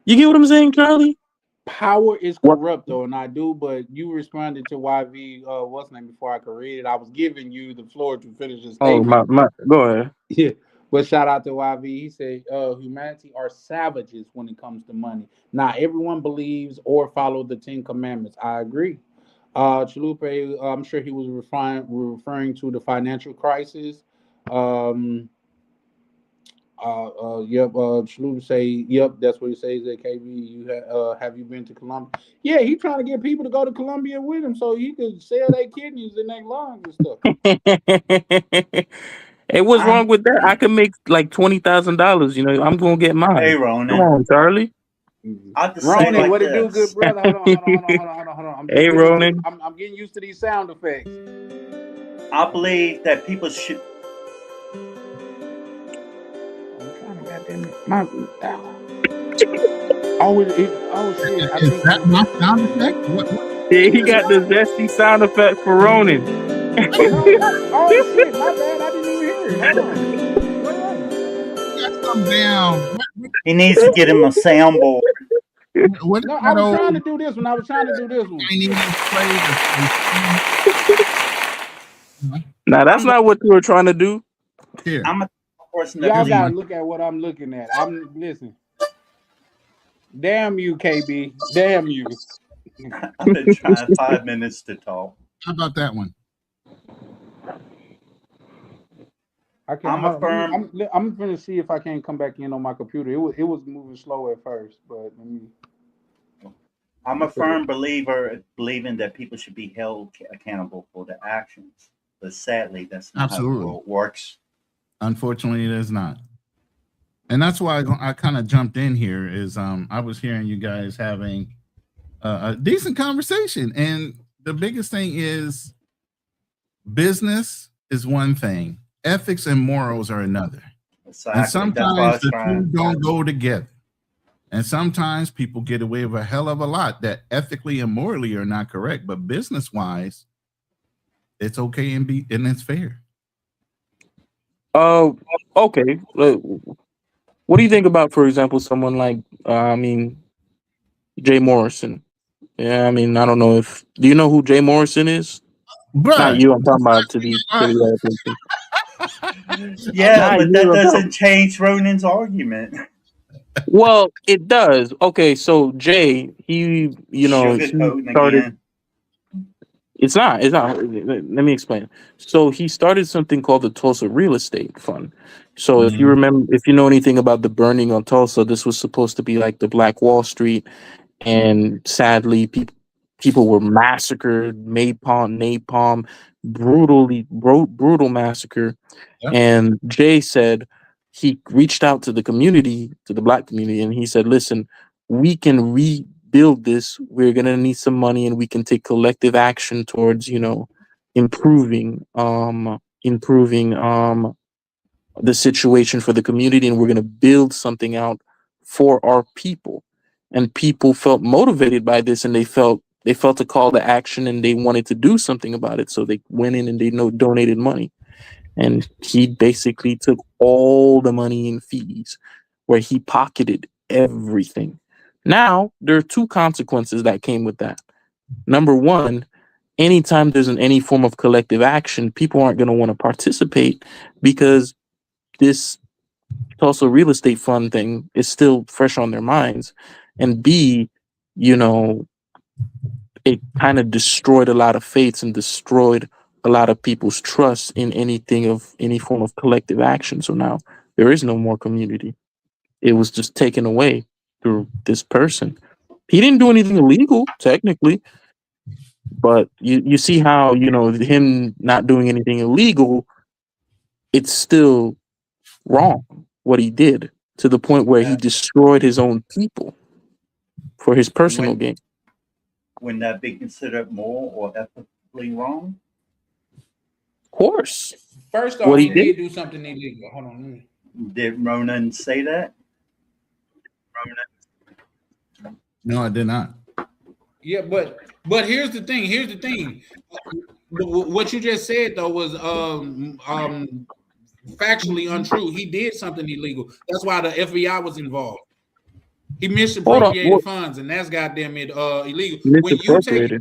You get what I'm saying, Charlie? Power is What? corrupt, though, and I do. But you responded to YV, what's name before I could read it. I was giving you the floor to finish the Oh, statement. go ahead. Yeah, but shout out to YV. He said, "Humanity are savages when it comes to money. Not everyone believes or follow the Ten Commandments." I agree. Chalupe, I'm sure he was referring to the financial crisis. Um, yep. Chalupa say, "Yep, that's what he says." At KB, have you been to Colombia? Yeah, he trying to get people to go to Colombia with him so he could sell their kidneys and their lungs and stuff. Hey, what's I'm wrong with that? I can make like $20,000. I'm gonna get Hey, mine. Come Ronan. on, Charlie. I have to say Ronan, like what it do, good this. brother? Hold on. I'm just Hey, getting used to. Ronan. I'm getting used to these sound effects. I believe that people should. I'm trying to goddamn it. Oh shit! I Is think that my sound effect? What Yeah, he got the zesty sound effect for Ronan. Oh shit! My bad. I didn't even hear it. Hold on. What happened? got some damn? He needs to get him a soundboard. What is No, I that was old trying to do this one. I was trying to do this one. Chinese play? Now that's I'm the not what you were trying to do. Here, I'm a person that Y'all here's my. gotta look at what I'm looking at. I'm listen. Damn you, KB. Damn you. I've been trying 5 minutes to talk. How about that one? I can't. I'm a Hold on, firm. I'm gonna see if I can come back in on my computer. It was moving slow at first, but let me. I'm a firm believer, believing that people should be held accountable for their actions. But sadly, that's not how the Absolutely. world works. Unfortunately, it is not. And that's why I kind of jumped in here. Is I was hearing you guys having a decent conversation, and the biggest thing is business is one thing, ethics and morals are another. And Exactly. That's why I sometimes was the two trying. don't go together. And sometimes people get away with a hell of a lot that ethically and morally are not correct, but business wise, it's okay and it's fair. Uh, okay. What do you think about, for example, someone like Jay Morrison? Yeah, I don't know if do you know who Jay Morrison is? Not Bruh, you. I'm talking about to the other person. Yeah, Not but you. that I'm doesn't talking. change Ronan's argument. Well, it does. Okay, so Jay, he Sugarcoating started. again. It's not. It's not. Let me explain. So he started something called the Tulsa Real Estate Fund. So if you Mhm. remember, if you know anything about the burning on Tulsa, this was supposed to be like the Black Wall Street, and sadly, people were massacred, napalm, brutal massacre. Yep. And Jay said he reached out to the community, to the black community, and he said, "Listen, we can rebuild this. We're gonna need some money, and we can take collective action towards, improving the situation for the community, and we're gonna build something out for our people." And people felt motivated by this, and they felt a call to action, and they wanted to do something about it. So they went in and they donated money, and he basically took all the money in fees, where he pocketed everything. Now, there are two consequences that came with that. Number one, anytime there's any form of collective action, people aren't going to want to participate because this Tulsa real estate fund thing is still fresh on their minds. And B, you know, it kind of destroyed a lot of faiths and destroyed a lot of people's trust in anything of any form of collective action. So now there is no more community. It was just taken away through this person. He didn't do anything illegal, technically, but you see how, him not doing anything illegal, it's still wrong what he did, to the point where he destroyed his own people for his personal gain. Wouldn't that be considered moral or ethically wrong? Of course. First off, What he he did did? do something illegal. Hold on. Did Ronan say that? No, I did not. Yeah, but here's the thing. What you just said though was factually untrue. He did something illegal. That's why the FBI was involved. He misappropriated funds, and that's goddamn it illegal. When you take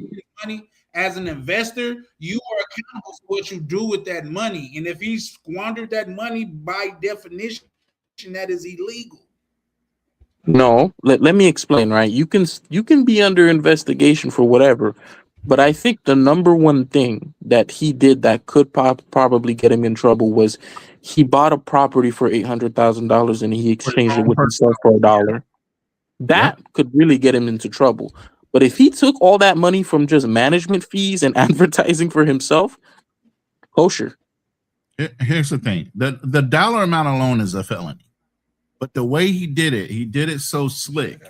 money as an investor, you are accountable for what you do with that money. And if he squandered that money, by definition, that is illegal. No, let me explain, right? You can be under investigation for whatever, but I think the number one thing that he did that could probably get him in trouble was he bought a property for $800,000 and he exchanged it with himself for $1. That could really get him into trouble. But if he took all that money from just management fees and advertising for himself, kosher. Here's the thing: the dollar amount alone is a felony. But the way he did it so slick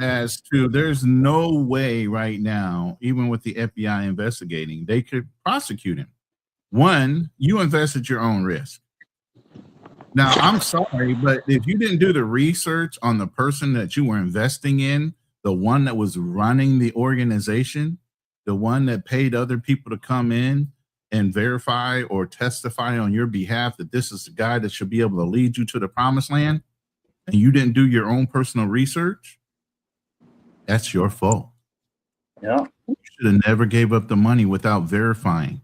as to there's no way right now, even with the FBI investigating, they could prosecute him. One, you invest at your own risk. Now, I'm sorry, but if you didn't do the research on the person that you were investing in, the one that was running the organization, the one that paid other people to come in and verify or testify on your behalf that this is the guy that should be able to lead you to the promised land, and you didn't do your own personal research, that's your fault. Yeah. You should have never gave up the money without verifying.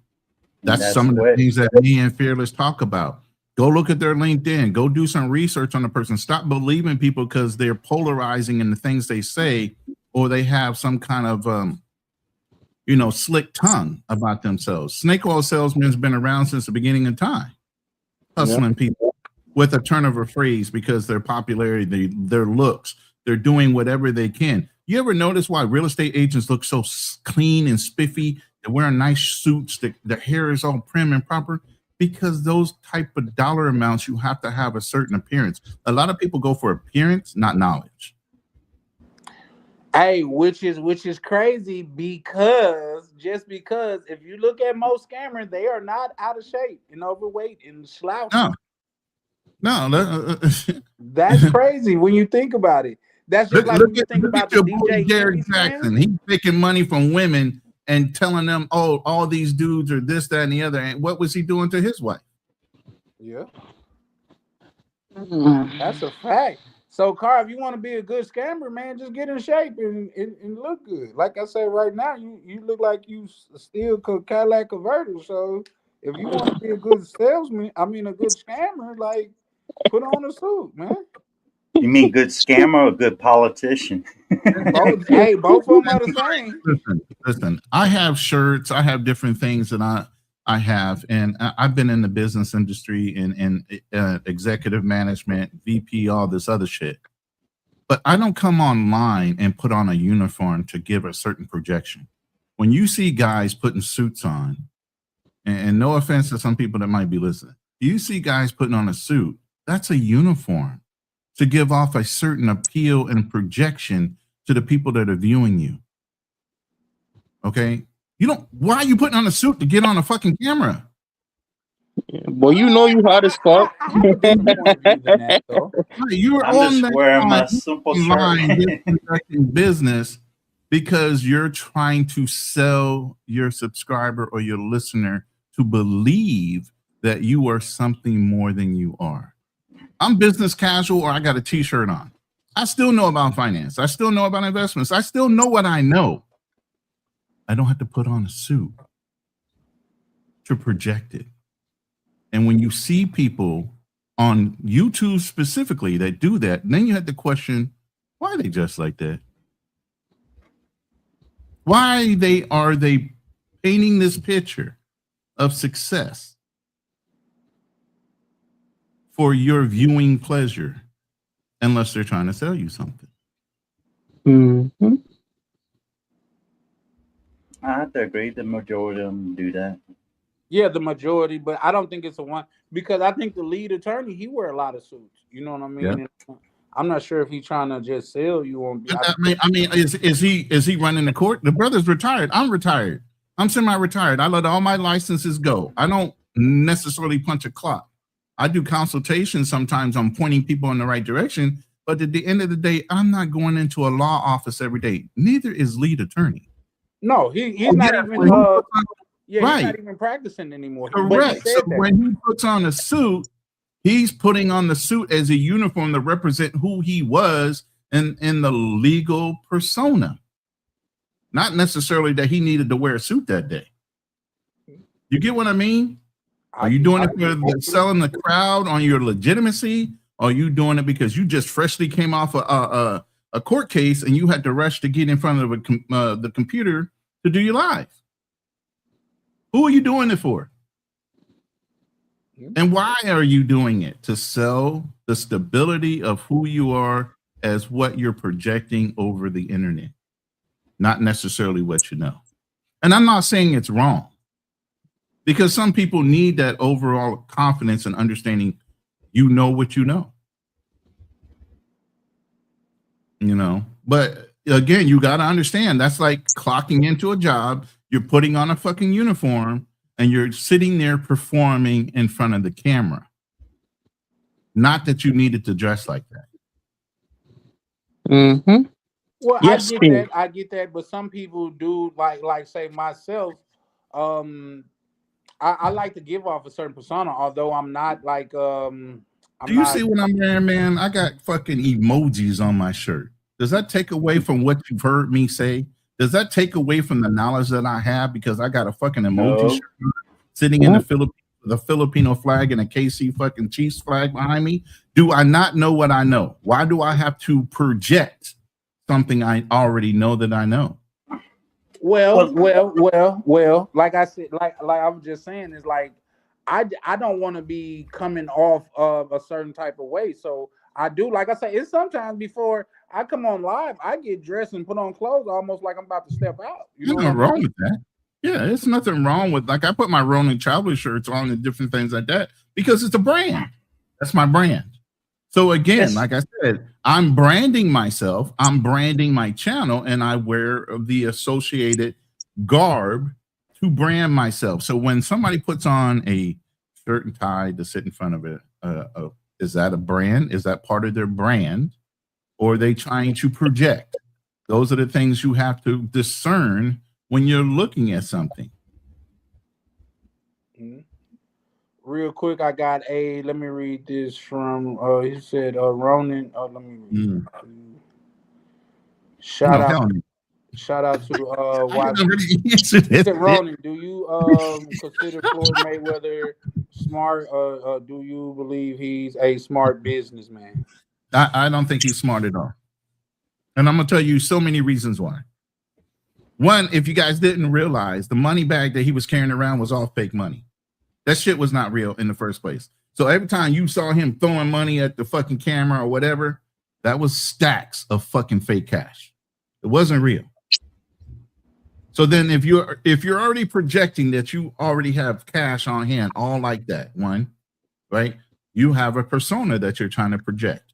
That's some of the things that me and Fearless talk about. Go look at their LinkedIn. Go do some research on the person. Stop believing people because they're polarizing in the things they say, or they have some kind of slick tongue about themselves. Snake oil salesman's been around since the beginning of time, hustling people with a turn of a phrase because their popularity, their looks, they're doing whatever they can. You ever notice why real estate agents look so clean and spiffy? They're wearing nice suits. Their hair is all prim and proper. Because those type of dollar amounts, you have to have a certain appearance. A lot of people go for appearance, not knowledge. Hey, which is crazy because if you look at most scammers, they are not out of shape and overweight and slouchy. No, that's crazy when you think about it. That's just like when you think about the DJ Gary Jackson. He's taking money from women and telling them, oh, all these dudes are this, that, and the other. And what was he doing to his wife? Yeah. That's a fact. So, Carl, if you want to be a good scammer, man, just get in shape and look good. Like I said, right now, you look like you still Cadillac converter. So, if you want to be a good salesman, a good scammer, like, put on a suit, man. You mean good scammer or good politician? Both of them are the same. Listen, I have shirts. I have different things that I have, and I've been in the business industry and executive management, VP, all this other shit. But I don't come online and put on a uniform to give a certain projection. When you see guys putting suits on, and no offense to some people that might be listening, you see guys putting on a suit, that's a uniform to give off a certain appeal and projection to the people that are viewing you. Okay? Why are you putting on a suit to get on a fucking camera? Well, you hot as fuck. You're on the wearing my simple shirt. Business because you're trying to sell your subscriber or your listener to believe that you are something more than you are. I'm business casual or I got a t-shirt on. I still know about finance. I still know about investments. I still know what I know. I don't have to put on a suit to project it. And when you see people on YouTube specifically that do that, then you have to question, why are they just like that? Why are they painting this picture of success for your viewing pleasure, unless they're trying to sell you something? Mm-hmm. I have to agree. The majority of them do that. Yeah, the majority, but I don't think it's a one because I think the lead attorney he wear a lot of suits. You know what I mean? Yeah. And I'm not sure if he's trying to just sell you on. I mean, is he running the court? The brother's retired. I'm retired. I'm semi-retired. I let all my licenses go. I don't necessarily punch a clock. I do consultations sometimes on pointing people in the right direction, but at the end of the day, I'm not going into a law office every day. Neither is lead attorney. No, he's not even. He's not even practicing anymore. Correct. So when he puts on a suit, he's putting on the suit as a uniform to represent who he was in the legal persona. Not necessarily that he needed to wear a suit that day. You get what I mean? Are you doing it for selling the crowd on your legitimacy? Or are you doing it because you just freshly came off a court case and you had to rush to get in front of the computer to do your live? Who are you doing it for? And why are you doing it? To sell the stability of who you are as what you're projecting over the internet, not necessarily what you know. And I'm not saying it's wrong, because some people need that overall confidence and understanding you know what you know. You know, but again, you got to understand that's like clocking into a job. You're putting on a fucking uniform and you're sitting there performing in front of the camera. Not that you needed to dress like that. Mm-hmm. Well, yes, I get that, but some people do like say myself. I like to give off a certain persona, although I'm not like do you see what I'm wearing, man? I got fucking emojis on my shirt. Does that take away from what you've heard me say? Does that take away from the knowledge that I have because I got a fucking emoji shirt sitting in the Filipino flag and a KC fucking Chiefs flag behind me? Do I not know what I know? Why do I have to project something I already know that I know? Well. Like I said, like I was just saying, is like I don't want to be coming off of a certain type of way. So I do, like I say, it's sometimes before I come on live, I get dressed and put on clothes almost like I'm about to step out. There's nothing wrong with that. Yeah, it's nothing wrong with, like, I put my Ronin Traveler shirts on and different things like that because it's a brand. That's my brand. So again, like I said, I'm branding myself, I'm branding my channel, and I wear the associated garb to brand myself. So when somebody puts on a shirt and tie to sit in front of it, is that a brand? Is that part of their brand? Or are they trying to project? Those are the things you have to discern when you're looking at something. Real quick, I got let me read this from, he said, Ronan, let me read. Shout out to Watson. Ronan, do you consider Floyd Mayweather smart? Do you believe he's a smart businessman? I don't think he's smart at all. And I'm going to tell you so many reasons why. One, if you guys didn't realize, the money bag that he was carrying around was all fake money. That shit was not real in the first place. So every time you saw him throwing money at the fucking camera or whatever, that was stacks of fucking fake cash. It wasn't real. So then if you're already projecting that you already have cash on hand, all like that, one, right? You have a persona that you're trying to project,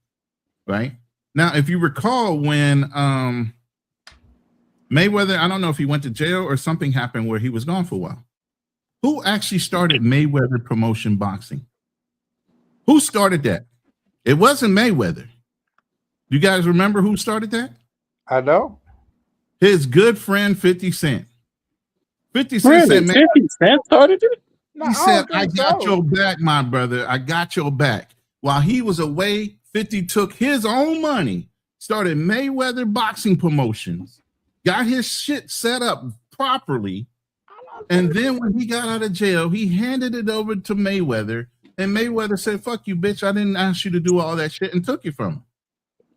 right? Now, if you recall when Mayweather, I don't know if he went to jail or something happened where he was gone for a while. Who actually started Mayweather Promotion Boxing? Who started that? It wasn't Mayweather. You guys remember who started that? I know. His good friend 50 Cent. 50 Cent really? said, man, 50 Cent started it? He said, I got your back, my brother. I got your back. While he was away, 50 took his own money started Mayweather Boxing Promotions, got his shit set up properly, and then when he got out of jail, he handed it over to Mayweather, and Mayweather said, "Fuck you, bitch! I didn't ask you to do all that shit," and took it from him.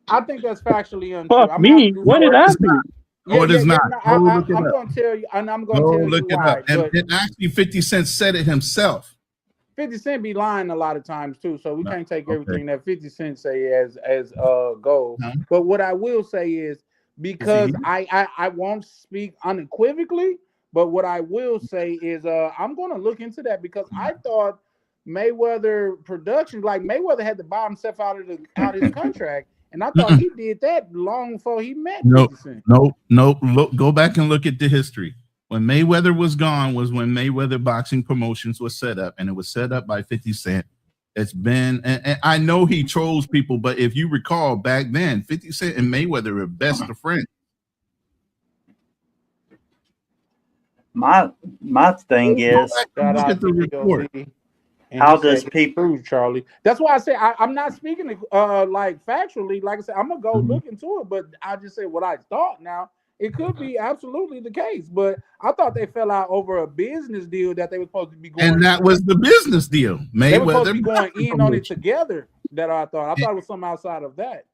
I think that's factually untrue. Fuck I'm gonna have to me. do What some did work. I do? Oh, it is not. No, Go look it I'm up. going to tell you, and I'm going Go to tell look you it why. up. And But actually, 50 Cent said it himself. 50 Cent be lying a lot of times too, so we No, can't take okay. everything that 50 Cent say as gold. No. But what I will say is because I won't speak unequivocally, but what I will say is I'm going to look into that because I thought Mayweather Productions, like Mayweather had to buy himself out of his contract, and I thought he did that long before he met 50 Cent. No. Look, go back and look at the history. When Mayweather was gone was when Mayweather Boxing Promotions was set up, and it was set up by 50 Cent. It's been, and I know he trolls people, but if you recall back then, 50 Cent and Mayweather were best of friends. My thing is, Shout Look out at the to report. DOC. And how he does said, people? "True, Charlie." That's why I say I'm not speaking like factually. Like I said, I'm gonna go look into it, but I just say what I thought. Now it could be absolutely the case, but I thought they fell out over a business deal that they were supposed to be going. And that was the business deal. They were supposed to Mayweather be going Boxing in on it Promotions. together. That I thought it was something outside of that.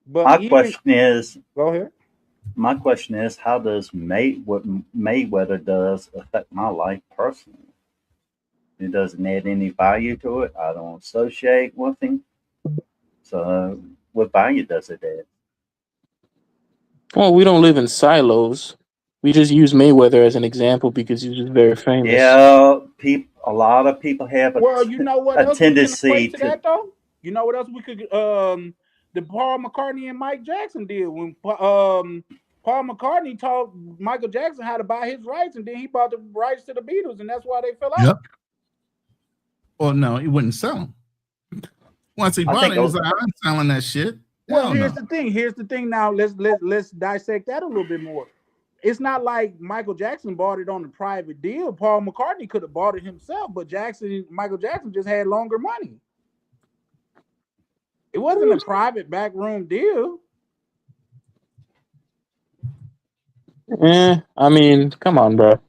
But My even question is, go ahead. how does what Mayweather does affect my life personally? It doesn't add any value to it. I don't associate with him. So, what value does it add? Well, we don't live in silos. We just use Mayweather as an example because he's just very famous. Yeah, a lot of people have Well, you know what a else we can tendency equate to to. that though? You know what else we could the Paul McCartney and Mike Jackson did when Paul McCartney taught Michael Jackson how to buy his rights, and then he bought the rights to the Beatles, and that's why they fell out. Yep. Well, no, he wouldn't sell them. Once he bought it, he was like, "I'm selling that shit." Well, here's the thing. Here's the thing. Now let's dissect that a little bit more. It's not like Michael Jackson bought it on a private deal. Paul McCartney could have bought it himself, but Michael Jackson just had longer money. It wasn't a private backroom deal. I mean, come on, bro.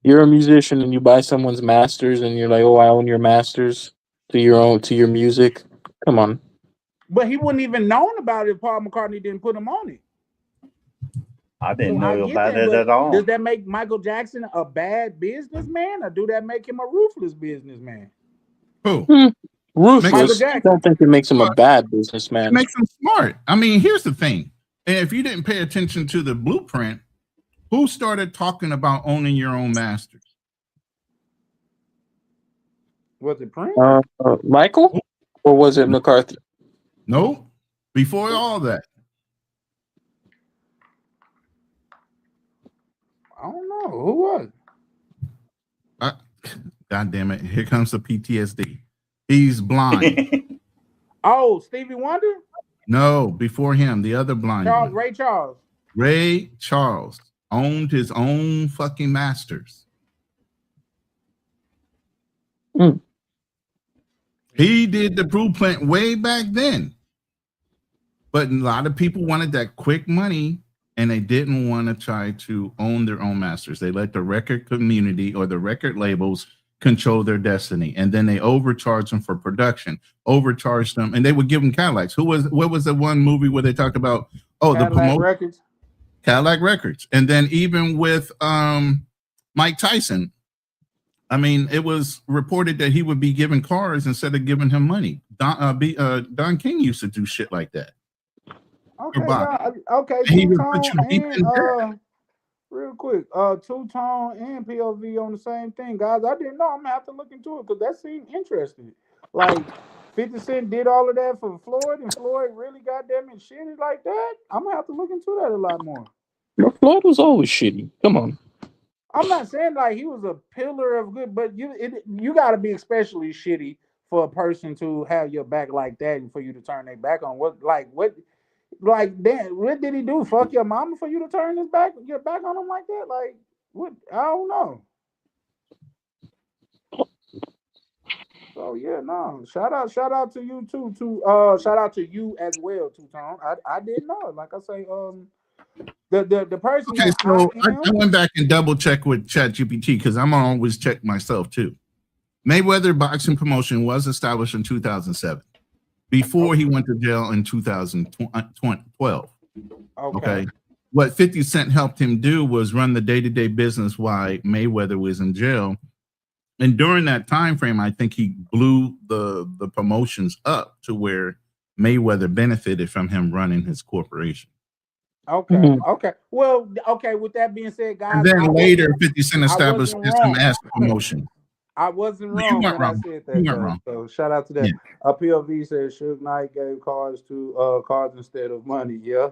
You're a musician and you buy someone's masters, and you're like, "Oh, I own your masters to your music." Come on. But he wouldn't even known about it if Paul McCartney didn't put him on it. I didn't know about it at all. Does that make Michael Jackson a bad businessman, or do that make him a ruthless businessman? Who? Ruthless. I don't think it makes him a bad businessman. It makes him smart. I mean, here's the thing. And if you didn't pay attention to the blueprint, who started talking about owning your own masters? Was it Prince? Michael? Or was it McCarthy? No. Before all that. I don't know. Who was? God damn it. Here comes the PTSD. He's blind. Oh, Stevie Wonder? No, before him, the other blind one. Ray Charles. Ray Charles owned his own fucking masters. He did the blueprint way back then. But a lot of people wanted that quick money, and they didn't want to try to own their own masters. They let the record community or the record labels control their destiny, and then they overcharged them for production, overcharged them, and they would give them Cadillacs. What was the one movie where they talked about Cadillac the promotion? Records? Cadillac Records. And then even with Mike Tyson, I mean, it was reported that he would be giving cars instead of giving him money. Don King used to do shit like that. Okay, okay. Real quick, Two-Tone and POV on the same thing, guys. I didn't know. I'm gonna have to look into it because that seemed interesting. Like 50 Cent did all of that for Floyd, and Floyd really goddamn it shitty like that. I'm gonna have to look into that a lot more. Floyd was always shitty. Come on. I'm not saying like he was a pillar of good, but you got to be especially shitty for a person to have your back like that and for you to turn their back on then what did he do? Fuck your mama for you to turn your back on him like that? Like what? I don't know. So So yeah, no. Shout out to you too. To shout out to you as well, Two Tone. I didn't know. Like I say, the person Okay, that I so I am. went back and double checked with ChatGPT because I'm gonna always check myself too. Mayweather Boxing Promotion was established in 2007 before he went to jail in 2012. Okay. Okay. What 50 Cent helped him do was run the day-to-day business while Mayweather was in jail. And during that time frame, I think he blew the promotions up to where Mayweather benefited from him running his corporation. Okay. Okay. Well, okay. With that being said, And guys, then later, 50 Cent I established wasn't wrong. SMS promotion. I wasn't You wrong weren't when I wrong. said You that weren't though. wrong. So shout out to that. Yeah. POV said Suge Knight gave cards instead of money. Yeah.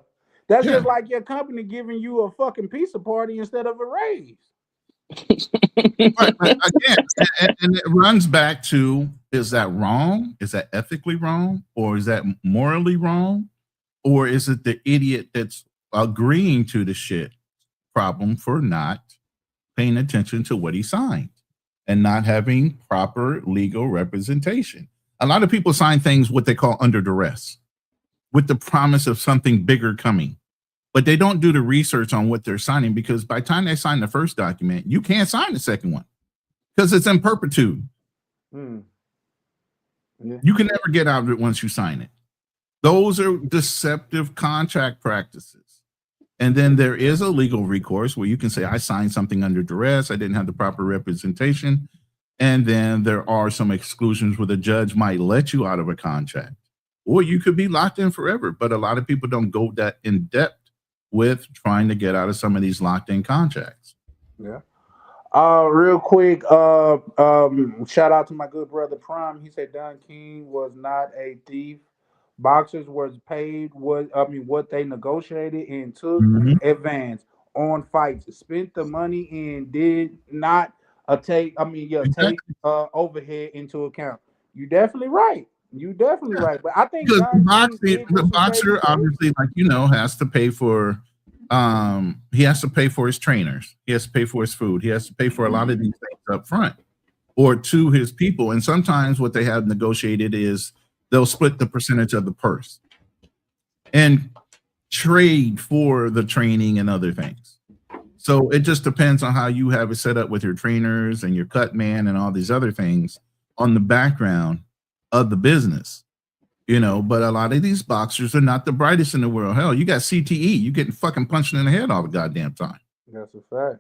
That's Yeah. just like your company giving you a fucking pizza party instead of a raise. But again, and it runs back to, is that wrong? Is that ethically wrong? Or is that morally wrong? Or is it the idiot that's agreeing to the shit problem for not paying attention to what he signed and not having proper legal representation? A lot of people sign things what they call under duress with the promise of something bigger coming, but they don't do the research on what they're signing, because by the time they sign the first document, you can't sign the second one because it's in perpetuity. Hmm. Yeah. You can never get out of it once you sign it. Those are deceptive contract practices. And then there is a legal recourse where you can say, I signed something under duress, I didn't have the proper representation. And then there are some exclusions where the judge might let you out of a contract, or you could be locked in forever. But a lot of people don't go that in depth with trying to get out of some of these locked in contracts. Yeah. Real quick, shout out to my good brother Prime. He said Don King was not a thief. Boxers was paid what they negotiated and took Mhm. advance on fights. Spent the money and did not take Exactly. overhead into account. You definitely right. You definitely Yeah. right. But I think Because Don King did the do some shady boxer shit. obviously, like, has to pay for he has to pay for his trainers, he has to pay for his food, he has to pay for a lot of these things up front or to his people. And sometimes what they have negotiated is they'll split the percentage of the purse and trade for the training and other things. So it just depends on how you have it set up with your trainers and your cut man and all these other things on the background of the business. But a lot of these boxers are not the brightest in the world. Hell, you got CTE, you getting fucking punched in the head all the goddamn time. That's a fact.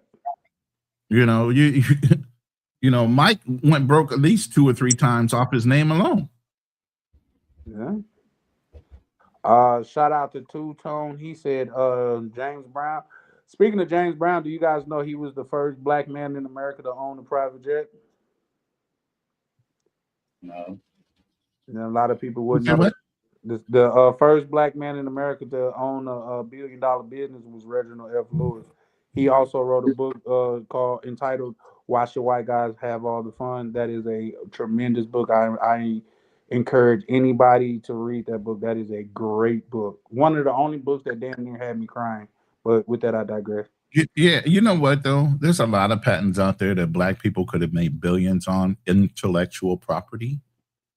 Mike went broke at least 2 or 3 times off his name alone. Yeah. Shout out to Two Tone. He said, James Brown. Speaking of James Brown, do you guys know he was the first black man in America to own a private jet? No. And a lot of people wouldn't Okay, know what? that. The first black man in America to own a billion-dollar business was Reginald F. Lewis. He also wrote a book entitled "Why Should White Guys Have All the Fun?" That is a tremendous book. I encourage anybody to read that book. That is a great book. One of the only books that damn near had me crying. But with that, I digress. Yeah, you know what though? There's a lot of patents out there that black people could have made billions on intellectual property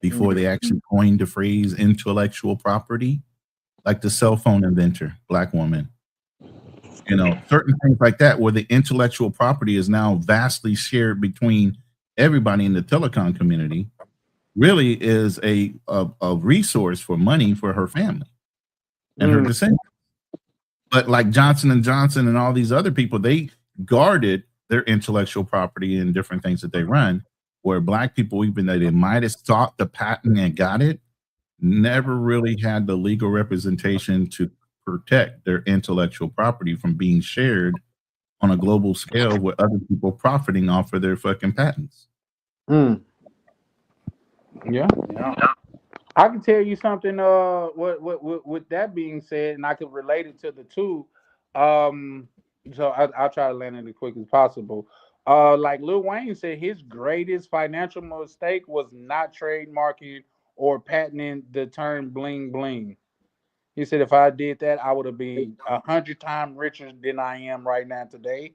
before they actually coined the phrase intellectual property, like the cell phone inventor, black woman. Certain things like that, where the intellectual property is now vastly shared between everybody in the telecom community, really is a resource for money for her family and her descendants. But like Johnson and Johnson and all these other people, they guarded their intellectual property and different things that they run. Where black people, even though they might have sought the patent and got it, never really had the legal representation to protect their intellectual property from being shared on a global scale with other people profiting off of their fucking patents. Mm. Yeah. Yeah. I can tell you something. With that being said, and I can relate it to the two. Um, I'll try to land it as quick as possible. Like Lil Wayne said, his greatest financial mistake was not trademarking or patenting the term "bling bling." He said, if I did that, I would have been 100 times richer than I am right now today.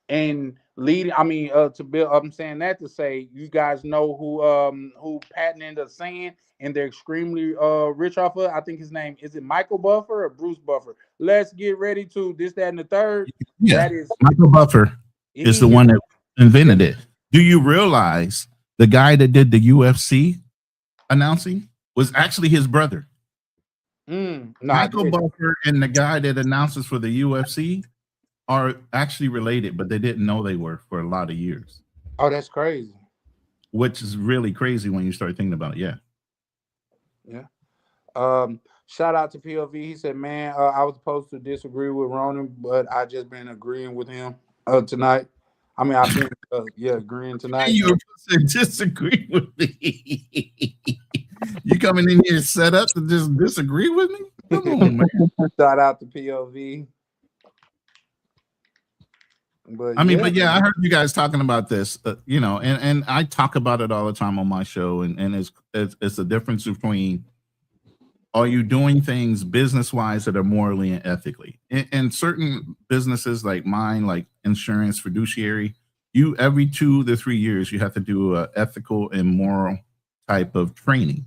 and leading. I mean, to build. I'm saying that to say, you guys know who patented the saying, and they're extremely rich off of. I think his name is it Michael Buffer or Bruce Buffer. Let's get ready to this, that, and the third. Yeah, That is Michael Buffer is the one that invented it. Do you realize the guy that did the UFC announcing was actually his brother? No, Michael Buffer and the guy that announces for the UFC are actually related, but they didn't know they were for a lot of years. Oh, that's crazy. Which is really crazy when you start thinking about it. Yeah. Yeah. Shout out to POV. He said, "Man, I was supposed to disagree with Ronan, but I just been agreeing with him tonight. I mean, I've been agreeing tonight. You disagree with me. You coming in here set up to just disagree with me? Come on, man. Shout out to POV. But I heard you guys talking about this, and I talk about it all the time on my show, and it's the difference between, are you doing things business-wise that are morally and ethically? In certain businesses like mine, like insurance, fiduciary, you every 2 to 3 years, you have to do a ethical and moral type of training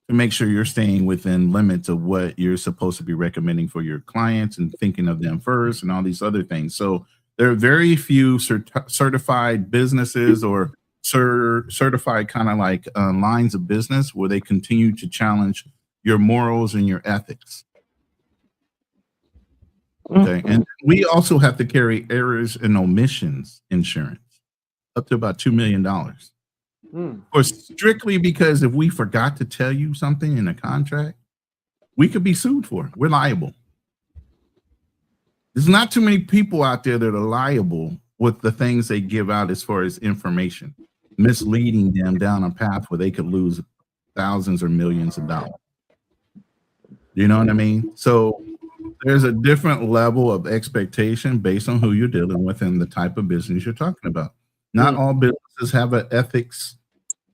to make sure you're staying within limits of what you're supposed to be recommending for your clients and thinking of them first and all these other things. So there are very few certified businesses or certified kind of like lines of business where they continue to challenge your morals and your ethics. Okay. And we also have to carry errors and omissions insurance up to about $2 million. Or strictly because if we forgot to tell you something in a contract, we could be sued for it. We're liable. There's not too many people out there that are liable with the things they give out as far as information, misleading them down a path where they could lose thousands or millions of dollars. You know what I mean? So there's a different level of expectation based on who you're dealing with and the type of business you're talking about. Not all businesses have an ethics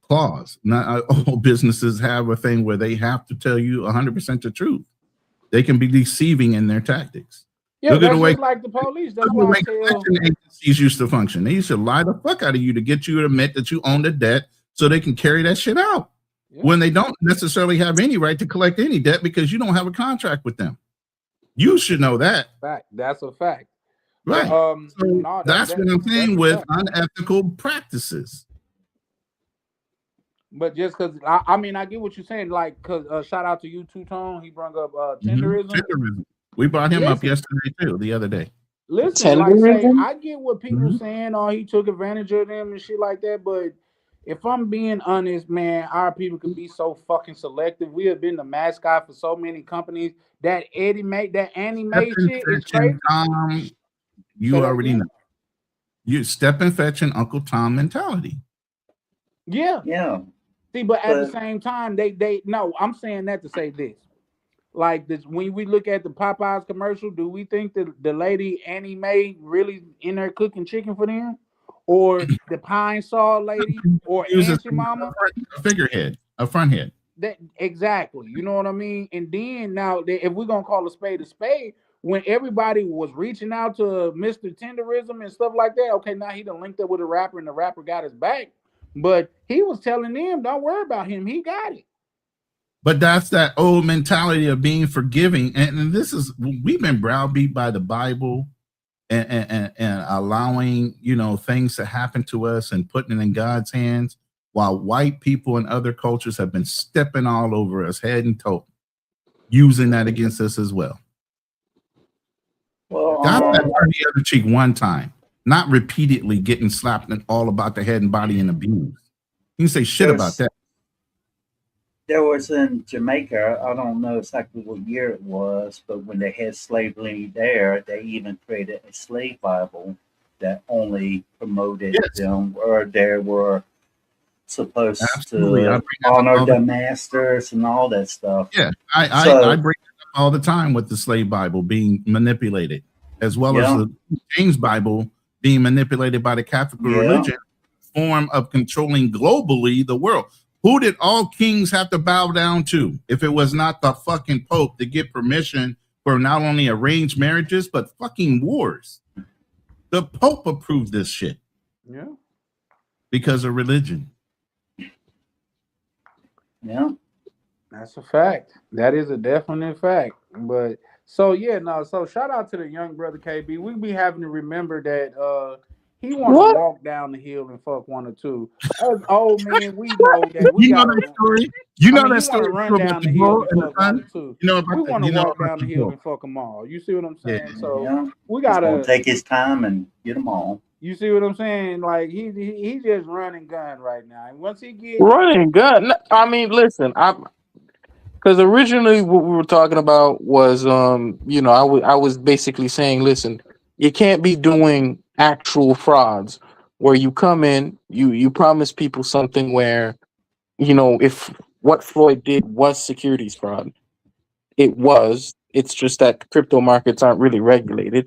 clause. Not all businesses have a thing where they have to tell you 100% the truth. They can be deceiving in their tactics. Yeah, look that's just like the police. That's why I tell agencies used to function. They used to lie the fuck out of you to get you to admit that you own the debt so they can carry that shit out. Yeah. When they don't necessarily have any right to collect any debt because you don't have a contract with them. You should know that. Fact. That's a fact. Right. That's what I'm saying with unethical practices. But just because I mean I get what you're saying, like because shout out to you, Two-Tone. He brought up tenderism. Tenderism. We brought him up yesterday too, the other day. Listen, like say, I get what people saying, or he took advantage of them and shit like that. But if I'm being honest, man, our people can be so fucking selective. We have been the mascot for so many companies. That anime shit is crazy. You already know. You step and fetch an Uncle Tom mentality. Yeah. Yeah. See, but at the same time, they no, I'm saying that to say this. Like this, when we look at the Popeyes commercial, do we think that the lady Annie Mae really in there cooking chicken for them, or the Pine Saw lady, or Auntie Mama? A figurehead, a front head. That exactly, you know what I mean. And then now, if we're gonna call a spade, when everybody was reaching out to Mr. Tenderism and stuff like that, okay, now he done linked up with a rapper, and the rapper got his back, but he was telling them, "Don't worry about him, he got it." But that's that old mentality of being forgiving. And this is, we've been browbeat by the Bible and allowing, things to happen to us and putting it in God's hands, while white people and other cultures have been stepping all over us head and toe, using that against us as well. Got that turn the other cheek one time, not repeatedly getting slapped all about the head and body and abused. You can say shit about that. There was in Jamaica, I don't know exactly what year it was, but when they had slavery there, they even created a slave Bible that only promoted them, or they were supposed to honor the masters and all that stuff. Yeah, I bring it up all the time with the slave Bible being manipulated, as well as the James Bible being manipulated by the Catholic religion, form of controlling globally the world. Who did all kings have to bow down to if it was not the fucking Pope to get permission for not only arranged marriages, but fucking wars? The Pope approved this shit Yeah. because of religion. Yeah. That's a fact. That is a definite fact. But so yeah, no. So shout out to the young brother KB. We be having to remember that he want to What? walk down the hill and fuck one or two. Us old men, we know that we You know that gotta. story? You I know mean, that he want to story run too about down the the hill bull and and the fuck one son? or two. You know We about want to walk about down the the hill bull. and fuck them all. You see what I'm Yeah. saying? So Yeah. we He's gonna gotta. take his time and get them all. You see what I'm saying? Like he just running gun right now. And once he get Running gun. I mean, listen, I because originally what we were talking about was I was basically saying, listen, you can't be doing actual frauds where you come in, you promise people something where, if what Floyd did was securities fraud, it was. It's just that crypto markets aren't really regulated.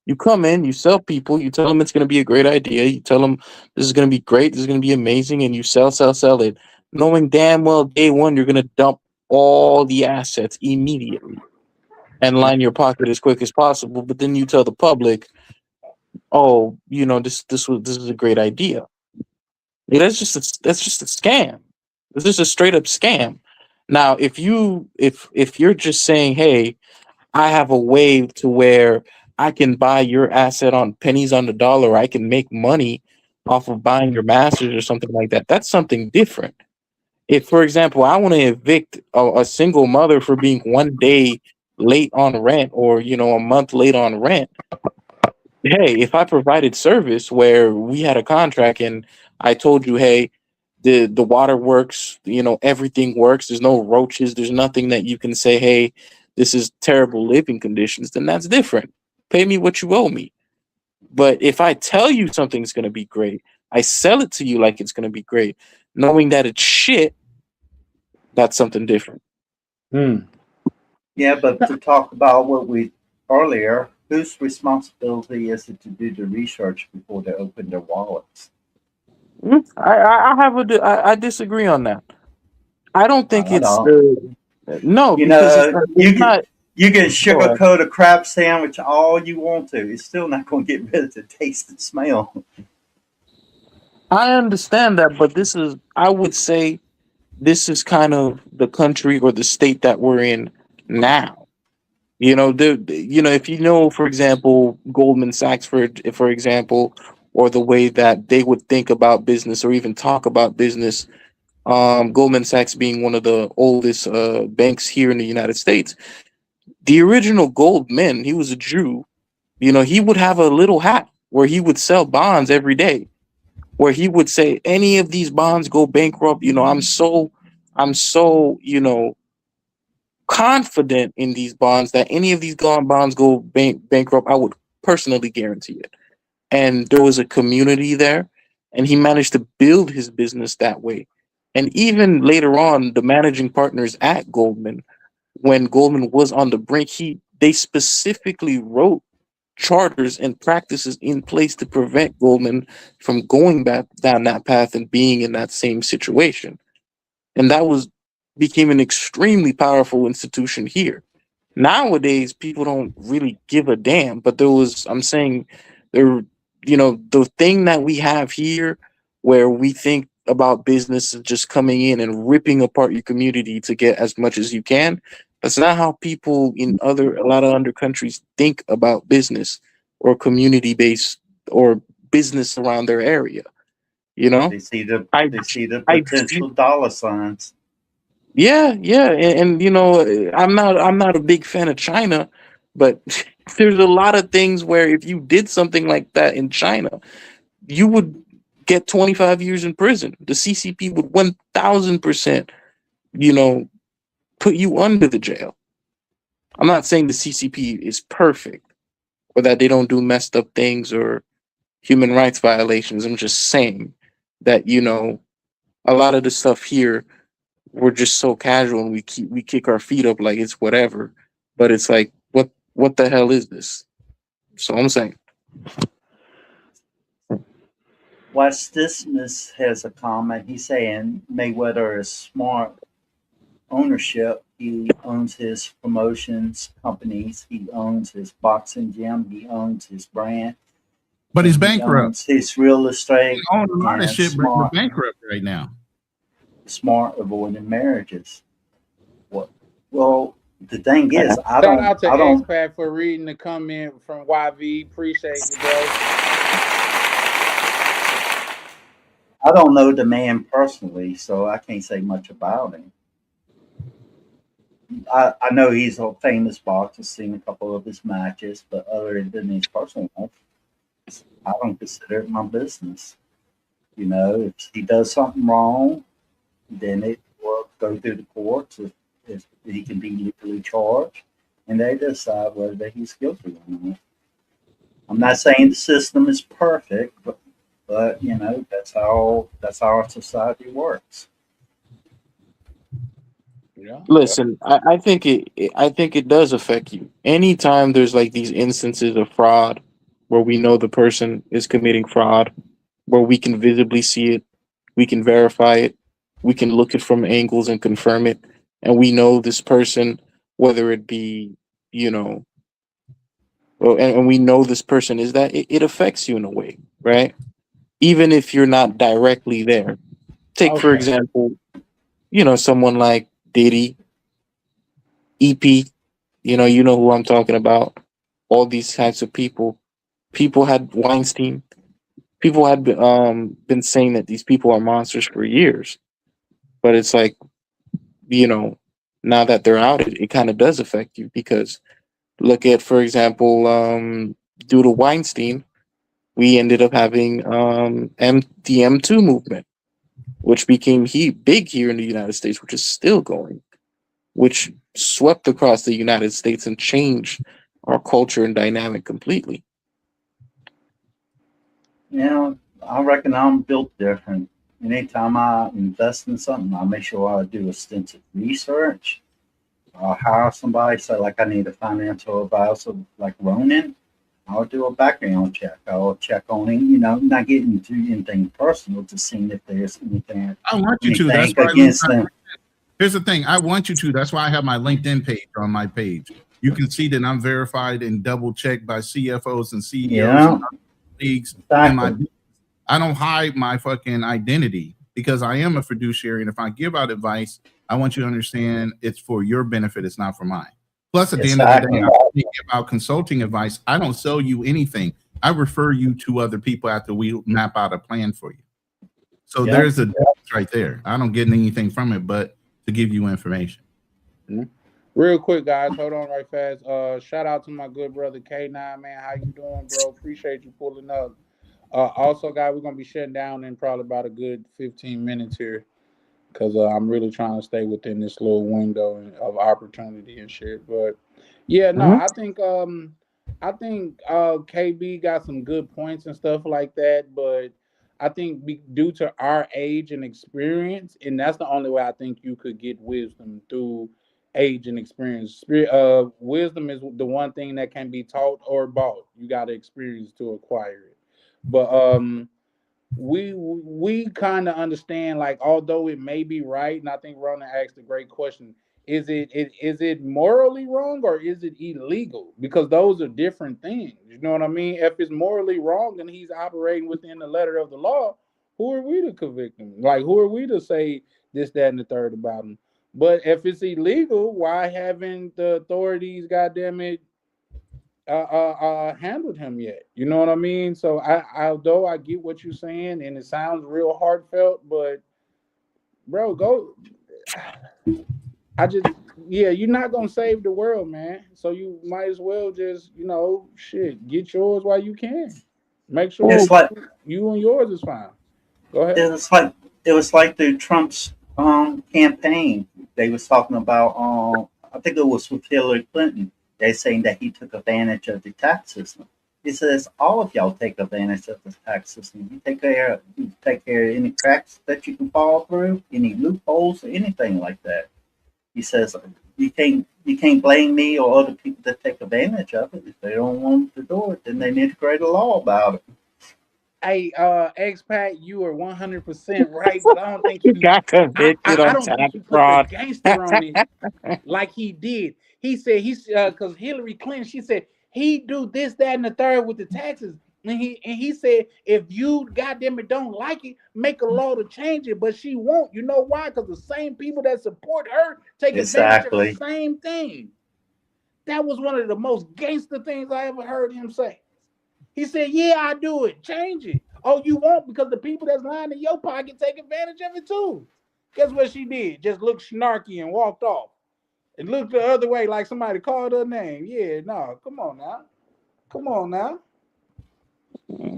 You come in, you sell people, you tell them it's going to be a great idea, you tell them this is going to be great, this is going to be amazing, and you sell it, knowing damn well day one you're going to dump all the assets immediately and line your pocket as quick as possible. But then you tell the public, oh, this is a great idea. Yeah, that's just a scam. This is a straight up scam. Now, if you're just saying, hey, I have a way to where I can buy your asset on pennies on the dollar. I can make money off of buying your masters or something like that. That's something different. If, for example, I want to evict a single mother for being 1 day late on rent or a month late on rent, hey, if I provided service where we had a contract and I told you, hey, the water works, everything works, there's no roaches, there's nothing that you can say, hey, this is terrible living conditions, then that's different. Pay me what you owe me. But if I tell you something's going to be great, I sell it to you like it's going to be great, knowing that it's shit, that's something different. hmm. Yeah, but to talk about what we earlier, whose responsibility is it to do the research before they open their wallets? I disagree on that. I don't think I it's don't. the no, You because it's know, not, it's not. you can Go ahead. sugarcoat a crab sandwich all you want to. It's still not going to get rid of the taste and smell. I understand that, but I would say, this is kind of the country or the state that we're in now. If for example, Goldman Sachs, for example, or the way that they would think about business or even talk about business. Goldman Sachs being one of the oldest banks here in the United States. The original Goldman, he was a Jew. He would have a little hat where he would sell bonds every day, where he would say, any of these bonds go bankrupt. I'm so confident in these bonds that any of these bonds go bankrupt, I would personally guarantee it. And there was a community there, and he managed to build his business that way. And even later on, the managing partners at Goldman, when Goldman was on the brink, they specifically wrote charters and practices in place to prevent Goldman from going back down that path and being in that same situation. And that was became an extremely powerful institution here. Nowadays, people don't really give a damn. But I'm saying, there, the thing that we have here, where we think about business as just coming in and ripping apart your community to get as much as you can. That's not how people in a lot of other countries think about business or community based or business around their area. You know, They see the I, they see the I potential dollar signs. Yeah, yeah, and I'm not a big fan of China, but there's a lot of things where if you did something like that in China, you would get 25 years in prison. The CCP would 1,000%, you know, put you under the jail. I'm not saying the CCP is perfect or that they don't do messed up things or human rights violations. I'm just saying that, a lot of the stuff here, we're just so casual and we kick our feet up like it's whatever. But it's like, what the hell is this? So I'm saying, West Dismas has a comment. He's saying Mayweather is smart ownership. He owns his promotions companies. He owns his boxing gym. He owns his brand. But he's and he bankrupt. owns his real He estate owns a lot of and shit, but he's bankrupt right now. smart avoiding marriages. What? Well, the thing is, Shout out to I don't, Expat for reading the comment from YV. Appreciate you, bro. I don't know the man personally, so I can't say much about him. I know he's a famous boxer, seen a couple of his matches, but other than his personal life, I don't consider it my business. You know, if he does something wrong, then it will go through the courts if he can be legally charged, and they decide whether he's guilty or not. I'm not saying the system is perfect, but you know that's how our society works. Yeah. Listen, I think I think it does affect you. Anytime there's like these instances of fraud where we know the person is committing fraud, where we can visibly see it, we can verify it, we can look it from angles and confirm it, and we know this person, whether it be, you know, well, and we know this person is that, it affects you in a way, right? Even if you're not directly there. Take for Okay. example, you know, someone like Diddy, EP, you know who I'm talking about. All these types of people. People had Weinstein. People had been saying that these people are monsters for years, but it's like, you know, now that they're out, it kind of does affect you because look at, for example, due to Weinstein, we ended up having the M2 movement, which became big here in the United States, which is still going, which swept across the United States and changed our culture and dynamic completely. You know, I reckon I'm built different. Anytime I invest in something, I make sure I do extensive research. I'll hire somebody, say like I need a financial advisor like Ronan. I'll do a background check. I'll check on him, you know, not getting into anything personal, just seeing if there's I want you to. That's anything why I link against my, them. here's the thing. I want you to. That's why I have my LinkedIn page on my page. You can see that I'm verified and double checked by CFOs and CEOs and Yeah, other leagues in my. exactly. I don't hide my fucking identity because I am a fiduciary, and if I give out advice, I want you to understand it's for your benefit. It's not for mine. Plus, at the end of the day, Exactly. I give out consulting advice. I don't sell you anything. I refer you to other people after we map out a plan for you. So Yeah. there's a difference right there. I don't get anything from it, but to give you information. Mhm. Real quick, guys, hold on right fast. Shout out to my good brother K9, man. How you doing, bro? Appreciate you pulling up. Also, guys, we're gonna be shutting down in probably about a good 15 minutes here because I'm really trying to stay within this little window of opportunity and shit. But yeah, no, Mhm. I think KB got some good points and stuff like that, but I think due to our age and experience, and that's the only way I think you could get wisdom through age and experience. Wisdom is the one thing that can be taught or bought. You got to experience to acquire it. But we kind of understand, like, although it may be right, and I think Rona asked a great question: is it morally wrong or is it illegal? Because those are different things. You know what I mean? If it's morally wrong and he's operating within the letter of the law, who are we to convict him? Like, who are we to say this, that, and the third about him? But if it's illegal, why haven't the authorities, goddamn it, handled him yet? You know what I mean? So although I get what you're saying and it sounds real heartfelt, but bro, go. I just, yeah, you're not gonna save the world, man. So you might as well just, shit, get yours while you can. Make sure Well, It's like you and yours is fine. Go ahead. it was like it was like the Trump's campaign. They was talking about I think it was with Hillary Clinton. They saying that he took advantage of the tax system. He says all of y'all take advantage of the tax system. You take care of any cracks that you can fall through, any loopholes or anything like that. He says you can't blame me or other people that take advantage of it. If they don't want to do it, then they need to create a law about it. Hey, expat, you are 100% right, but I don't think he you, got convicted I on don't think tax you put the fraud. gangster on it like he did. He said because Hillary Clinton, she said he do this, that, and the third with the taxes. And he said, if you goddamn it don't like it, make a law to change it. But she won't. You know why? Because the same people that support her take advantage of the Exactly. same thing. That was one of the most gangster things I ever heard him say. He said, "Yeah, I do it. Change it." Oh, you won't because the people that's lying in your pocket take advantage of it too. Guess what she did? Just looked snarky and walked off and looked the other way like somebody called her name. Yeah, no, come on now, come on now.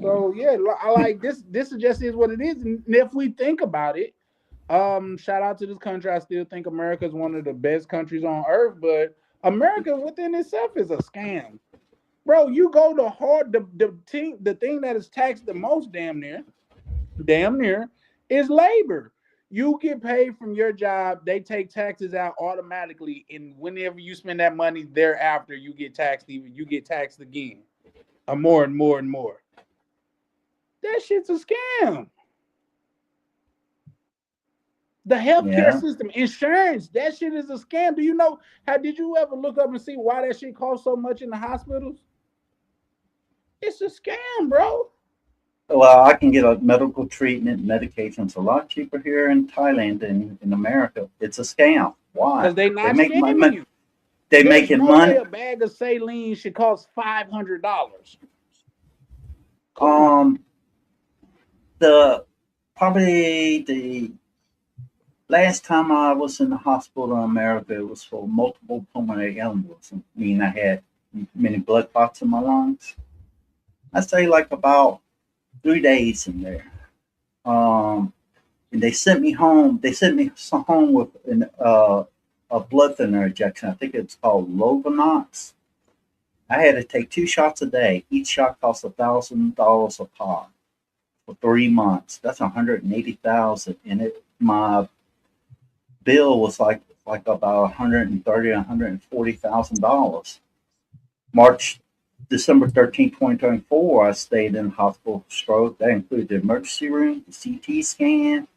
So yeah, I like this. This is just is what it is. And if we think about it, shout out to this country. I still think America is one of the best countries on earth, but America within itself is a scam. Bro, you go to hard the thing that is taxed the most damn near is labor. You get paid from your job, they take taxes out automatically, and whenever you spend that money thereafter, you get taxed again. More and more and more. That shit's a scam. The healthcare Yeah. system, insurance, that shit is a scam. Do you know how did you ever look up and see why that shit costs so much in the hospitals? It's a scam, bro. Well, I can get a medical treatment, medications a lot cheaper here in Thailand than in America. It's a scam. Why? Because they They not make scamming money. you. They There's making no way money. a bag of saline should cost $500. Come on. Um, the probably the last time I was in the hospital in America, it was for multiple pulmonary embolism, meaning I had many blood clots in my lungs. I stayed like about 3 days in there. Um, and they sent me home. They sent me home with a blood thinner injection. I think it's called Lovenox. I had to take 2 shots a day. Each shot cost $1,000 a pop for 3 months. That's 180,000, and it my bill was like about 130, $140,000. March, December 13th, 2024, I stayed in the hospital for stroke. That included the emergency room, the CT scan,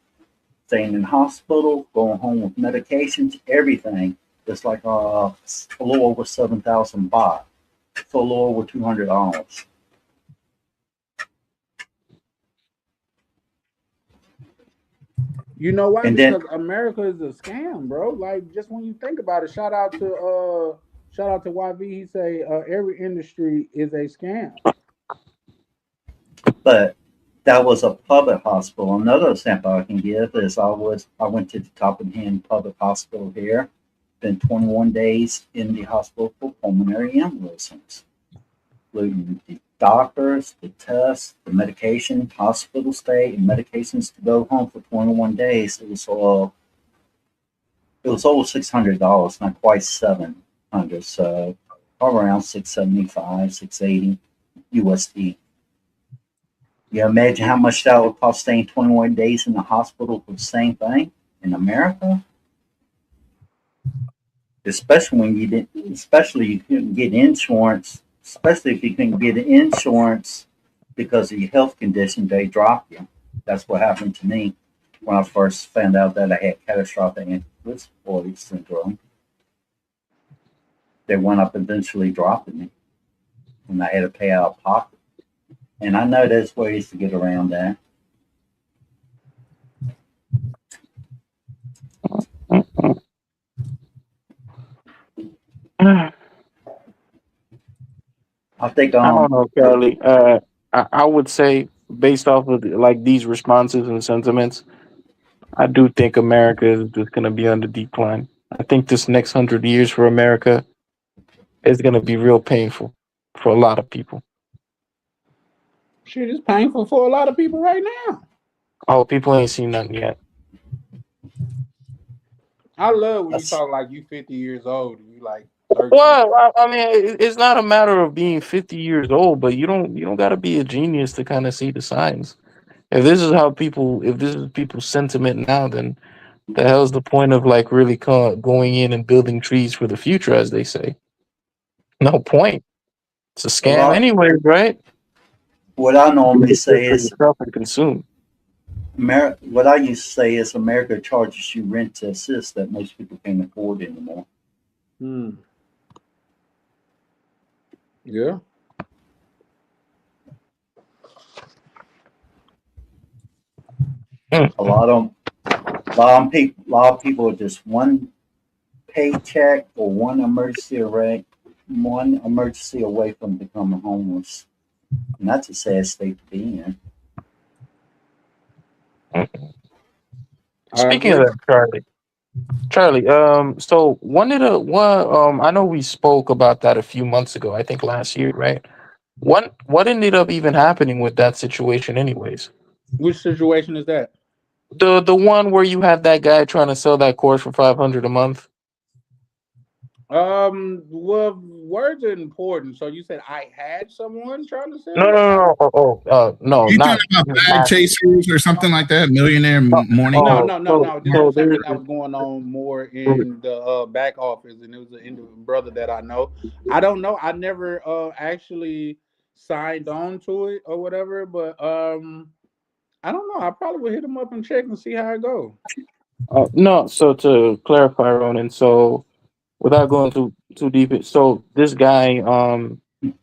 staying in the hospital, going home with medications, everything. It's like a little over 7,000 baht, so a little over $200. You know why? And then, Because America is a scam, bro. Like just when you think about it, shout out to YV. He say every industry is a scam. but that was a public hospital. Another example I can give is I went to the Top of the Hand Public Hospital here. Been 21 days in the hospital for pulmonary embolisms, including the doctors, the tests, the medication, hospital stay, and medications to go home for 21 days. It was over $600, not quite 700, so probably around 675, 680 USD. You imagine how much that would cost staying 21 days in the hospital for the same thing in America? Especially when you didn't, especially you couldn't get insurance, especially if you couldn't get insurance because of your health condition, they drop you. That's what happened to me when I first found out that I had catastrophic respiratory syndrome. They wound up eventually dropping me, and I had to pay out of pocket. And I know there's ways to get around that. I I think don't know, Kelly. I would say based off of like these responses and sentiments, I do think America is just going to be on the decline. I think this next 100 years for America is going to be real painful for a lot of people. Shit is painful for a lot of people right now. Oh, people ain't seen nothing yet. I love when you that's talk like you 50 years old and you like 13. Well, I mean, it's not a matter of being 50 years old, but you don't got to be a genius to kind of see the signs. If this is people's sentiment now, then the hell's the point of like really going in and building trees for the future, as they say? No point. It's a a scam, lot. anyway, right? What I You normally do it say for is yourself and consume. What I used to say is America charges you rent to assist that most people can't afford anymore. Hmm. Yeah. Mm. A lot of people are just one paycheck or one emergency away from becoming homeless, and that's a sad state to be in. I Speaking of agree. that, Charlie, so I know we spoke about that a few months ago, I think last year, right? What ended up even happening with that situation anyways? Which situation is that? The one where you had that guy trying to sell that course for 500 a month? Well, words are important. So you said I had someone trying to No, sell no, it? no, no. No, You talking not about bag not. chasers or something like that? Millionaire morning. No, Oh, no, no, so no. This so was there. something that was going on more in the back office, and it was brother that I know. I don't know. I never actually signed on to it or whatever, but I don't know. I probably would hit him up and check and see how it go. No, so to clarify, Ronan, so without going too deep, so this guy,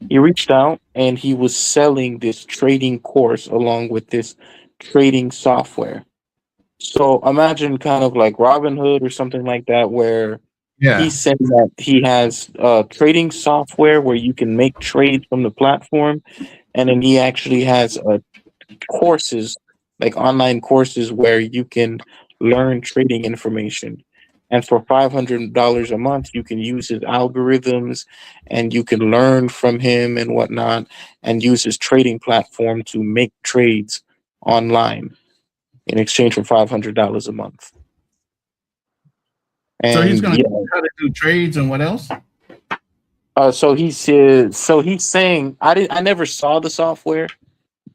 he reached out and he was selling this trading course along with this trading software. So imagine kind of like Robinhood or something like that, where Yeah. he's saying that he has trading software where you can make trades from the platform, and then he actually has courses, like online courses where you can learn trading information. And for $500 a month, you can use his algorithms and you can learn from him and whatnot and use his trading platform to make trades online in exchange for $500 a month. So he's And going to yeah, teach how to do trades and what else? so he's saying I never saw the software,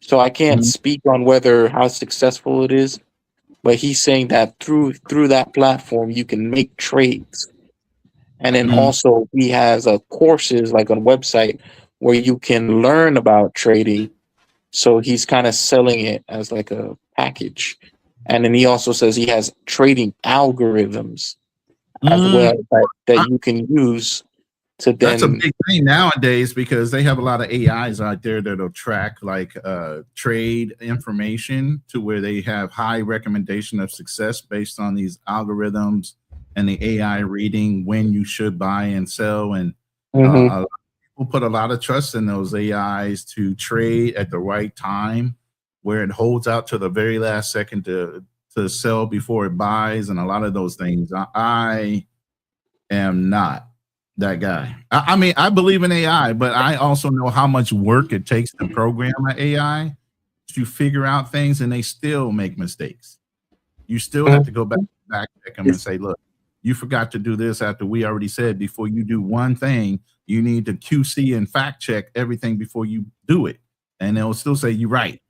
so I can't Mhm. speak on whether how successful it is. But he's saying that through that platform you can make trades, and then Mhm. also he has courses like on a website where you can learn about trading. So he's kind of selling it as like a package, and then he also says he has trading algorithms as Mm, well that you can use to that's a then. big thing nowadays because they have a lot of AIs out there that'll track like trade information to where they have high recommendation of success based on these algorithms and the AI reading when you should buy and sell. And a Mhm. lot of people put a lot of trust in those AIs to trade at the right time, where it holds out to the very last second to sell before it buys, and a lot of those things. I am not that guy. I mean, I believe in AI, but I also know how much work it takes to program an AI to figure out things, and they still make mistakes. You still have to go back check them and It's say, look, you forgot to do this after we already said before you do one thing, you need to QC and fact check everything before you do it. And they'll still say you're right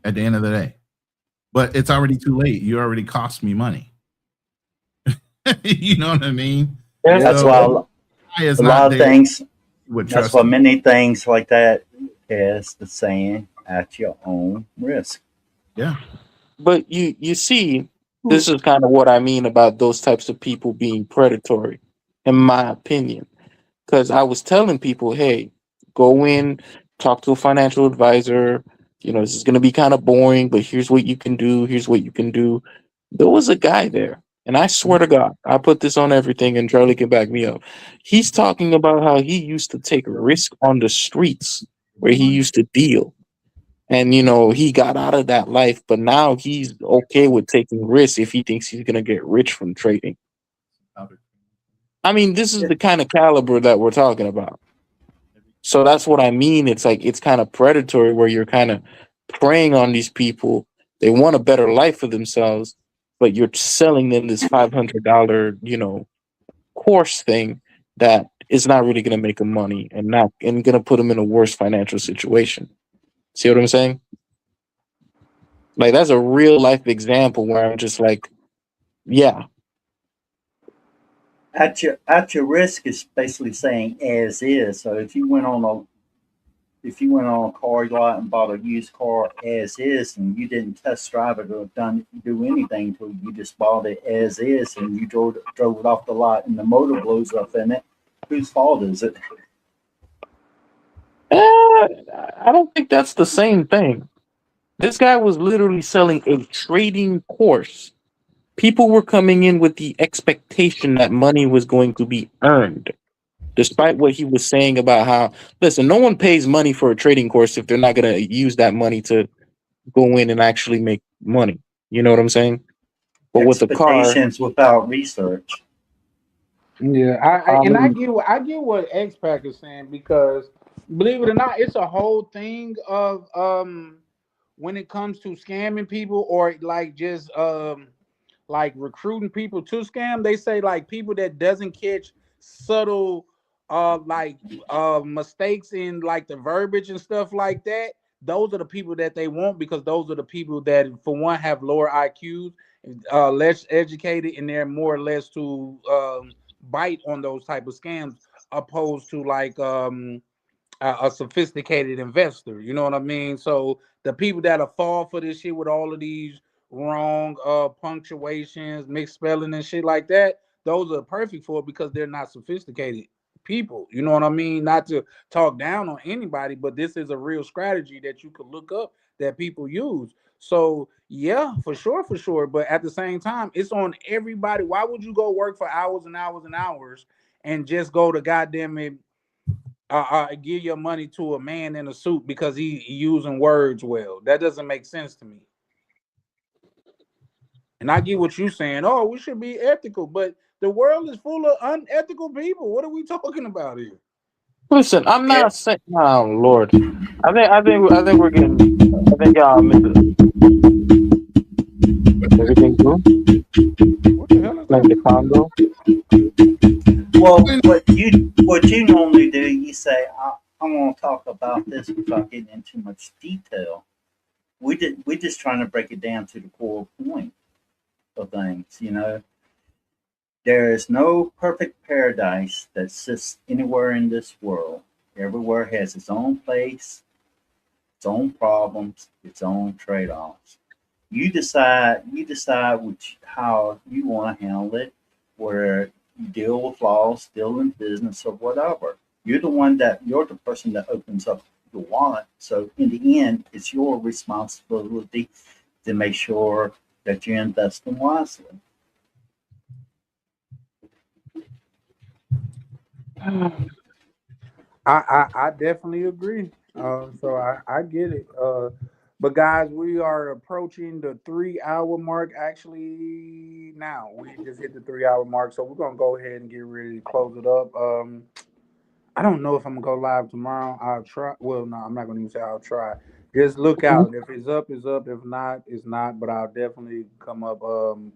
at the end of the day. But it's already too late. You already cost me money. You know what I mean? Yeah. that's So why AI is a not lot of there. things. You would That's trust why them. many things like that is the saying at your own risk. Yeah. But you see, this is kind of what I mean about those types of people being predatory, in my opinion. Because I was telling people, hey, go in, talk to a financial advisor. This is going to be kind of boring, but here's what you can do. Here's what you can do. There was a guy there, and I swear to God, I put this on everything, and Charlie can back me up. He's talking about how he used to take risk on the streets where he used to deal. And he got out of that life, but now he's okay with taking risks if he thinks he's gonna get rich from trading. I mean, this is the kind of caliber that we're talking about. So that's what I mean. It's like it's kind of predatory where you're kind of preying on these people. They want a better life for themselves, but you're selling them this $500, course thing that is not really gonna make them money and gonna put them in a worse financial situation. See what I'm saying? Like that's a real life example where I'm just like, yeah. At your risk is basically saying as is. So if you went on a car lot and bought a used car as is, and you didn't test drive it or do anything to it, you just bought it as is, and you drove it off the lot, and the motor blows up in it. Whose fault is it? I don't think that's the same thing. This guy was literally selling a trading course. People were coming in with the expectation that money was going to be earned, despite what he was saying about how, listen, no one pays money for a trading course if they're not going to use that money to go in and actually make money. You know what I'm saying? But with the car, Expectations without research. Yeah, I and mean, I get what X Pac is saying because believe it or not, it's a whole thing of when it comes to scamming people or like just like recruiting people to scam. They say like people that doesn't catch subtle like mistakes in like the verbiage and stuff like that. Those are the people that they want because those are the people that for one have lower IQs, less educated, and they're more or less to bite on those type of scams opposed to like a sophisticated investor. You know what I mean? So the people that'll fall for this shit with all of these wrong punctuations, mixed spelling and shit like that, those are perfect for it because they're not sophisticated people. You know what I mean? Not to talk down on anybody, but this is a real strategy that you could look up that people use. So yeah, for sure, for sure. But at the same time, it's on everybody. Why would you go work for hours and hours and hours and just go to goddamn it give your money to a man in a suit because he using words well? That doesn't make sense to me. And I get what you're saying. Oh, we should be ethical, but the world is full of unethical people. What are we talking about here? listen, I'm Yeah. not saying. Oh Lord, I think we're getting. I think y'all miss it. Everything cool? What the hell is Like that? the condo. Well, what you normally do, you say, I want to talk about this without getting into much detail. We're just trying to break it down to the core point of things. There is no perfect paradise that exists anywhere in this world. Everywhere has its own place, its own problems, its own trade-offs. You decide how you want to handle it, where you deal with laws, deal in business or whatever. You're the person that opens up the wallet. So in the end, it's your responsibility to make sure that you're investing wisely. I definitely agree. So I get it. But guys, we are approaching the 3 hour mark. Actually, now we just hit the 3 hour mark, so we're gonna go ahead and get ready to close it up. I don't know if I'm gonna go live tomorrow. I'll try. Well, no, I'm not gonna even say I'll try. Just look out. If it's up, it's up. If not, it's not. But I'll definitely come up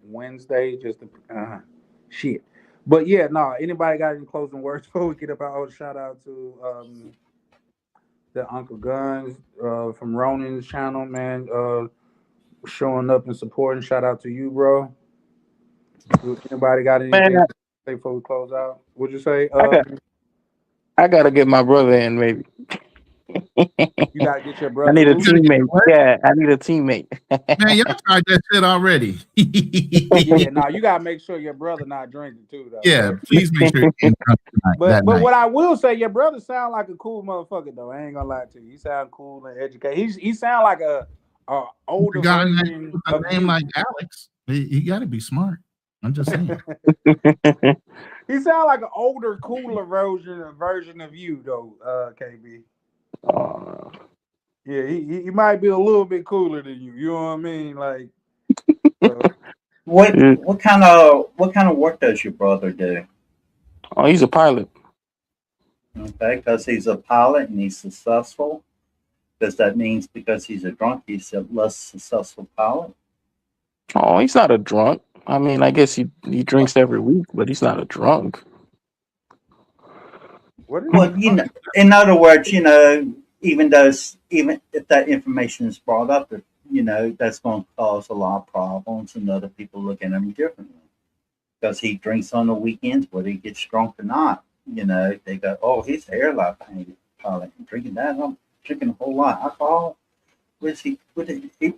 Wednesday. Just to, shit. But yeah, no. Anybody got any closing words before we get up out? Oh, shout out to the Uncle Guns from Ronin's channel, man. Showing up and supporting. Shout out to you, bro. Anybody got Man, anything to say before we close out? Would you say I got I gotta get my brother in, maybe. you gotta get your I brother need a who? You gotta get teammate. what? Yeah, I need a teammate. Man, y'all tried that shit already. Yeah, no, you gotta make sure your brother not drinking too, though. Yeah, So, please make sure you ain't drunk tonight, but that but night. what I will say, your brother sound like a cool motherfucker, though. I ain't gonna lie to you. He sound cool and educated. He sound like a The older guy version with a of name you. like Alex, he got to be smart. I'm just saying. He sound like an older, cooler version of you, though. KB. Uh, Yeah, he might be a little bit cooler than you. You know what I mean? Like, so What what kind of work does your brother do? oh, he's a pilot. Okay, because he's a pilot and he's successful. Does that mean because he's a drunk, he's a less successful pilot? Oh, he's not a drunk. I mean, I guess he drinks every week, but he's not a drunk. what is a Well, drunk? in other words, even if that information is brought up, that's going to cause a lot of problems, and other people look at him differently because he drinks on the weekends, whether he gets drunk or not. They go, "Oh, he's an airline pilot, drinking that, drinking a whole lot of alcohol." Which he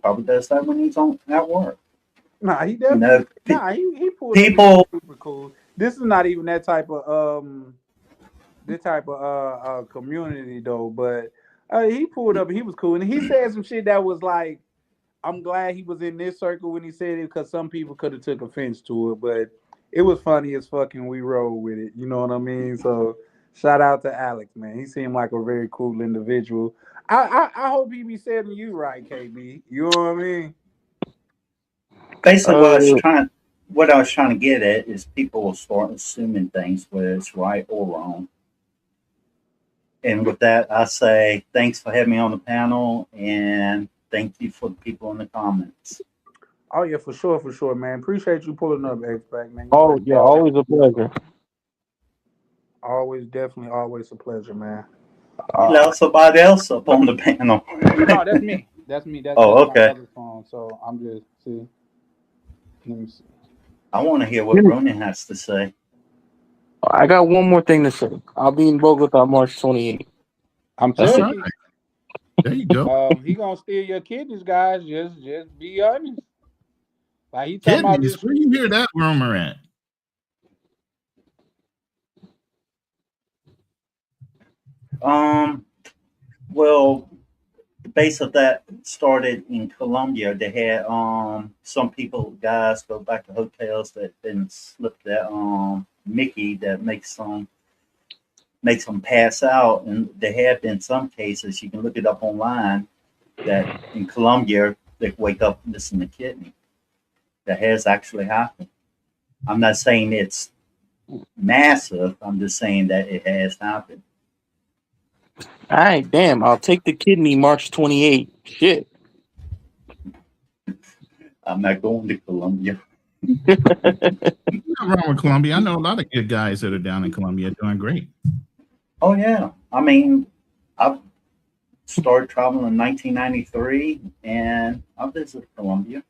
probably does that when he's on at work. Nah, he You definitely. know, Nah, he pulled up. He was people. super cool. This is not even that type of this type of community though. But he pulled up. He was cool, and he said some shit that was like I'm glad he was in this circle when he said it because some people could have took offense to it, but it was funny as fucking. We roll with it. You know what I mean? So shout out to Alex, man. He seemed like a very cool individual. I hope he be setting you right, KB. You know what I mean? Basically, Uh, what I was trying to get at is people will start assuming things, whether it's right or wrong. And with that, I say thanks for having me on the panel, and thank you for the people in the comments. Oh yeah, for sure, man. Appreciate you pulling up, X back, man. You oh straight yeah, ball. always a pleasure. Always, definitely, always a pleasure, man. You let somebody else up on the panel. No, that's me. That's me. That's Oh, my okay. other phone. So I'm just see. Let me see. I want to hear what Ronan has to say. I got one more thing to say. I'll be in Bogota March 28th. I'm That's All it. telling right. you, There you go. he gonna steal your kidneys, guys. Just be honest. Like he talking about Kidneys. this. Where you hear that rumor at? Um, well, the base of that started in Colombia. They had some people, guys, go back to hotels that then slip that Mickey that makes them pass out, and there have been some cases. You can look it up online that in Colombia they wake up missing a kidney. That has actually happened. I'm not saying it's massive. I'm just saying that it has happened. All right, damn. I'll take the kidney March 28th. Shit. I'm not going to Colombia. Nothing wrong with Columbia. I know a lot of good guys that are down in Columbia doing great. Oh yeah, I mean, I started traveling in 1993, and I visited Colombia.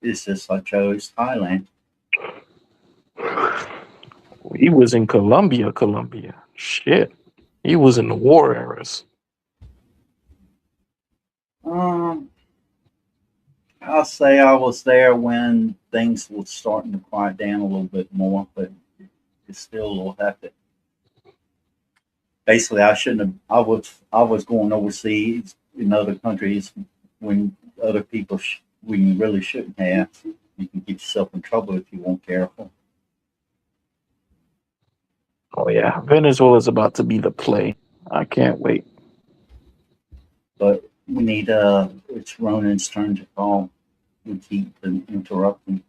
It's just I chose Thailand. He was in Colombia. Shit. He was in the war eras. Um, I'll say I was there when things were starting to quiet down a little bit more, but it's still a little hectic. Basically, I shouldn't have. I was going overseas in other countries when other people when you really shouldn't have. You can get yourself in trouble if you weren't careful. Oh yeah, Venezuela's about to be the play. I can't wait. But we need it's Ronan's turn to call. We keep interrupting.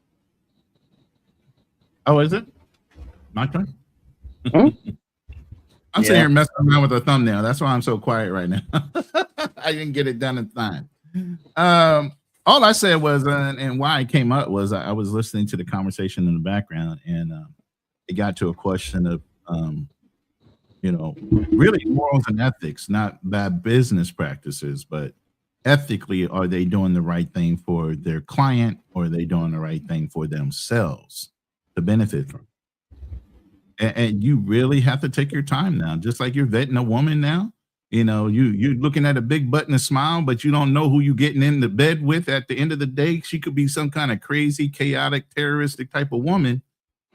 Oh, is it? My turn? Hmm? I'm sitting Yeah. here messing around with a thumbnail. That's why I'm so quiet right now. I didn't get it done in time. All I said was, and why I came up was I was listening to the conversation in the background, and it got to a question of, really morals and ethics, not bad business practices, but ethically, are they doing the right thing for their client, or are they doing the right thing for themselves to benefit from? And you really have to take your time now, just like you're vetting a woman now. You're looking at a big butt and a smile, but you don't know who you're getting into bed with. At the end of the day, she could be some kind of crazy, chaotic, terroristic type of woman.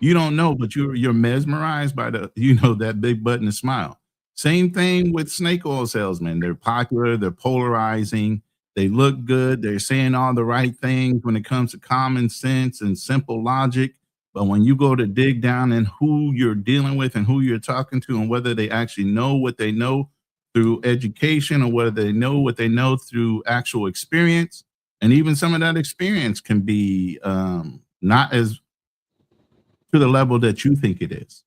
You don't know, but you're mesmerized by that big butt and a smile. Same thing with snake oil salesmen. They're popular, they're polarizing, they look good, they're saying all the right things when it comes to common sense and simple logic. But when you go to dig down in who you're dealing with and who you're talking to, and whether they actually know what they know through education, or whether they know what they know through actual experience, and even some of that experience can be not as to the level that you think it is.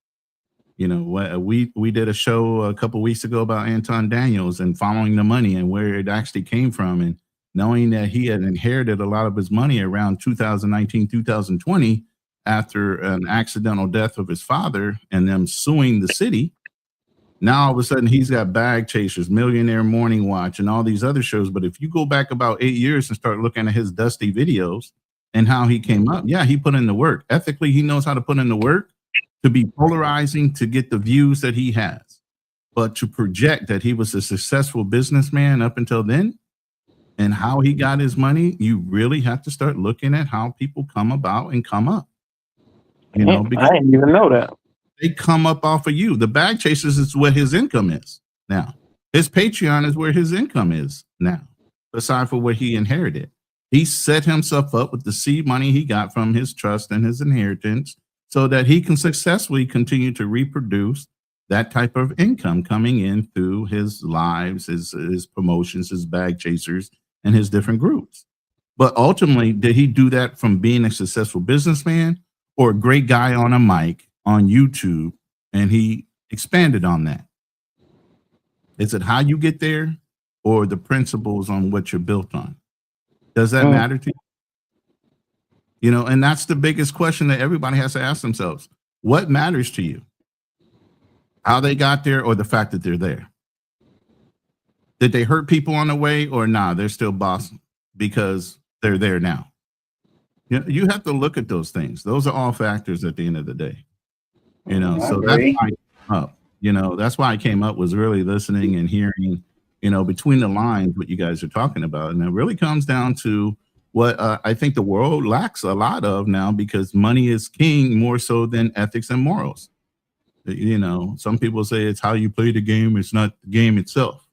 We did a show a couple weeks ago about Anton Daniels and following the money and where it actually came from, and knowing that he had inherited a lot of his money around 2019, 2020, after an accidental death of his father and them suing the city. Now all of a sudden he's got Bag Chasers, Millionaire Morning Watch, and all these other shows. But if you go back about 8 years and start looking at his dusty videos and how he came up, yeah, he put in the work. Ethically, he knows how to put in the work to be polarizing, to get the views that he has. But to project that he was a successful businessman up until then and how he got his money, you really have to start looking at how people come about and come up. Because I didn't even know that. they come up off of you. The Bag Chasers is what his income is now. His Patreon is where his income is now. aside for what he inherited. He set himself up with the seed money he got from his trust and his inheritance so that he can successfully continue to reproduce that type of income coming in through his lives, his promotions, his bag chasers, and his different groups. But ultimately, did he do that from being a successful businessman or a great guy on a mic on YouTube? And he expanded on that. Is it how you get there or the principles on what you're built on? Does that matter to you? You know, and that's the biggest question that everybody has to ask themselves. What matters to you? How they got there or the fact that they're there? Did they hurt people on the way or nah, they're still boss because they're there now? You have to look at those things. Those are all factors at the end of the day. You know, I so that's agree. why I came up. You know, that's why I came up was really listening and hearing, you know, between the lines what you guys are talking about. And it really comes down to what I think the world lacks a lot of now because money is king more so than ethics and morals. You know, some people say it's how you play the game, it's not the game itself.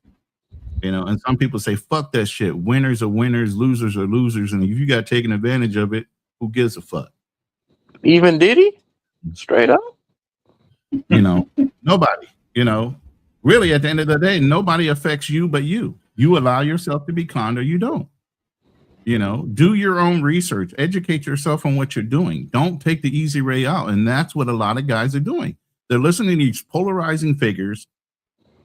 You know, and some people say, fuck that shit. Winners are winners, losers are losers. And if you got taken advantage of it, who gives a fuck? Even Diddy? Straight up? You know, nobody, you know, really at the end of the day, nobody affects you but you. You allow yourself to be conned or you don't. You know, do your own research, educate yourself on what you're doing. Don't take the easy way out. And that's what a lot of guys are doing. They're listening to these polarizing figures.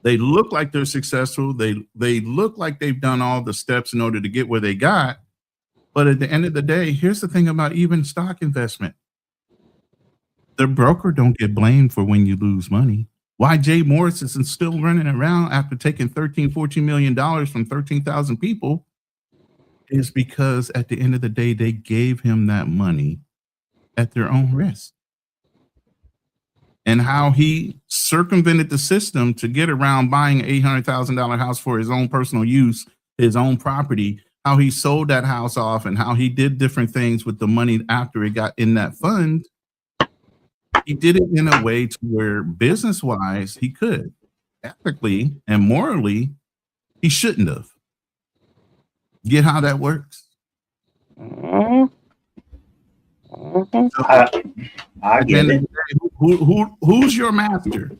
They look like they're successful. They look like they've done all the steps in order to get where they got. But at the end of the day, here's the thing about even stock investment. The broker don't get blamed for when you lose money. Why Jay Morris is still running around after taking $14 million from 13,000 people is because at the end of the day, they gave him that money at their own risk. And how he circumvented the system to get around buying an $800,000 house for his own personal use, his own property, how he sold that house off and how he did different things with the money after it got in that fund. He did it in a way to where business-wise he could. Ethically and morally, he shouldn't have. Get how that works? Mhm. Mhm. I get it. Who's your master?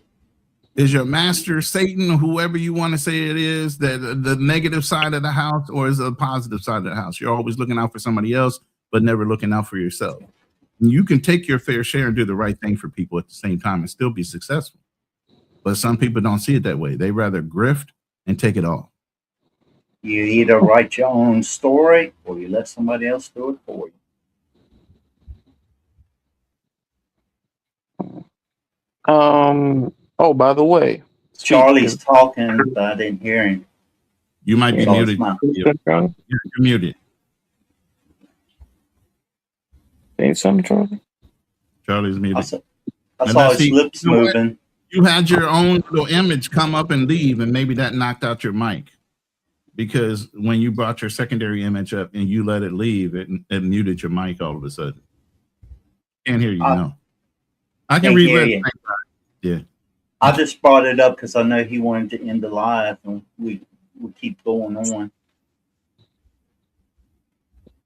Is your master Satan or whoever you want to say it is, that the negative side of the house, or is it the positive side of the house? You're always looking out for somebody else, but never looking out for yourself. You can take your fair share and do the right thing for people at the same time and still be successful. But some people don't see it that way. They rather grift and take it all. You either write your own story or you let somebody else do it for you. Oh, by the way, Charlie's talking, but I didn't hear him. You might be So muted. it's my You're muted. Say something, Charlie. Charlie's I muted. saw, I saw his lips you know what? moving. You had your own little image come up and leave, and maybe that knocked out your mic. Because when you brought your secondary image up and you let it leave, it muted your mic all of a sudden. Can't hear you, no. I can hear relive. you. Yeah. I just brought it up because I know he wanted to end the live, and we keep going on.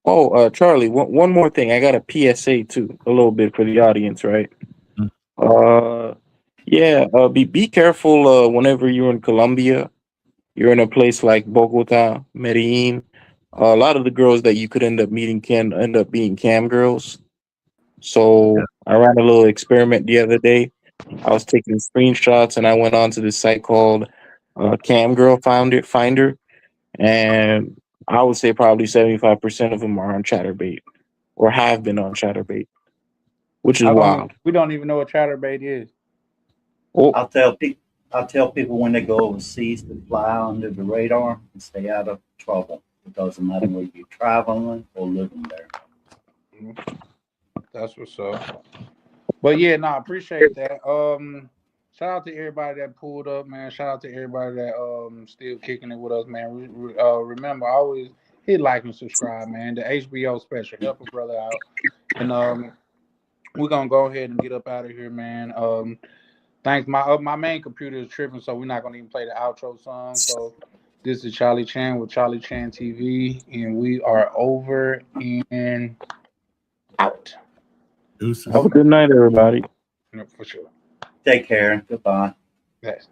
Oh, Charlie, one more thing. I got a PSA too, a little bit for the audience, right? Yeah. Be careful whenever you're in Colombia. You're in a place like Bogota, Medellin. A lot of the girls that you could end up meeting can end up being cam girls. So I ran a little experiment the other day. I was taking screenshots and I went onto this site called Cam Girl Finder, and I would say probably 75% of them are on ChatterBait or have been on ChatterBait, which is wild. We don't even know what chatterbait is. Oh, I'll tell people when they go overseas to fly under the radar and stay out of trouble. It doesn't matter whether you're traveling or living there. That's what's up. But yeah, no, I appreciate that. Shout out to everybody that pulled up, man. Shout out to everybody that still kicking it with us, man. Remember, always hit like and subscribe, man. The HBO special, help a brother out, and we're gonna go ahead and get up out of here, man. Thanks. My main computer is tripping, so we're not gonna even play the outro song. So This is Charlie Chan with Charlie Chan TV, and we are over and out. Deuces. Have a good night, everybody. No, for sure. Take care. Goodbye. Yes.